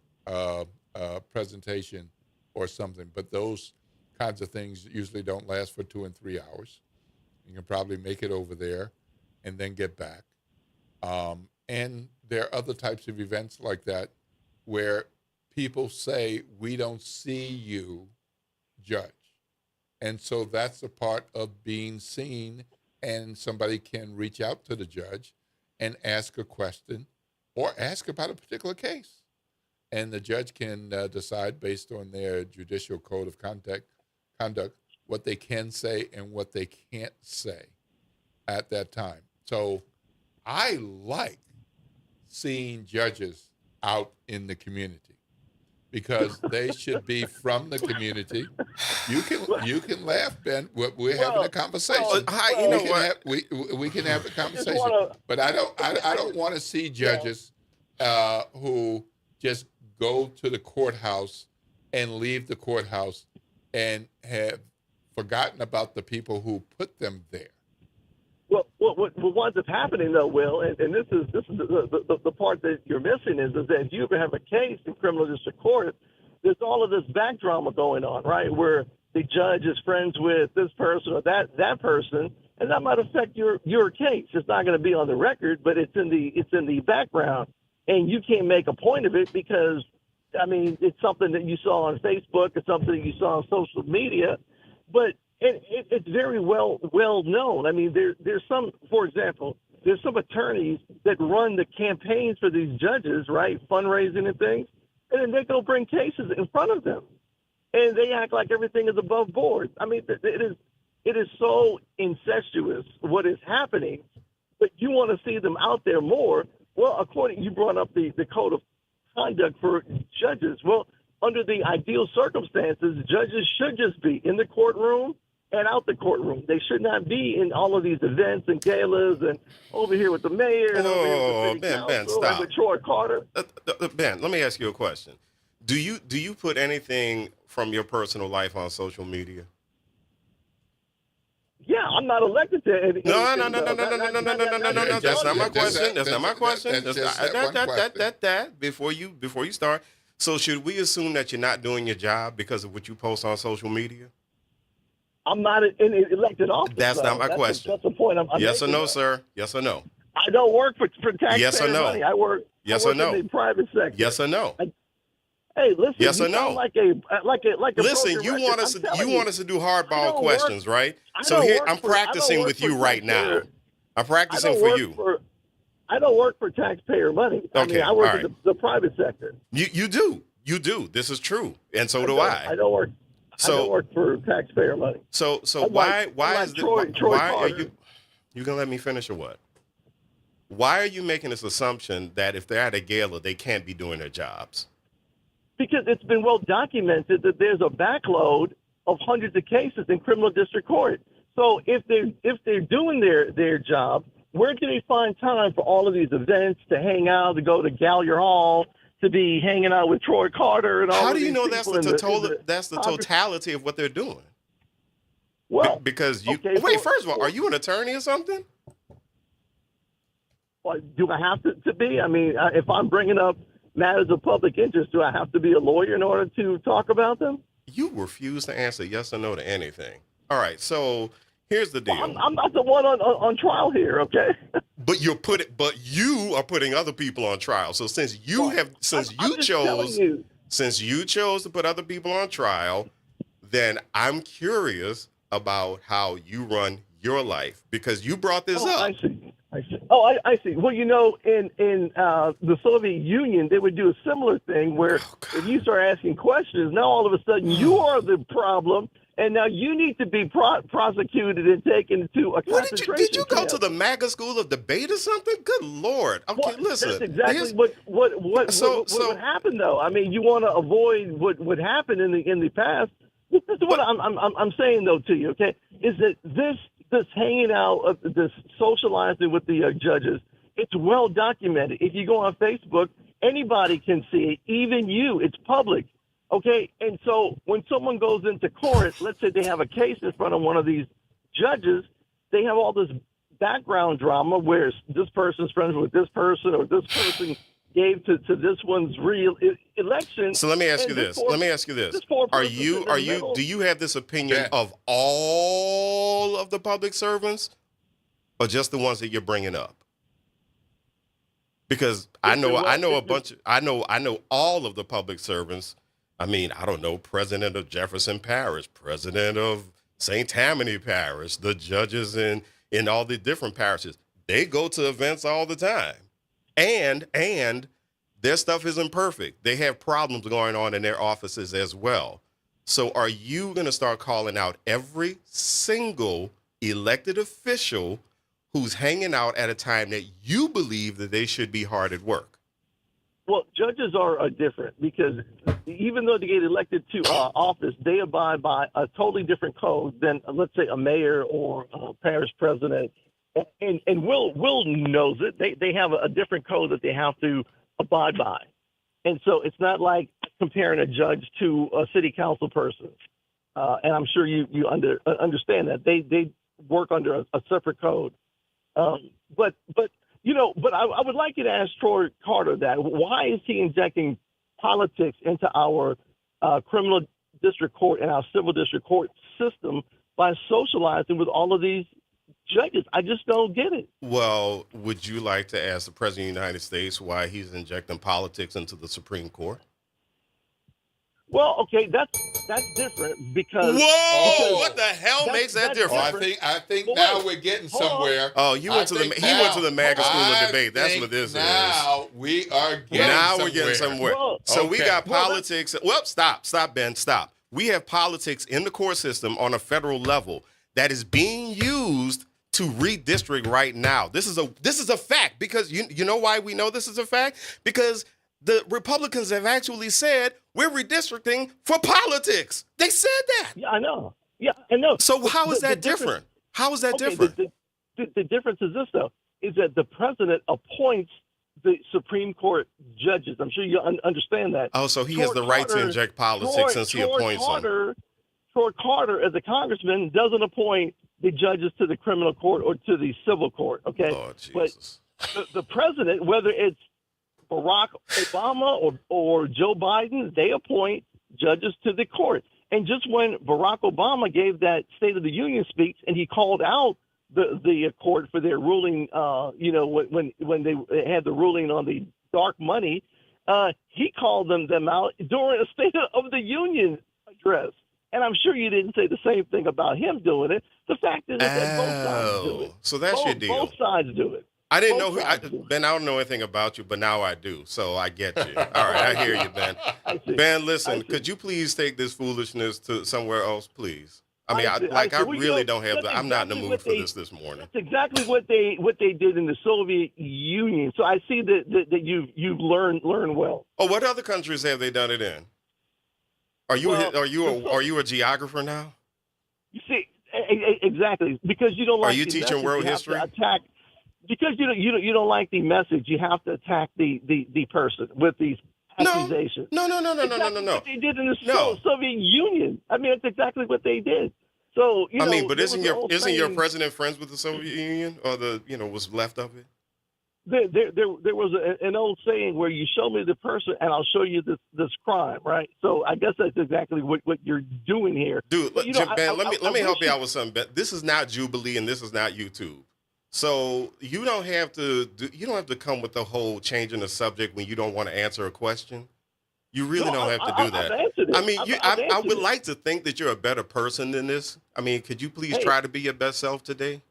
[SPEAKER 1] presentation or something, but those kinds of things usually don't last for 2 and 3 hours. You can probably make it over there and then get back. And there are other types of events like that where people say, we don't see you, judge. And so that's a part of being seen, and somebody can reach out to the judge and ask a question or ask about a particular case. And the judge can decide based on their judicial code of conduct what they can say and what they can't say at that time. So I like seeing judges out in the community because they should be from the community. You can laugh, Ben. We're having a conversation. We can have a conversation. But I don't want to see judges who just go to the courthouse and leave the courthouse and have forgotten about the people who put them there.
[SPEAKER 3] Well, what winds up happening though, Will, and this is the part that you're missing is that if you ever have a case in criminal district court, there's all of this back drama going on, right? Where the judge is friends with this person or that person, and that might affect your case. It's not going to be on the record, but it's in the background, and you can't make a point of it because, I mean, it's something that you saw on Facebook, it's something that you saw on social media, but it's very well known. I mean, there's some, for example, there's some attorneys that run the campaigns for these judges, right, fundraising and things, and then they go bring cases in front of them, and they act like everything is above board. I mean, it is so incestuous what is happening, but you want to see them out there more. Well, you brought up the code of conduct for judges. Well, under the ideal circumstances, judges should just be in the courtroom and out the courtroom. They should not be in all of these events and galas and over here with the mayor and over here with the city
[SPEAKER 2] Ben,
[SPEAKER 3] council
[SPEAKER 2] stop.
[SPEAKER 3] and with Troy Carter.
[SPEAKER 2] Ben, let me ask you a question. Do you put anything from your personal life on social media?
[SPEAKER 3] Yeah, I'm not elected to any.
[SPEAKER 2] No. That's not my question. That's not my question. Before you start. So should we assume that you're not doing your job because of what you post on social media?
[SPEAKER 3] I'm not in elected office.
[SPEAKER 2] That's not my question.
[SPEAKER 3] That's the point. I'm
[SPEAKER 2] yes or
[SPEAKER 3] making
[SPEAKER 2] no,
[SPEAKER 3] that.
[SPEAKER 2] sir? Yes or no?
[SPEAKER 3] I don't work for taxpayer
[SPEAKER 2] Yes or no?
[SPEAKER 3] money. I work in the private sector.
[SPEAKER 2] Yes or no?
[SPEAKER 3] Hey, listen.
[SPEAKER 2] Yes or
[SPEAKER 3] you
[SPEAKER 2] no?
[SPEAKER 3] sound like a
[SPEAKER 2] Listen,
[SPEAKER 3] broken
[SPEAKER 2] you
[SPEAKER 3] record.
[SPEAKER 2] want us
[SPEAKER 3] I'm
[SPEAKER 2] you
[SPEAKER 3] telling
[SPEAKER 2] want us to do hardball questions, right?
[SPEAKER 3] I
[SPEAKER 2] So
[SPEAKER 3] don't
[SPEAKER 2] here
[SPEAKER 3] work
[SPEAKER 2] I'm
[SPEAKER 3] for-
[SPEAKER 2] practicing
[SPEAKER 3] I don't
[SPEAKER 2] with
[SPEAKER 3] work
[SPEAKER 2] you
[SPEAKER 3] for
[SPEAKER 2] right now.
[SPEAKER 3] taxpayer-
[SPEAKER 2] I'm practicing
[SPEAKER 3] I don't
[SPEAKER 2] for
[SPEAKER 3] work
[SPEAKER 2] you.
[SPEAKER 3] I don't work for taxpayer money. I
[SPEAKER 2] Okay,
[SPEAKER 3] mean, I work
[SPEAKER 2] all
[SPEAKER 3] in the private sector.
[SPEAKER 2] You do. This is true, and so do
[SPEAKER 3] I don't work. I don't work for taxpayer money.
[SPEAKER 2] So
[SPEAKER 3] I'm
[SPEAKER 2] why
[SPEAKER 3] like
[SPEAKER 2] is
[SPEAKER 3] Troy
[SPEAKER 2] why are
[SPEAKER 3] Carter.
[SPEAKER 2] you gonna let me finish or what? Why are you making this assumption that if they're at a gala they can't be doing their jobs?
[SPEAKER 3] Because it's been well documented that there's a backload of hundreds of cases in criminal district court. So if they're doing their job, where can they find time for all of these events, to hang out, to go to Gallier Hall, to be hanging out with Troy Carter and all
[SPEAKER 2] How
[SPEAKER 3] of
[SPEAKER 2] do you
[SPEAKER 3] these
[SPEAKER 2] know that's
[SPEAKER 3] people
[SPEAKER 2] that's the totality of what they're doing?
[SPEAKER 3] Well,
[SPEAKER 2] because you
[SPEAKER 3] okay,
[SPEAKER 2] wait. First of all, are you an attorney or something?
[SPEAKER 3] Well, do I have to be? I mean, if I'm bringing up matters of public interest, do I have to be a lawyer in order to talk about them?
[SPEAKER 4] You refuse to answer yes or no to anything. All right, so here's the deal.
[SPEAKER 3] Well, I'm not the one on trial here, okay?
[SPEAKER 4] But you are putting other people on trial. So since you chose to put other people on trial, then I'm curious about how you run your life because you brought this up.
[SPEAKER 3] I see. Oh, I see. Well, in the Soviet Union, they would do a similar thing where if you start asking questions, now all of a sudden you are the problem, and now you need to be prosecuted and taken to a concentration camp.
[SPEAKER 4] Did you go to the MAGA school of debate or something? Good Lord. Okay, listen.
[SPEAKER 3] That's exactly what would happen, though. I mean, you want to avoid what happened in the past. This is what I'm saying, though, to you, okay, is that this hanging out, this socializing with the judges, it's well documented. If you go on Facebook, anybody can see it, even you. It's public, okay? And so when someone goes into court, let's say they have a case in front of one of these judges, they have all this background drama where this person's friends with this person or this person gave to this one's real election.
[SPEAKER 4] So let me ask you this. Do you have this opinion of all of the public servants or just the ones that you're bringing up? Because I know all of the public servants. I mean, I don't know, president of Jefferson Parish, president of St. Tammany Parish, the judges in all the different parishes. They go to events all the time. And their stuff isn't perfect. They have problems going on in their offices as well. So are you going to start calling out every single elected official who's hanging out at a time that you believe that they should be hard at work?
[SPEAKER 3] Well, judges are different because even though they get elected to office, they abide by a totally different code than, let's say, a mayor or a parish president. And Will knows it. They have a different code that they have to abide by. And so it's not like comparing a judge to a city council person. And I'm sure you understand that. They work under a separate code. But I would like you to ask Troy Carter that. Why is he injecting politics into our criminal district court and our civil district court system by socializing with all of these judges? I just don't get it.
[SPEAKER 4] Well, would you like to ask the President of the United States why he's injecting politics into the Supreme Court?
[SPEAKER 3] Well, okay, that's different because.
[SPEAKER 4] What the hell makes that different?
[SPEAKER 1] I think now we're getting somewhere.
[SPEAKER 4] Oh, he went to the MAGA school of debate. That's what this is.
[SPEAKER 1] Now we are getting somewhere.
[SPEAKER 4] So we got politics. Well, stop, Ben, stop. We have politics in the court system on a federal level that is being used to redistrict right now. This is a fact because you know why we know this is a fact? Because the Republicans have actually said we're redistricting for politics. They said that.
[SPEAKER 3] Yeah, I know. Yeah, I know.
[SPEAKER 4] So how is that different? How is that different?
[SPEAKER 3] The difference is this, though, is that the president appoints the Supreme Court judges. I'm sure you understand that.
[SPEAKER 4] Oh, so he has the right to inject politics since he appoints them.
[SPEAKER 3] Troy Carter, as a congressman, doesn't appoint the judges to the criminal court or to the civil court, okay?
[SPEAKER 4] Lord Jesus.
[SPEAKER 3] But the president, whether it's Barack Obama or Joe Biden, they appoint judges to the court. And just when Barack Obama gave that State of the Union speech and he called out the court for their ruling, when they had the ruling on the dark money, he called them out during a State of the Union address. And I'm sure you didn't say the same thing about him doing it. The fact is that both sides do it.
[SPEAKER 4] So that's your deal.
[SPEAKER 3] Both sides do it.
[SPEAKER 4] I didn't know Ben, I don't know anything about you, but now I do. So I get you. All right, I hear you, Ben. Ben, listen, could you please take this foolishness to somewhere else, please? I mean, I really don't have the. I'm not in the mood for this morning.
[SPEAKER 3] That's exactly what they did in the Soviet Union. So I see that you've learned well.
[SPEAKER 4] Oh, what other countries have they done it in? Are you a geographer now?
[SPEAKER 3] You see, exactly, because you don't like.
[SPEAKER 4] Are you teaching world history?
[SPEAKER 3] Because you don't like the message, you have to attack the person with these accusations.
[SPEAKER 4] No.
[SPEAKER 3] What they did in the Soviet Union. I mean, that's exactly what they did. So
[SPEAKER 4] but isn't your president friends with the Soviet Union or was left of it?
[SPEAKER 3] there was an old saying where you show me the person and I'll show you this crime, right? So I guess that's exactly what you're doing here.
[SPEAKER 4] Dude,
[SPEAKER 3] But,
[SPEAKER 4] Ben, let me help you
[SPEAKER 3] wish
[SPEAKER 4] out with something, Ben. This is not Jubilee and this is not YouTube. So you don't have to come with the whole changing the subject when you don't want to answer a question. You really don't have to do that.
[SPEAKER 3] I've answered it.
[SPEAKER 4] I mean, I
[SPEAKER 3] answered
[SPEAKER 4] would
[SPEAKER 3] it.
[SPEAKER 4] like to think that you're a better person than this. I mean, could you please
[SPEAKER 3] Hey.
[SPEAKER 4] try to be your best self today?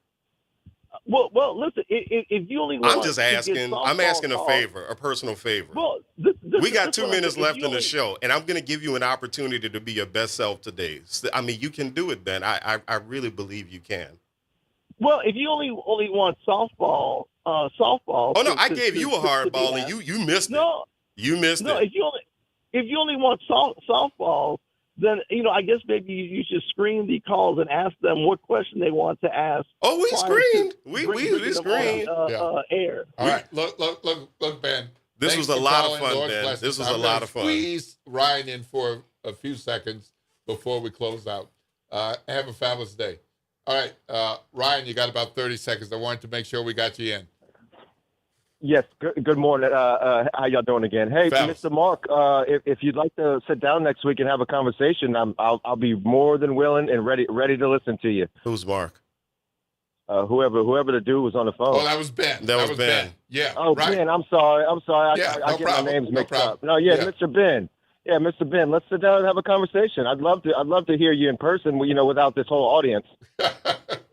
[SPEAKER 3] Well, listen. If you only want
[SPEAKER 4] I'm just
[SPEAKER 3] to get
[SPEAKER 4] asking. I'm
[SPEAKER 3] softball
[SPEAKER 4] asking a
[SPEAKER 3] calls-
[SPEAKER 4] favor, a personal favor.
[SPEAKER 3] Well,
[SPEAKER 4] We got
[SPEAKER 3] this
[SPEAKER 4] 2
[SPEAKER 3] what I'm
[SPEAKER 4] minutes
[SPEAKER 3] saying. If
[SPEAKER 4] left
[SPEAKER 3] you
[SPEAKER 4] in the
[SPEAKER 3] only-
[SPEAKER 4] show, and I'm going to give you an opportunity to be your best self today. I mean, you can do it, Ben. I really believe you can.
[SPEAKER 3] Well, if you only want softball.
[SPEAKER 4] Oh no,
[SPEAKER 3] to-
[SPEAKER 4] I
[SPEAKER 3] to-
[SPEAKER 4] gave
[SPEAKER 3] to-
[SPEAKER 4] you a
[SPEAKER 3] to
[SPEAKER 4] hard
[SPEAKER 3] be
[SPEAKER 4] ball, and
[SPEAKER 3] asked.
[SPEAKER 4] you missed
[SPEAKER 3] No,
[SPEAKER 4] it. You missed
[SPEAKER 3] no.
[SPEAKER 4] it.
[SPEAKER 3] If you only want softball, then I guess maybe you should screen the calls and ask them what question they want to ask.
[SPEAKER 4] Oh, we
[SPEAKER 3] prior to
[SPEAKER 4] screened. We
[SPEAKER 3] bringing them
[SPEAKER 4] screened.
[SPEAKER 3] on, air.
[SPEAKER 1] All right, look, Ben.
[SPEAKER 4] This
[SPEAKER 1] Thanks
[SPEAKER 4] was a
[SPEAKER 1] for
[SPEAKER 4] lot of
[SPEAKER 1] calling,
[SPEAKER 4] fun,
[SPEAKER 1] Lord
[SPEAKER 4] Ben.
[SPEAKER 1] bless
[SPEAKER 4] This
[SPEAKER 1] us.
[SPEAKER 4] was a
[SPEAKER 1] I'm
[SPEAKER 4] lot
[SPEAKER 1] gonna
[SPEAKER 4] of fun.
[SPEAKER 1] Squeeze Ryan in for a few seconds before we close out. Have a fabulous day. All right, Ryan, you got about 30 seconds. I wanted to make sure we got you in.
[SPEAKER 5] Yes. Good morning. How y'all doing again? Hey,
[SPEAKER 1] Fabulous.
[SPEAKER 5] Mr. Mark, if you'd like to sit down next week and have a conversation, I'll be more than willing and ready to listen to you.
[SPEAKER 4] Who's Mark?
[SPEAKER 5] Whoever the dude was on the phone.
[SPEAKER 1] Oh, that was Ben.
[SPEAKER 4] That was Ben.
[SPEAKER 1] Yeah.
[SPEAKER 5] Oh,
[SPEAKER 1] right.
[SPEAKER 5] Ben, I'm sorry.
[SPEAKER 1] Yeah,
[SPEAKER 5] I
[SPEAKER 1] no
[SPEAKER 5] get
[SPEAKER 1] problem.
[SPEAKER 5] my names
[SPEAKER 1] No
[SPEAKER 5] mixed
[SPEAKER 1] problem.
[SPEAKER 5] up. No, yeah,
[SPEAKER 1] Yeah.
[SPEAKER 5] Mr. Ben. Yeah, Mr. Ben, let's sit down and have a conversation. I'd love to hear you in person, without this whole audience.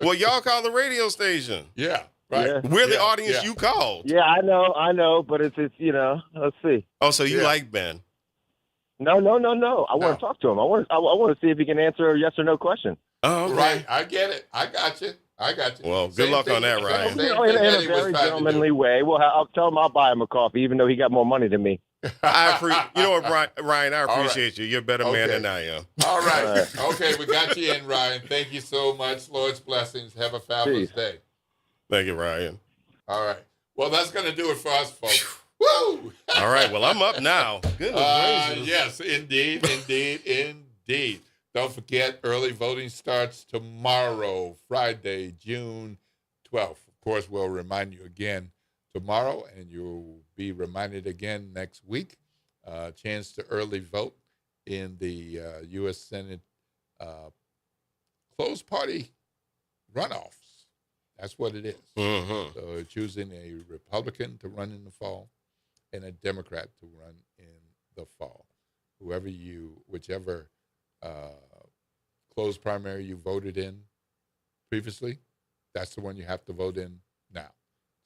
[SPEAKER 4] Well, y'all call the radio station.
[SPEAKER 1] Yeah. Right.
[SPEAKER 5] Yeah.
[SPEAKER 4] We're the
[SPEAKER 1] Yeah,
[SPEAKER 4] audience
[SPEAKER 1] yeah.
[SPEAKER 4] you called.
[SPEAKER 5] Yeah, I know, but it's let's see.
[SPEAKER 4] Oh, so you
[SPEAKER 1] Yeah.
[SPEAKER 4] like Ben?
[SPEAKER 5] No. I want
[SPEAKER 1] No.
[SPEAKER 5] to talk to him. I want to see if he can answer a yes or no question.
[SPEAKER 4] Oh, okay.
[SPEAKER 1] Right. I get it. I got you.
[SPEAKER 4] Well, good
[SPEAKER 1] Same
[SPEAKER 4] luck
[SPEAKER 1] thing-
[SPEAKER 4] on that,
[SPEAKER 1] same
[SPEAKER 4] Ryan.
[SPEAKER 1] thing
[SPEAKER 5] In
[SPEAKER 1] that
[SPEAKER 5] a
[SPEAKER 1] Eddie was
[SPEAKER 5] very
[SPEAKER 1] trying to do.
[SPEAKER 5] gentlemanly way. Well, I'll tell him I'll buy him a coffee, even though he got more money than me.
[SPEAKER 4] You know what, Ryan? I
[SPEAKER 1] All right.
[SPEAKER 4] appreciate you. You're a better man
[SPEAKER 1] Okay.
[SPEAKER 4] than I am.
[SPEAKER 1] All right. Okay, we got you in, Ryan. Thank you so much. Lord's blessings. Have a fabulous
[SPEAKER 5] Peace.
[SPEAKER 1] day.
[SPEAKER 4] Thank you, Ryan.
[SPEAKER 1] All right. Well, that's going to do it for us, folks. Woo!
[SPEAKER 4] All right. Well, I'm up now. Goodness gracious.
[SPEAKER 1] Yes, indeed. Don't forget, early voting starts tomorrow, Friday, June 12th. Of course, we'll remind you again tomorrow, and you'll be reminded again next week. Chance to early vote in the U.S. Senate closed party runoffs. That's what it is.
[SPEAKER 4] Mm-hmm.
[SPEAKER 1] So choosing a Republican to run in the fall and a Democrat to run in the fall. Whichever closed primary you voted in previously, that's the one you have to vote in now.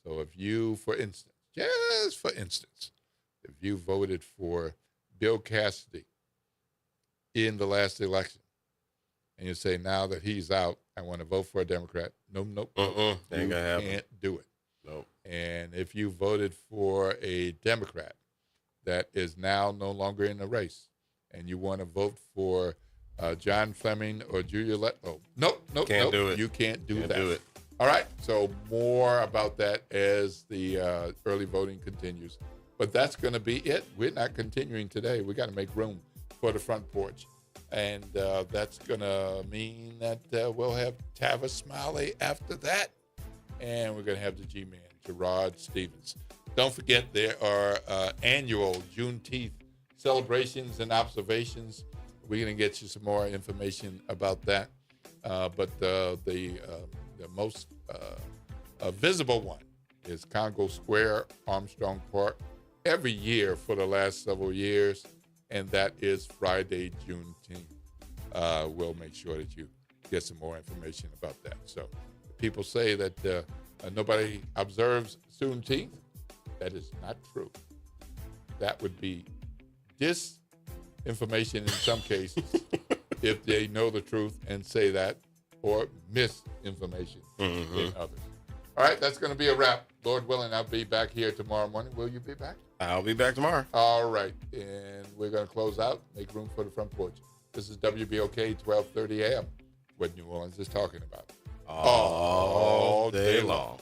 [SPEAKER 1] So if you, for instance, if you voted for Bill Cassidy in the last election, and you say, now that he's out, I want to vote for a Democrat. Nope.
[SPEAKER 4] Ain't
[SPEAKER 1] You
[SPEAKER 4] gonna happen.
[SPEAKER 1] can't do it.
[SPEAKER 4] Nope.
[SPEAKER 1] And if you voted for a Democrat that is now no longer in the race, and you want to vote for John Fleming or Julia Letlow, nope.
[SPEAKER 4] Can't do it.
[SPEAKER 1] You can't do
[SPEAKER 4] Can't
[SPEAKER 1] that.
[SPEAKER 4] do it.
[SPEAKER 1] All right. So more about that as the early voting continues. But that's going to be it. We're not continuing today. We got to make room for the front porch. And that's going to mean that we'll have Tavis Smiley after that. And we're going to have the G-Man, Gerard Stevens. Don't forget, there are annual Juneteenth celebrations and observations. We're going to get you some more information about that. But the most visible one is Congo Square, Armstrong Park, every year for the last several years, and that is Friday, Juneteenth. We'll make sure that you get some more information about that. So people say that nobody observes Juneteenth. That is not true. That would be disinformation in some cases if they know the truth and say that, or misinformation in others. All right, that's going to be a wrap. Lord willing, I'll be back here tomorrow morning. Will you be back?
[SPEAKER 4] I'll be back tomorrow.
[SPEAKER 1] All right, and we're going to close out, make room for the front porch. This is WBOK 1230 AM, what New Orleans is talking about.
[SPEAKER 4] All day long.